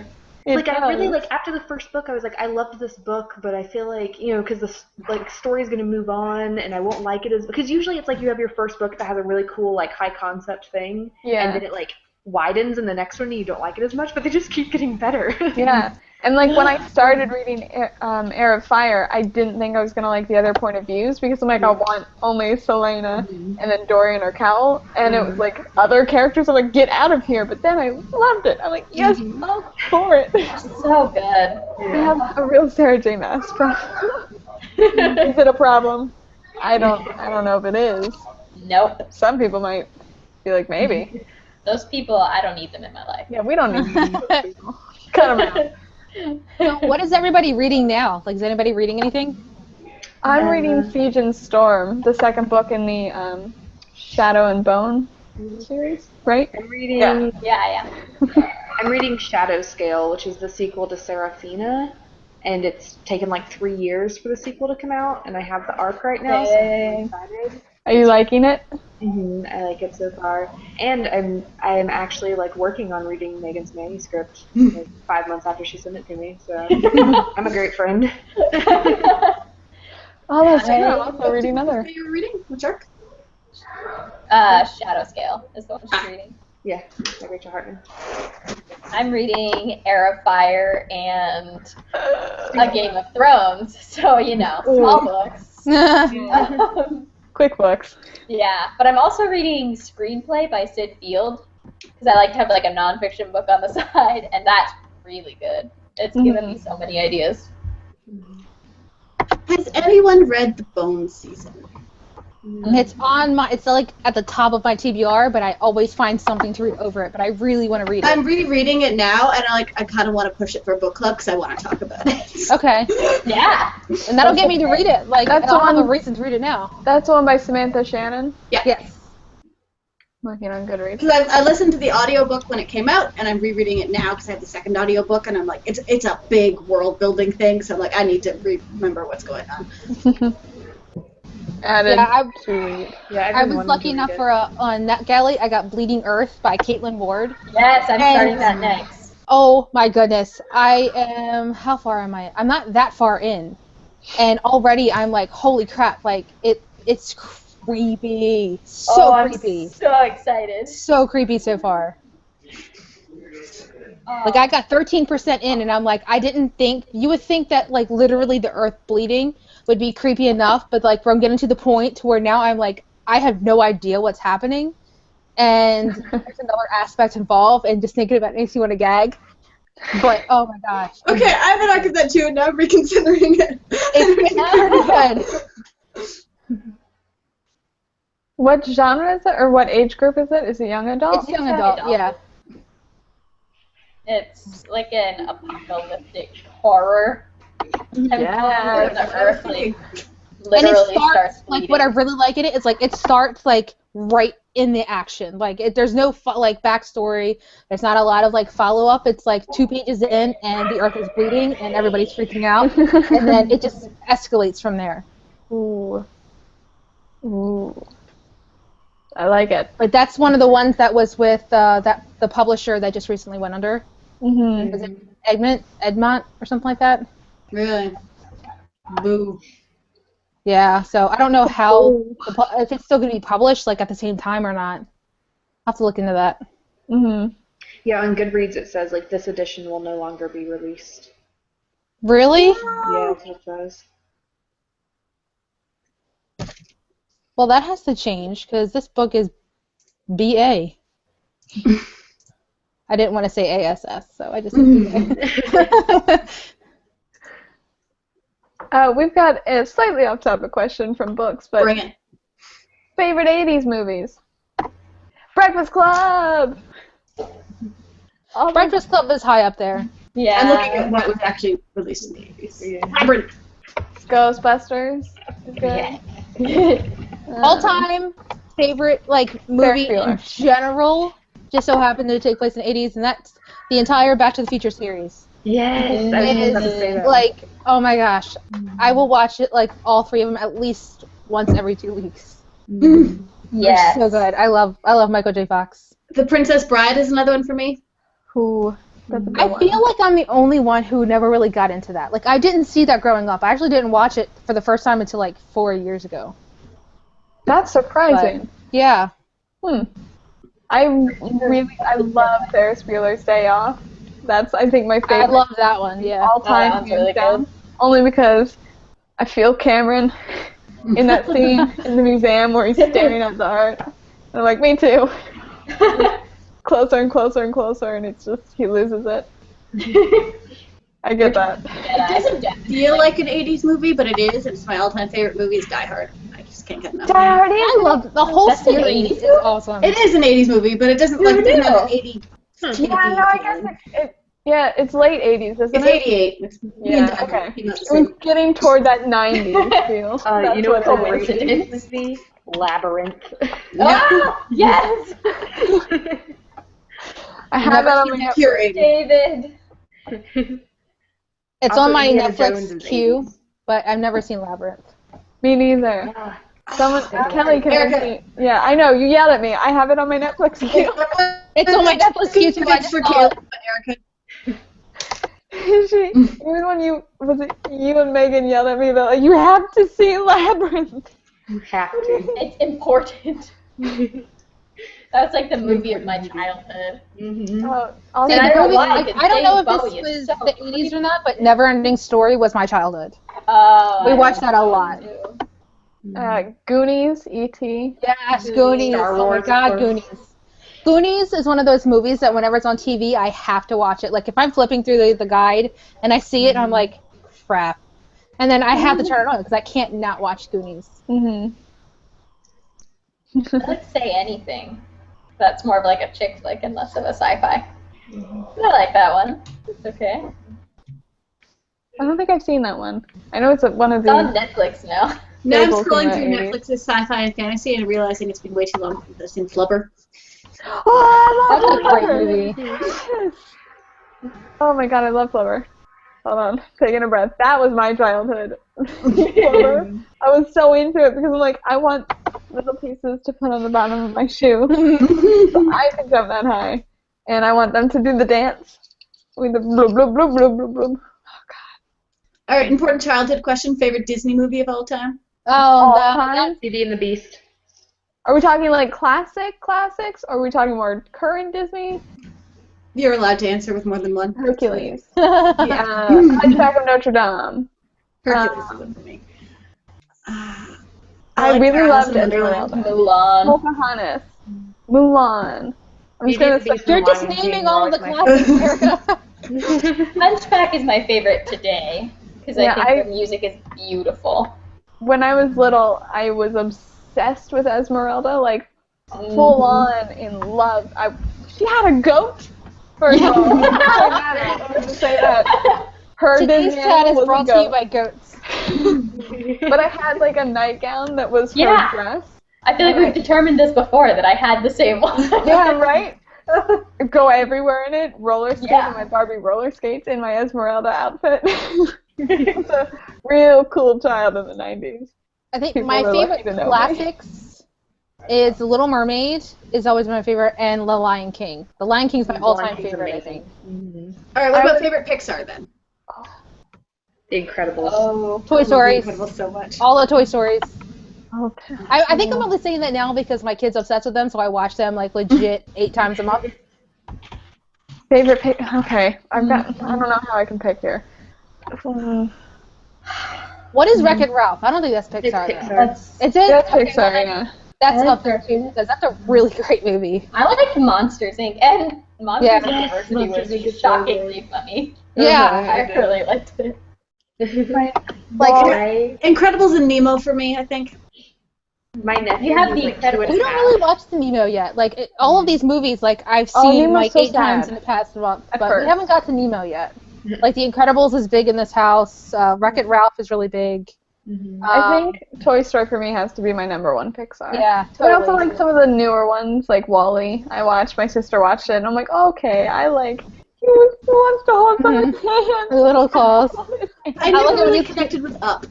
Speaker 1: It
Speaker 5: Like, I really,
Speaker 1: does.
Speaker 5: like, after the first book, I was like, I loved this book, but I feel like, you know, because the, like, story's going to move on, and I won't like it as, because usually it's like you have your first book that has a really cool, like, high-concept thing,
Speaker 1: Yeah.
Speaker 5: and then it, like, widens in the next one, and you don't like it as much, but they just keep getting better.
Speaker 1: Yeah. And, like, when I started reading Heir of Fire, I didn't think I was going to like the other point of views, because I'm like, I want only Selena and then Dorian or Cal, and it was like, other characters are like, get out of here, but then I loved it. I'm like, yes, I'm for it.
Speaker 4: So good.
Speaker 1: We have a real Sarah J. Maas problem. Is it a problem? I don't know if it is.
Speaker 4: Nope.
Speaker 1: Some people might be like, maybe.
Speaker 4: Those people, I don't need them in my life.
Speaker 1: Yeah, we don't need those people. Cut them out.
Speaker 3: What is everybody reading now? Like, is anybody reading anything?
Speaker 1: I'm reading Siege and Storm, the second book in the Shadow and Bone series, right?
Speaker 5: I'm reading,
Speaker 4: Yeah.
Speaker 5: I'm reading Shadow Scale, which is the sequel to Seraphina, and it's taken like 3 years for the sequel to come out, and I have the arc right now, so I'm
Speaker 4: Yay.
Speaker 5: excited.
Speaker 1: Are you liking it?
Speaker 5: I like it so far, and I'm actually like working on reading Megan's manuscript like 5 months after she sent it to me. So I'm a great friend.
Speaker 1: Oh, that's true. I'm also reading another.
Speaker 2: What you're reading? Which arc?
Speaker 4: Shadow Scale is the one she's reading.
Speaker 5: Yeah, by Rachel Hartman.
Speaker 4: I'm reading Heir of Fire and A Game of Thrones, so small books.
Speaker 1: Quick books.
Speaker 4: Yeah, but I'm also reading Screenplay by Sid Field because I like to have like a nonfiction book on the side, and that's really good. It's given me so many ideas.
Speaker 2: Has anyone read The Bones season?
Speaker 3: It's like at the top of my TBR, but I always find something to read over it. But I really want to read it.
Speaker 2: I'm rereading it now, and I kind of want to push it for a book club because I want to talk about it.
Speaker 3: Okay.
Speaker 4: Yeah.
Speaker 3: And that'll get me to read it. Like,
Speaker 1: That's
Speaker 3: I'll have a
Speaker 1: on-
Speaker 3: reason to read it now.
Speaker 1: That's the one by Samantha Shannon.
Speaker 2: Yeah.
Speaker 3: Yes.
Speaker 1: Looking on Goodreads.
Speaker 2: Because I listened to the audiobook when it came out, and I'm rereading it now because I have the second audiobook, and I'm like, it's a big world building thing, so I'm like, I need to remember what's going on.
Speaker 1: Added
Speaker 3: Yeah,
Speaker 1: to read.
Speaker 5: Yeah,
Speaker 3: I was lucky enough for on NetGalley, I got Bleeding Earth by Caitlin Ward.
Speaker 4: Yes, I'm starting that next.
Speaker 3: Oh my goodness. How far am I? I'm not that far in. And already I'm like, holy crap, like it's creepy. So creepy.
Speaker 4: I'm so excited.
Speaker 3: So creepy so far. Like I got 13% in and I'm like, you would think that like literally the earth bleeding would be creepy enough, but like from getting to the point to where now I'm like, I have no idea what's happening. And there's another aspect involved, and just thinking about it makes you want to gag. But oh my gosh.
Speaker 2: Okay, I have an arc of that too, and now I'm reconsidering it.
Speaker 3: It's pretty good.
Speaker 1: What genre is it, or what age group is it? Is it young adult?
Speaker 3: It's young adult, yeah.
Speaker 4: It's like an apocalyptic horror.
Speaker 1: Yeah.
Speaker 4: The earth like
Speaker 3: And
Speaker 4: literally
Speaker 3: it starts
Speaker 4: bleeding.
Speaker 3: like what I really like in it is like it starts like right in the action. Like there's no like backstory. There's not a lot of like follow up. It's like 2 pages in and the earth is bleeding and everybody's freaking out, and then it just escalates from there.
Speaker 1: Ooh. I like it.
Speaker 3: But that's one of the ones that was with the publisher that just recently went under.
Speaker 1: Mm-hmm.
Speaker 3: Was it Egmont or something like that?
Speaker 2: Really? Boo.
Speaker 3: Yeah, so I don't know how if it's still going to be published like at the same time or not. I'll have to look into that.
Speaker 1: Mm-hmm.
Speaker 5: Yeah, on Goodreads it says like this edition will no longer be released.
Speaker 3: Really?
Speaker 5: Yeah, that's what it says.
Speaker 3: Well, that has to change because this book is BA. I didn't want to say ASS, so I just said BA.
Speaker 1: We've got a slightly off-topic question from books, but
Speaker 2: Bring it.
Speaker 1: favorite 80s movies? Breakfast Club!
Speaker 3: Breakfast Club is high up there.
Speaker 4: Yeah.
Speaker 2: I'm looking at what was actually released in the 80s.
Speaker 5: Yeah.
Speaker 2: Labyrinth.
Speaker 1: Ghostbusters is good.
Speaker 3: All-time favorite like movie in
Speaker 1: Ferris
Speaker 3: general just so happened to take place in the 80s, and that's the entire Back to the Future series.
Speaker 5: Yes, I was just about to say that.
Speaker 3: Like, oh my gosh, I will watch it like all 3 of them at least once every 2 weeks.
Speaker 4: Yes.
Speaker 3: So good. I love Michael J. Fox.
Speaker 2: The Princess Bride is another one for me.
Speaker 1: Who? That's a good
Speaker 3: I
Speaker 1: one.
Speaker 3: feel like I'm the only one who never really got into that. Like, I didn't see that growing up. I actually didn't watch it for the first time until like 4 years ago.
Speaker 1: That's surprising.
Speaker 3: Yeah.
Speaker 1: I love Ferris Bueller's Day Off. That's, I think, my favorite
Speaker 3: I love that one, yeah.
Speaker 1: all-time
Speaker 4: that one's really
Speaker 1: down.
Speaker 4: good.
Speaker 1: Only because I feel Cameron in that scene in the museum where he's staring at the art. I'm like, me too. Closer and closer and closer, and it's just, he loses it. I get that.
Speaker 2: It doesn't feel like an 80s movie, but it is. It's my all-time favorite movie is Die Hard. I just can't get enough.
Speaker 1: Die Hard
Speaker 3: I love the whole
Speaker 4: That's an
Speaker 3: series
Speaker 4: 80s
Speaker 3: is awesome.
Speaker 2: It is an 80s movie, but it doesn't like it doesn't have an 80s.
Speaker 1: Yeah, no, I guess it's late 80s, isn't
Speaker 2: It's
Speaker 1: it?
Speaker 2: 88. It's
Speaker 1: Yeah, okay. We're getting toward that 90s feel. That's
Speaker 5: You know
Speaker 1: what
Speaker 5: what's a
Speaker 1: it
Speaker 5: great
Speaker 1: is.
Speaker 5: movie? Labyrinth.
Speaker 4: Ah, yes!
Speaker 1: I have that on my
Speaker 2: curated.
Speaker 4: David.
Speaker 3: It's
Speaker 5: Also,
Speaker 3: on my
Speaker 5: Indiana
Speaker 3: Netflix
Speaker 5: Jones is
Speaker 3: queue,
Speaker 5: 80s.
Speaker 3: but I've never seen Labyrinth.
Speaker 1: Me neither. Someone, Kelly convinced
Speaker 2: Erica.
Speaker 1: me. Yeah, I know. You yelled at me. I have it on my Netflix queue.
Speaker 3: It's on my Netflix queue too. I
Speaker 2: It's
Speaker 3: just
Speaker 2: for
Speaker 3: saw it.
Speaker 2: Caleb,
Speaker 1: She, even when you and Megan yelled at me about like, you have to see Labyrinth.
Speaker 5: You have to.
Speaker 4: It's important. That was like the movie of my childhood.
Speaker 5: Mm-hmm.
Speaker 1: Oh,
Speaker 3: See,
Speaker 4: And
Speaker 3: the
Speaker 4: I don't
Speaker 3: movie,
Speaker 4: know why,
Speaker 3: like,
Speaker 4: because
Speaker 3: I don't know if
Speaker 4: David
Speaker 3: this
Speaker 4: Bowie
Speaker 3: was
Speaker 4: is so
Speaker 3: the 80s or not, but Neverending Story was my childhood. We watched that a lot.
Speaker 1: Goonies, E.T.
Speaker 3: Yes, Goonies.
Speaker 5: Star
Speaker 3: Oh my
Speaker 5: Wars, of
Speaker 3: God,
Speaker 5: course.
Speaker 3: Goonies. Goonies is one of those movies that whenever it's on TV, I have to watch it. Like, if I'm flipping through the guide and I see it, I'm like, crap. And then I have to turn it on because I can't not watch Goonies.
Speaker 1: Mm-hmm.
Speaker 4: I like Say Anything. That's more of like a chick flick and less of a sci-fi. I like that one. It's okay.
Speaker 1: I don't think I've seen that one. I know it's one of
Speaker 4: It's on
Speaker 1: the.
Speaker 4: Netflix now.
Speaker 2: Now I'm
Speaker 1: Staples in
Speaker 2: scrolling
Speaker 1: the
Speaker 2: through
Speaker 1: 80s.
Speaker 2: Netflix's sci-fi and fantasy and realizing it's been way too long since I've seen Flubber.
Speaker 1: Oh, I love
Speaker 3: That's a great
Speaker 1: Flubber.
Speaker 3: movie.
Speaker 1: Yes. Oh my God, I love Flubber. Hold on, taking a breath. That was my childhood. Flubber. I was so into it because I'm like, I want little pieces to put on the bottom of my shoe. So I can jump that high, and I want them to do the dance with the bloop bloop bloop bloop bloop bloop.
Speaker 2: All right, important childhood question. Favorite Disney movie of all time?
Speaker 3: Oh,
Speaker 1: All
Speaker 3: no.
Speaker 1: time?
Speaker 5: Beauty and the Beast.
Speaker 1: Are we talking like classics, or are we talking more current Disney?
Speaker 2: You're allowed to answer with more than one.
Speaker 1: Hercules.
Speaker 2: Yeah.
Speaker 1: Hunchback of Notre Dame.
Speaker 2: Hercules is one for me.
Speaker 1: I
Speaker 2: like
Speaker 1: really
Speaker 2: Alice
Speaker 1: loved
Speaker 2: in Wonderland.
Speaker 1: Esmeralda.
Speaker 4: Mulan.
Speaker 1: Pocahontas. Mulan. I'm just
Speaker 5: Beauty
Speaker 1: gonna
Speaker 5: and the
Speaker 1: say
Speaker 5: Beast
Speaker 3: You're
Speaker 5: and
Speaker 3: just
Speaker 5: Lion
Speaker 3: naming
Speaker 5: King
Speaker 3: all
Speaker 5: were
Speaker 3: the
Speaker 5: always my
Speaker 3: classics, Erica.
Speaker 4: Hunchback is my favorite today because
Speaker 1: Yeah,
Speaker 4: I think the music is beautiful.
Speaker 1: when I was little, I was obsessed with Esmeralda, like full on in love. She had a goat. First of all, I wanted to say that. Her
Speaker 3: Today's
Speaker 1: Disney
Speaker 3: chat
Speaker 1: animal
Speaker 3: is
Speaker 1: was a
Speaker 3: brought to you
Speaker 1: goat.
Speaker 3: by goats.
Speaker 1: But I had like a nightgown that was her
Speaker 4: Yeah.
Speaker 1: dress.
Speaker 4: I feel like we've determined this before that I had the same one.
Speaker 1: Yeah, right? Go everywhere in it, roller skate
Speaker 4: Yeah.
Speaker 1: in my Barbie roller skates in my Esmeralda outfit. It's a real cool child in the 90s.
Speaker 3: I think
Speaker 1: People
Speaker 3: my
Speaker 1: were
Speaker 3: favorite
Speaker 1: lucky to know me.
Speaker 3: classics is The Little Mermaid is always my favorite, and The Lion King. The Lion King's my all-time
Speaker 5: King's
Speaker 3: favorite, I
Speaker 5: amazing.
Speaker 3: think.
Speaker 2: All right, what about favorite Pixar then?
Speaker 5: The Incredibles.
Speaker 4: Oh.
Speaker 3: Toy Stories.
Speaker 2: Incredibles so much.
Speaker 3: All the Toy Stories.
Speaker 1: Oh,
Speaker 3: I think I'm only saying that now because my kid's obsessed with them, so I watch them like legit 8 times a month.
Speaker 1: favorite pick? Okay, I don't know how I can pick here.
Speaker 3: What is Wreck-It Ralph? I don't think that's
Speaker 5: It's
Speaker 3: Pixar.
Speaker 5: Pixar.
Speaker 3: Though. Is it?
Speaker 1: That's
Speaker 3: Okay,
Speaker 1: Pixar,
Speaker 3: well,
Speaker 1: yeah.
Speaker 3: That's
Speaker 4: Yeah,
Speaker 3: up there too because that's a really great movie.
Speaker 4: I like Monsters Inc. and Monsters
Speaker 3: Yeah.
Speaker 4: University
Speaker 5: Monsters Inc.
Speaker 4: was
Speaker 5: is so
Speaker 4: shockingly funny.
Speaker 3: Yeah.
Speaker 4: I really liked it.
Speaker 3: Like
Speaker 2: Incredibles and Nemo for me, I think.
Speaker 5: My nephew
Speaker 4: You have
Speaker 5: who's
Speaker 4: the
Speaker 5: like 2 and
Speaker 3: we
Speaker 5: a
Speaker 3: don't
Speaker 5: half.
Speaker 3: really watch the Nemo yet. Like all of these movies, like I've
Speaker 1: Oh,
Speaker 3: seen
Speaker 1: Nemo's
Speaker 3: like
Speaker 1: so
Speaker 3: 8 times
Speaker 1: sad.
Speaker 3: in the past month,
Speaker 1: At
Speaker 3: but
Speaker 1: first.
Speaker 3: we haven't got to Nemo yet. Like The Incredibles is big in this house. Wreck-It Ralph is really big.
Speaker 1: I think Toy Story for me has to be my number one Pixar.
Speaker 3: Yeah,
Speaker 1: But I also
Speaker 3: totally.
Speaker 1: like some of the newer ones, like WALL-E. My sister watched it, and I'm like, oh, okay, I like, he wants to hold someone's hand.
Speaker 3: The little claws.
Speaker 2: I
Speaker 3: like
Speaker 2: never
Speaker 3: it when
Speaker 2: really
Speaker 3: you-
Speaker 2: connected with Up.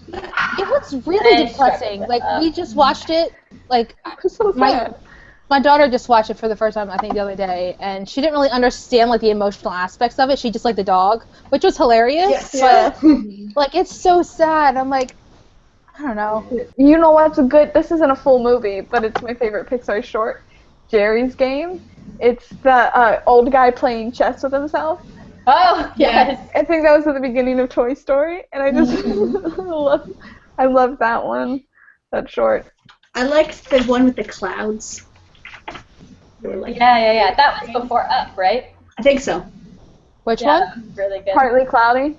Speaker 3: It was really
Speaker 4: I
Speaker 3: depressing.
Speaker 4: struggled with
Speaker 3: Like
Speaker 4: that.
Speaker 3: we just watched it. Like
Speaker 1: It's so
Speaker 3: My-
Speaker 1: sad.
Speaker 3: my daughter just watched it for the first time, I think, the other day, and she didn't really understand like the emotional aspects of it. She just liked the dog, which was hilarious.
Speaker 2: Yes.
Speaker 3: But like it's so sad. I'm like, I don't know.
Speaker 1: You know what's a good, this isn't a full movie, but it's my favorite Pixar short, Jerry's Game. It's the old guy playing chess with himself.
Speaker 4: Oh, yes.
Speaker 1: I think that was at the beginning of Toy Story, and I just I love that one, that short.
Speaker 2: I liked the one with the clouds. They were like-
Speaker 4: Yeah. That was before Up, right?
Speaker 2: I think so.
Speaker 3: Which
Speaker 4: Yeah,
Speaker 3: one?
Speaker 4: that was really good.
Speaker 1: Partly Cloudy.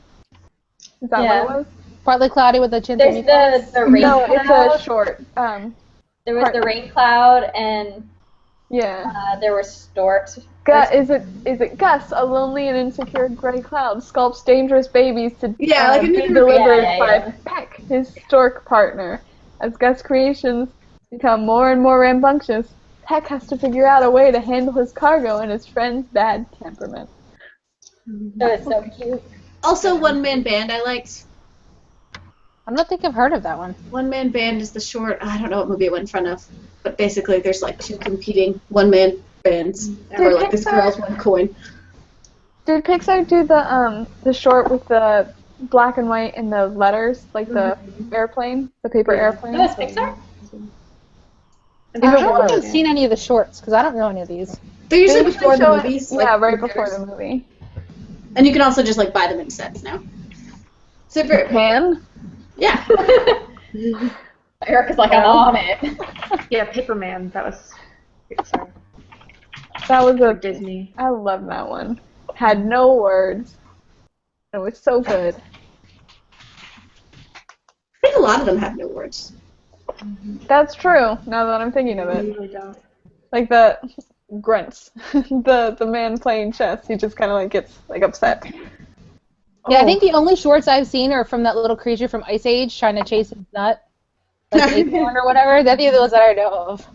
Speaker 1: Is that
Speaker 4: Yeah.
Speaker 1: what it was?
Speaker 3: Partly Cloudy with the Chintzy
Speaker 4: There's
Speaker 3: Meatballs?
Speaker 4: the rain
Speaker 1: No,
Speaker 4: cloud.
Speaker 1: it's a short.
Speaker 4: There was the rain cloud, and
Speaker 1: Yeah.
Speaker 4: there were storks.
Speaker 1: Is it Gus, a lonely and insecure gray cloud, sculpts dangerous babies to
Speaker 2: Yeah, like a
Speaker 1: be
Speaker 2: new-
Speaker 1: delivered
Speaker 4: Yeah.
Speaker 1: by Peck, his stork partner. As Gus' creations become more and more rambunctious, Peck has to figure out a way to handle his cargo and his friend's bad temperament.
Speaker 4: That was so cute.
Speaker 2: Also, one man band I liked.
Speaker 3: I don't think I've heard of that one.
Speaker 2: One Man Band is the short. I don't know what movie it went in front of, but basically there's like two competing one-man bands for like this girl's one coin.
Speaker 1: Did Pixar do the short with the black and white and the letters, like the airplane, the paper airplane?
Speaker 4: That was Pixar?
Speaker 3: I don't think I've seen any of the shorts because I don't know any of these.
Speaker 2: They're usually before the
Speaker 1: show it-
Speaker 2: movies.
Speaker 1: Yeah,
Speaker 2: like,
Speaker 1: right before the movie.
Speaker 2: And you can also just like buy them in sets now. Super.
Speaker 1: Man?
Speaker 2: Yeah.
Speaker 4: Erica's like, I'm on it.
Speaker 5: Yeah, Paperman. That was Pixar.
Speaker 1: That was
Speaker 5: Or
Speaker 1: a
Speaker 5: Disney.
Speaker 1: I love that one. Had no words. It was so good.
Speaker 2: I think a lot of them have no words.
Speaker 1: That's true, now that I'm thinking of
Speaker 5: I
Speaker 1: it.
Speaker 5: usually don't.
Speaker 1: Like the grunts. the man playing chess, he just kinda like gets like upset.
Speaker 3: Yeah, I
Speaker 1: Oh.
Speaker 3: think the only shorts I've seen are from that little creature from Ice Age trying to chase his nut. Like acorn or whatever. They're the ones that I know of.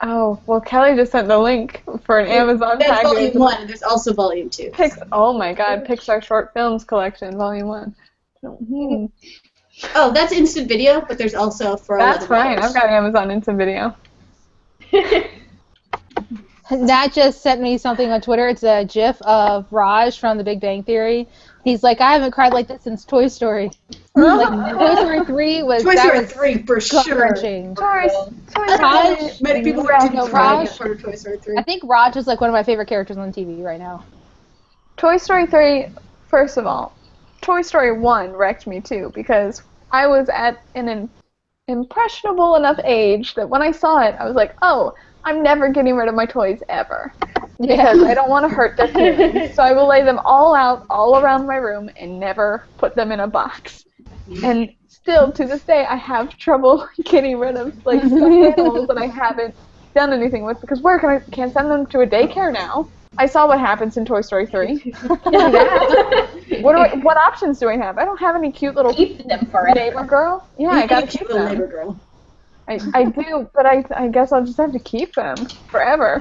Speaker 1: Oh, well, Kelly just sent the link for an Amazon
Speaker 2: That's
Speaker 1: package.
Speaker 2: volume 1, and there's also volume 2.
Speaker 1: Oh my god, Pixar Short Films Collection, Volume 1. Hmm.
Speaker 2: Oh, that's instant video, but there's also for
Speaker 1: That's
Speaker 2: $11.
Speaker 1: fine, I've got Amazon Instant Video.
Speaker 3: Nat just sent me something on Twitter. It's a GIF of Raj from The Big Bang Theory. He's like, I haven't cried like this since Toy Story. Like, Toy Story 3 was
Speaker 2: Toy
Speaker 3: that
Speaker 2: Story
Speaker 3: was
Speaker 2: 3 for sure.
Speaker 3: gut-wrenching.
Speaker 1: Raj,
Speaker 2: Many people
Speaker 3: Raj,
Speaker 2: didn't
Speaker 3: no,
Speaker 2: cry
Speaker 3: Raj.
Speaker 2: at part of Toy Story 3.
Speaker 3: I think Raj is like one of my favorite characters on TV right now.
Speaker 1: Toy Story 3, first of all, Toy Story 1 wrecked me too, because I was at an impressionable enough age that when I saw it, I was like, oh, I'm never getting rid of my toys ever. Because I don't want to hurt their feelings. So I will lay them all out, all around my room, and never put them in a box. And still, to this day, I have trouble getting rid of like stuffed animals that I haven't done anything with, because where can I can't send them to a daycare now. I saw what happens in Toy Story 3. What options do I have? I don't have any cute little
Speaker 4: Keep them forever.
Speaker 1: neighbor girl. Yeah, I gotta keep
Speaker 2: little
Speaker 1: them.
Speaker 2: neighbor girl.
Speaker 1: I do, but I guess I'll just have to keep them forever.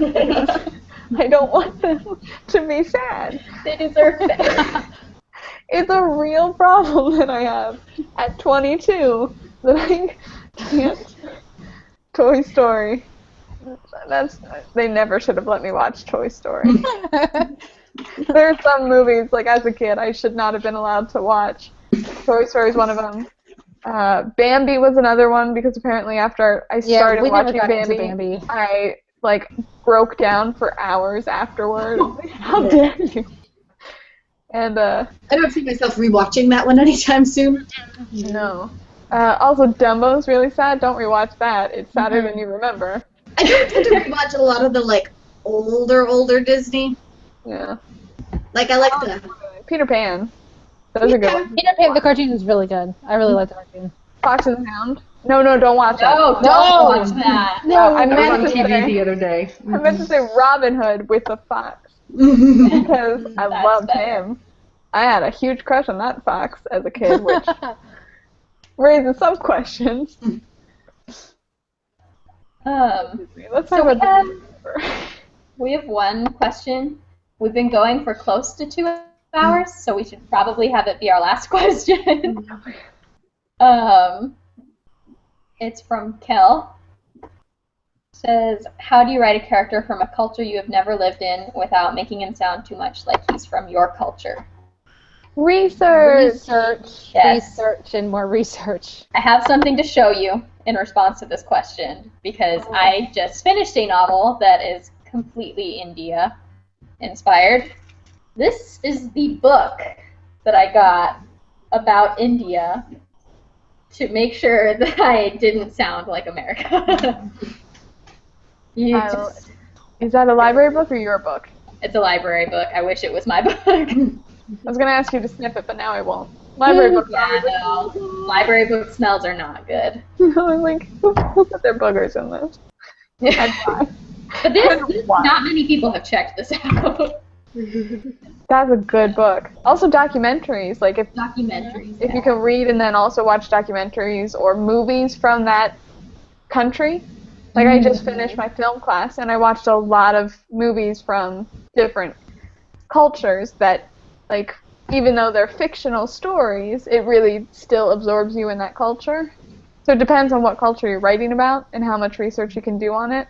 Speaker 1: I don't want them to be sad.
Speaker 4: They deserve better.
Speaker 1: It's a real problem that I have at 22 that I can't. Toy Story. They never should have let me watch Toy Story. There are some movies, like as a kid, I should not have been allowed to watch. Toy Story is one of them. Bambi was another one, because apparently after I started
Speaker 3: we never
Speaker 1: watching
Speaker 3: got into
Speaker 1: Bambi,
Speaker 3: Bambi.
Speaker 1: I like broke down for hours afterward. How dare you? And
Speaker 2: I don't see myself rewatching that one anytime soon.
Speaker 1: no. Also, Dumbo's really sad. Don't rewatch that. It's sadder than you remember.
Speaker 2: I don't tend to rewatch a lot of the like older Disney.
Speaker 1: Yeah.
Speaker 2: Like I like the
Speaker 1: Peter Pan. Those are good ones.
Speaker 3: Peter Pan, the cartoon is really good. I really like the cartoon.
Speaker 1: Fox and the Hound. No, don't watch that.
Speaker 4: No, don't watch that.
Speaker 1: No, I
Speaker 5: It was on
Speaker 1: meant to
Speaker 5: TV
Speaker 1: say.
Speaker 5: the other day.
Speaker 1: I meant to say Robin Hood with the fox, because I
Speaker 4: That's
Speaker 1: loved
Speaker 4: better.
Speaker 1: him. I had a huge crush on that fox as a kid, which raises some questions. Let's talk
Speaker 4: So
Speaker 1: about
Speaker 4: we have one question. We've been going for close to 2 hours, so we should probably have it be our last question. It's from Kel. Says, how do you write a character from a culture you have never lived in without making him sound too much like he's from your culture?
Speaker 1: research.
Speaker 4: Yes.
Speaker 3: Research, and more research.
Speaker 4: I have something to show you in response to this question, because I just finished a novel that is completely India inspired. This is the book that I got about India to make sure that I didn't sound like America.
Speaker 1: Is that a library book or your book?
Speaker 4: It's a library book. I wish it was my book.
Speaker 1: I was gonna ask you to sniff it, but now I won't. Library book.
Speaker 4: Yeah, no. Library book smells are not good.
Speaker 1: I'm like, who put their boogers in this? I'd buy.
Speaker 4: But this not many people have checked this out.
Speaker 1: That's a good book. Also documentaries, like if
Speaker 4: Documentaries.
Speaker 1: you can read and then also watch documentaries or movies from that country. Like I just finished my film class and I watched a lot of movies from different cultures that like even though they're fictional stories, it really still absorbs you in that culture. So it depends on what culture you're writing about and how much research you can do on it.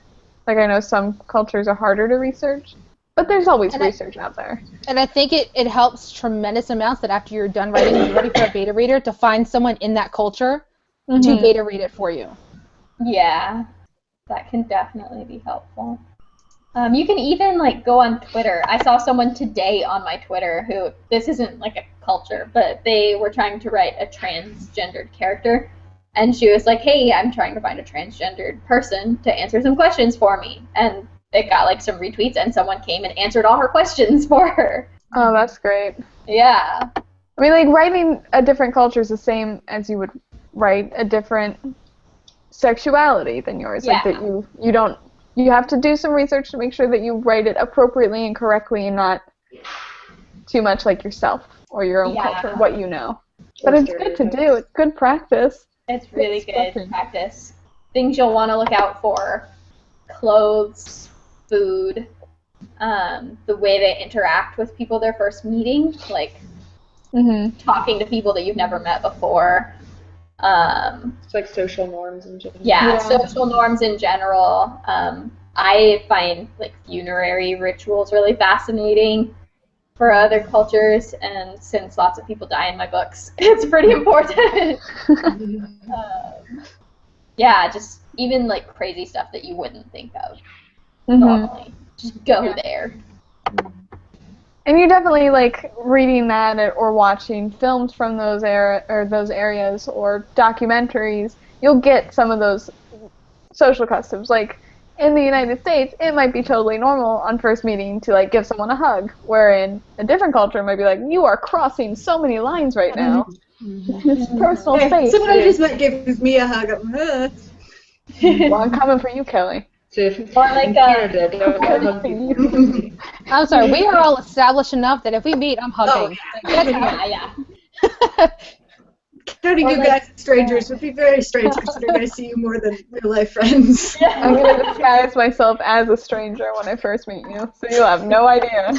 Speaker 1: Like, I know some cultures are harder to research, but there's always research out there.
Speaker 3: And I think it helps tremendous amounts that after you're done writing and you're ready for a beta reader to find someone in that culture to beta read it for you.
Speaker 4: Yeah, that can definitely be helpful. You can even like go on Twitter. I saw someone today on my Twitter who, this isn't like a culture, but they were trying to write a transgendered character. And she was like, hey, I'm trying to find a transgendered person to answer some questions for me. And it got like some retweets and someone came and answered all her questions for her.
Speaker 1: Oh, that's great.
Speaker 4: Yeah.
Speaker 1: I mean, like, writing a different culture is the same as you would write a different sexuality than yours.
Speaker 4: Yeah.
Speaker 1: Like, that you have to do some research to make sure that you write it appropriately and correctly and not too much like yourself or your own culture, what you know. But it's good to do. It's good practice.
Speaker 4: It's really good practice. Things you'll want to look out for: clothes, food, the way they interact with people they're first meeting, like talking to people that you've never met before.
Speaker 5: It's like social norms in general.
Speaker 4: Yeah, social norms in general. I find like funerary rituals really fascinating for other cultures, and since lots of people die in my books, it's pretty important. Yeah, just even like crazy stuff that you wouldn't think of normally. Just go there.
Speaker 1: And you definitely like reading that or watching films from those areas or documentaries. You'll get some of those social customs. Like in the United States, it might be totally normal on first meeting to like give someone a hug, where in a different culture it might be like, you are crossing so many lines right now. It's personal space.
Speaker 2: Someone I just met gives me a hug.
Speaker 1: Well, I'm coming for you, Kelly.
Speaker 5: So if
Speaker 4: Or like
Speaker 3: I'm sorry, we are all established enough that if we meet, I'm hugging.
Speaker 4: yeah.
Speaker 2: Counting you guys as strangers would be very strange considering I see you more than real life friends.
Speaker 1: I'm going to disguise myself as a stranger when I first meet you, so you'll have no idea.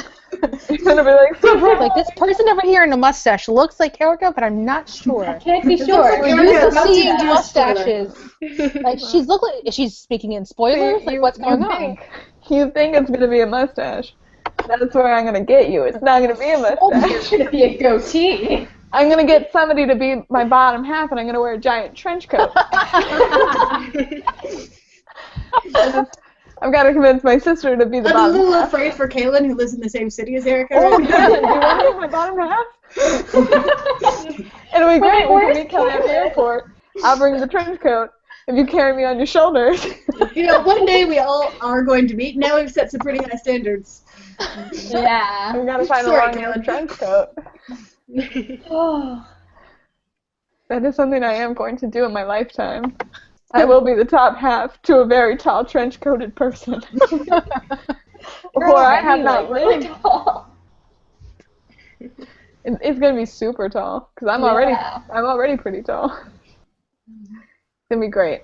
Speaker 1: You're going to be like, surprise!
Speaker 3: Like, this person over here in a mustache looks like Erica, but I'm not sure.
Speaker 4: Can't be sure.
Speaker 3: We're used to seeing mustaches. Like, is she speaking in spoilers? Like, what's going on?
Speaker 1: You think it's going to be a mustache. That's where I'm going to get you. It's not going to be a mustache.
Speaker 4: It's going to be a goatee.
Speaker 1: I'm going to get somebody to be my bottom half, and I'm going to wear a giant trench coat. I've got to convince my sister to be the bottom half.
Speaker 2: I'm a little afraid for Kaylin, who lives in the same city as Erica.
Speaker 1: Oh, yeah. Do you want to be my bottom half? It'll be great. We can meet Kelly at the airport. I'll bring the trench coat if you carry me on your shoulders.
Speaker 2: You know, one day we all are going to meet. Now we've set some pretty high standards.
Speaker 4: Yeah.
Speaker 1: We've got to find a long trench coat.
Speaker 4: Oh.
Speaker 1: That is something I am going to do in my lifetime. I will be the top half to a very tall trench-coated person. Or I have not lived. It's going to be super tall because I'm already pretty tall. It's going to be great.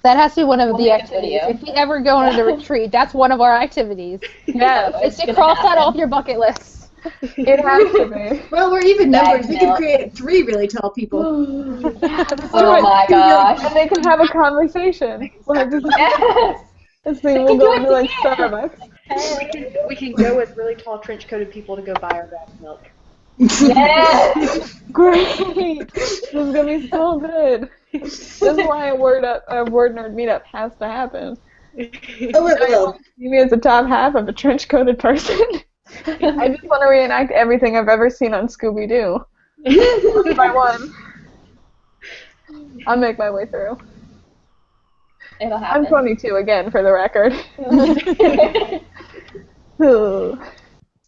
Speaker 3: That has to be one of the activities. If we ever go on a retreat, that's one of our activities.
Speaker 1: Yeah,
Speaker 3: it's to cross that off your bucket list.
Speaker 1: It has to be.
Speaker 2: Well, we're even numbers. We can create 3 really tall people.
Speaker 4: Oh my gosh.
Speaker 1: And they can have a conversation.
Speaker 4: Yes.
Speaker 1: This thing will go into like Starbucks.
Speaker 5: We can go with really tall trench-coated people to go buy our grass milk.
Speaker 4: Yes.
Speaker 1: Great. This is gonna be so good. This is why a word nerd meetup has to happen.
Speaker 2: Oh, it will.
Speaker 1: See me as the top half of a trench-coated person. I just want to reenact everything I've ever seen on Scooby-Doo. One by one. I'll make my way through.
Speaker 4: It'll happen.
Speaker 1: I'm 22 again, for the record.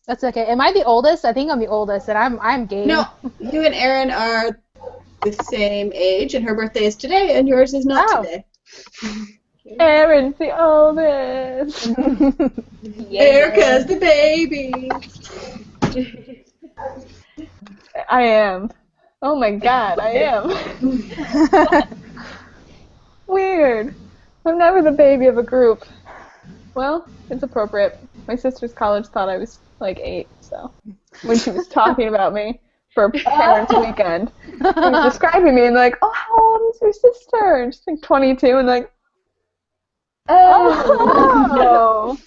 Speaker 3: That's okay. Am I the oldest? I think I'm the oldest, and I'm game.
Speaker 2: No, you and Erin are the same age, and her birthday is today, and yours is not today.
Speaker 1: Erin's the oldest.
Speaker 2: Erica's the baby.
Speaker 1: I am. Oh my god, I am. Weird. I'm never the baby of a group. Well, it's appropriate. My sister's college thought I was like 8, so when she was talking about me for parents' weekend, she was describing me and like, oh, how old is your sister? And she's like 22, and like, oh,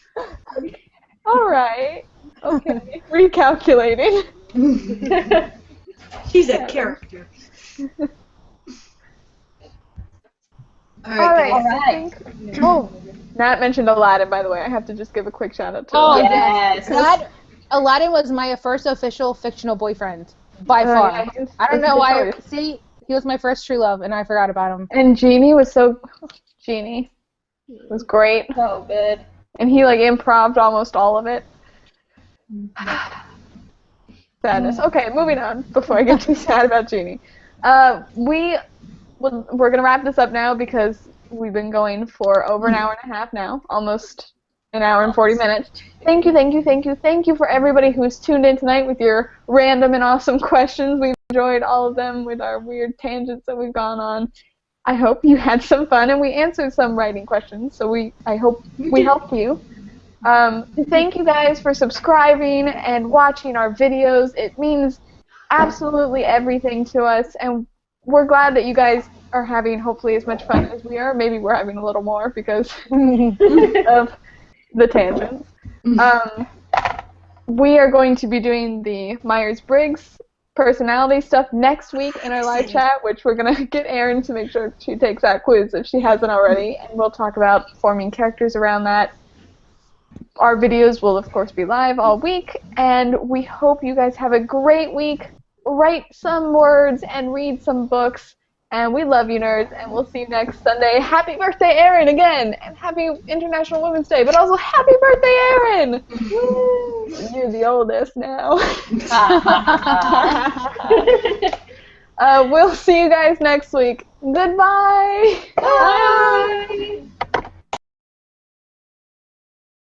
Speaker 1: all right, okay, recalculating.
Speaker 2: She's a character.
Speaker 1: All right.
Speaker 4: All right.
Speaker 1: Oh, Nat mentioned Aladdin, by the way. I have to just give a quick shout out to
Speaker 3: Oh,
Speaker 1: Aladdin.
Speaker 4: Yes.
Speaker 3: Aladdin was my first official fictional boyfriend, by far.
Speaker 1: Yeah,
Speaker 3: I don't know why.
Speaker 1: choice.
Speaker 3: See, he was my first true love, and I forgot about him.
Speaker 1: And Genie was great.
Speaker 4: So good.
Speaker 1: And he like improv'd almost all of it. Sadness. Okay, moving on before I get too sad about Genie. We're gonna wrap this up now because we've been going for over an hour and a half now, almost an hour and 40 minutes. Thank you for everybody who's tuned in tonight with your random and awesome questions. We've enjoyed all of them with our weird tangents that we've gone on. I hope you had some fun and we answered some writing questions, so I hope we helped you. Thank you guys for subscribing and watching our videos. It means absolutely everything to us, and we're glad that you guys are having hopefully as much fun as we are. Maybe we're having a little more because of the tangents. We are going to be doing the Myers-Briggs personality stuff next week in our live chat, which we're going to get Erin to make sure she takes that quiz if she hasn't already, and we'll talk about forming characters around that. Our videos will, of course, be live all week, and we hope you guys have a great week. Write some words and read some books, and we love you, nerds, and we'll see you next Sunday. Happy birthday, Erin, again, and happy International Women's Day, but also happy birthday, Erin! Woo! You're the oldest now. We'll see you guys next week. Goodbye!
Speaker 2: Bye!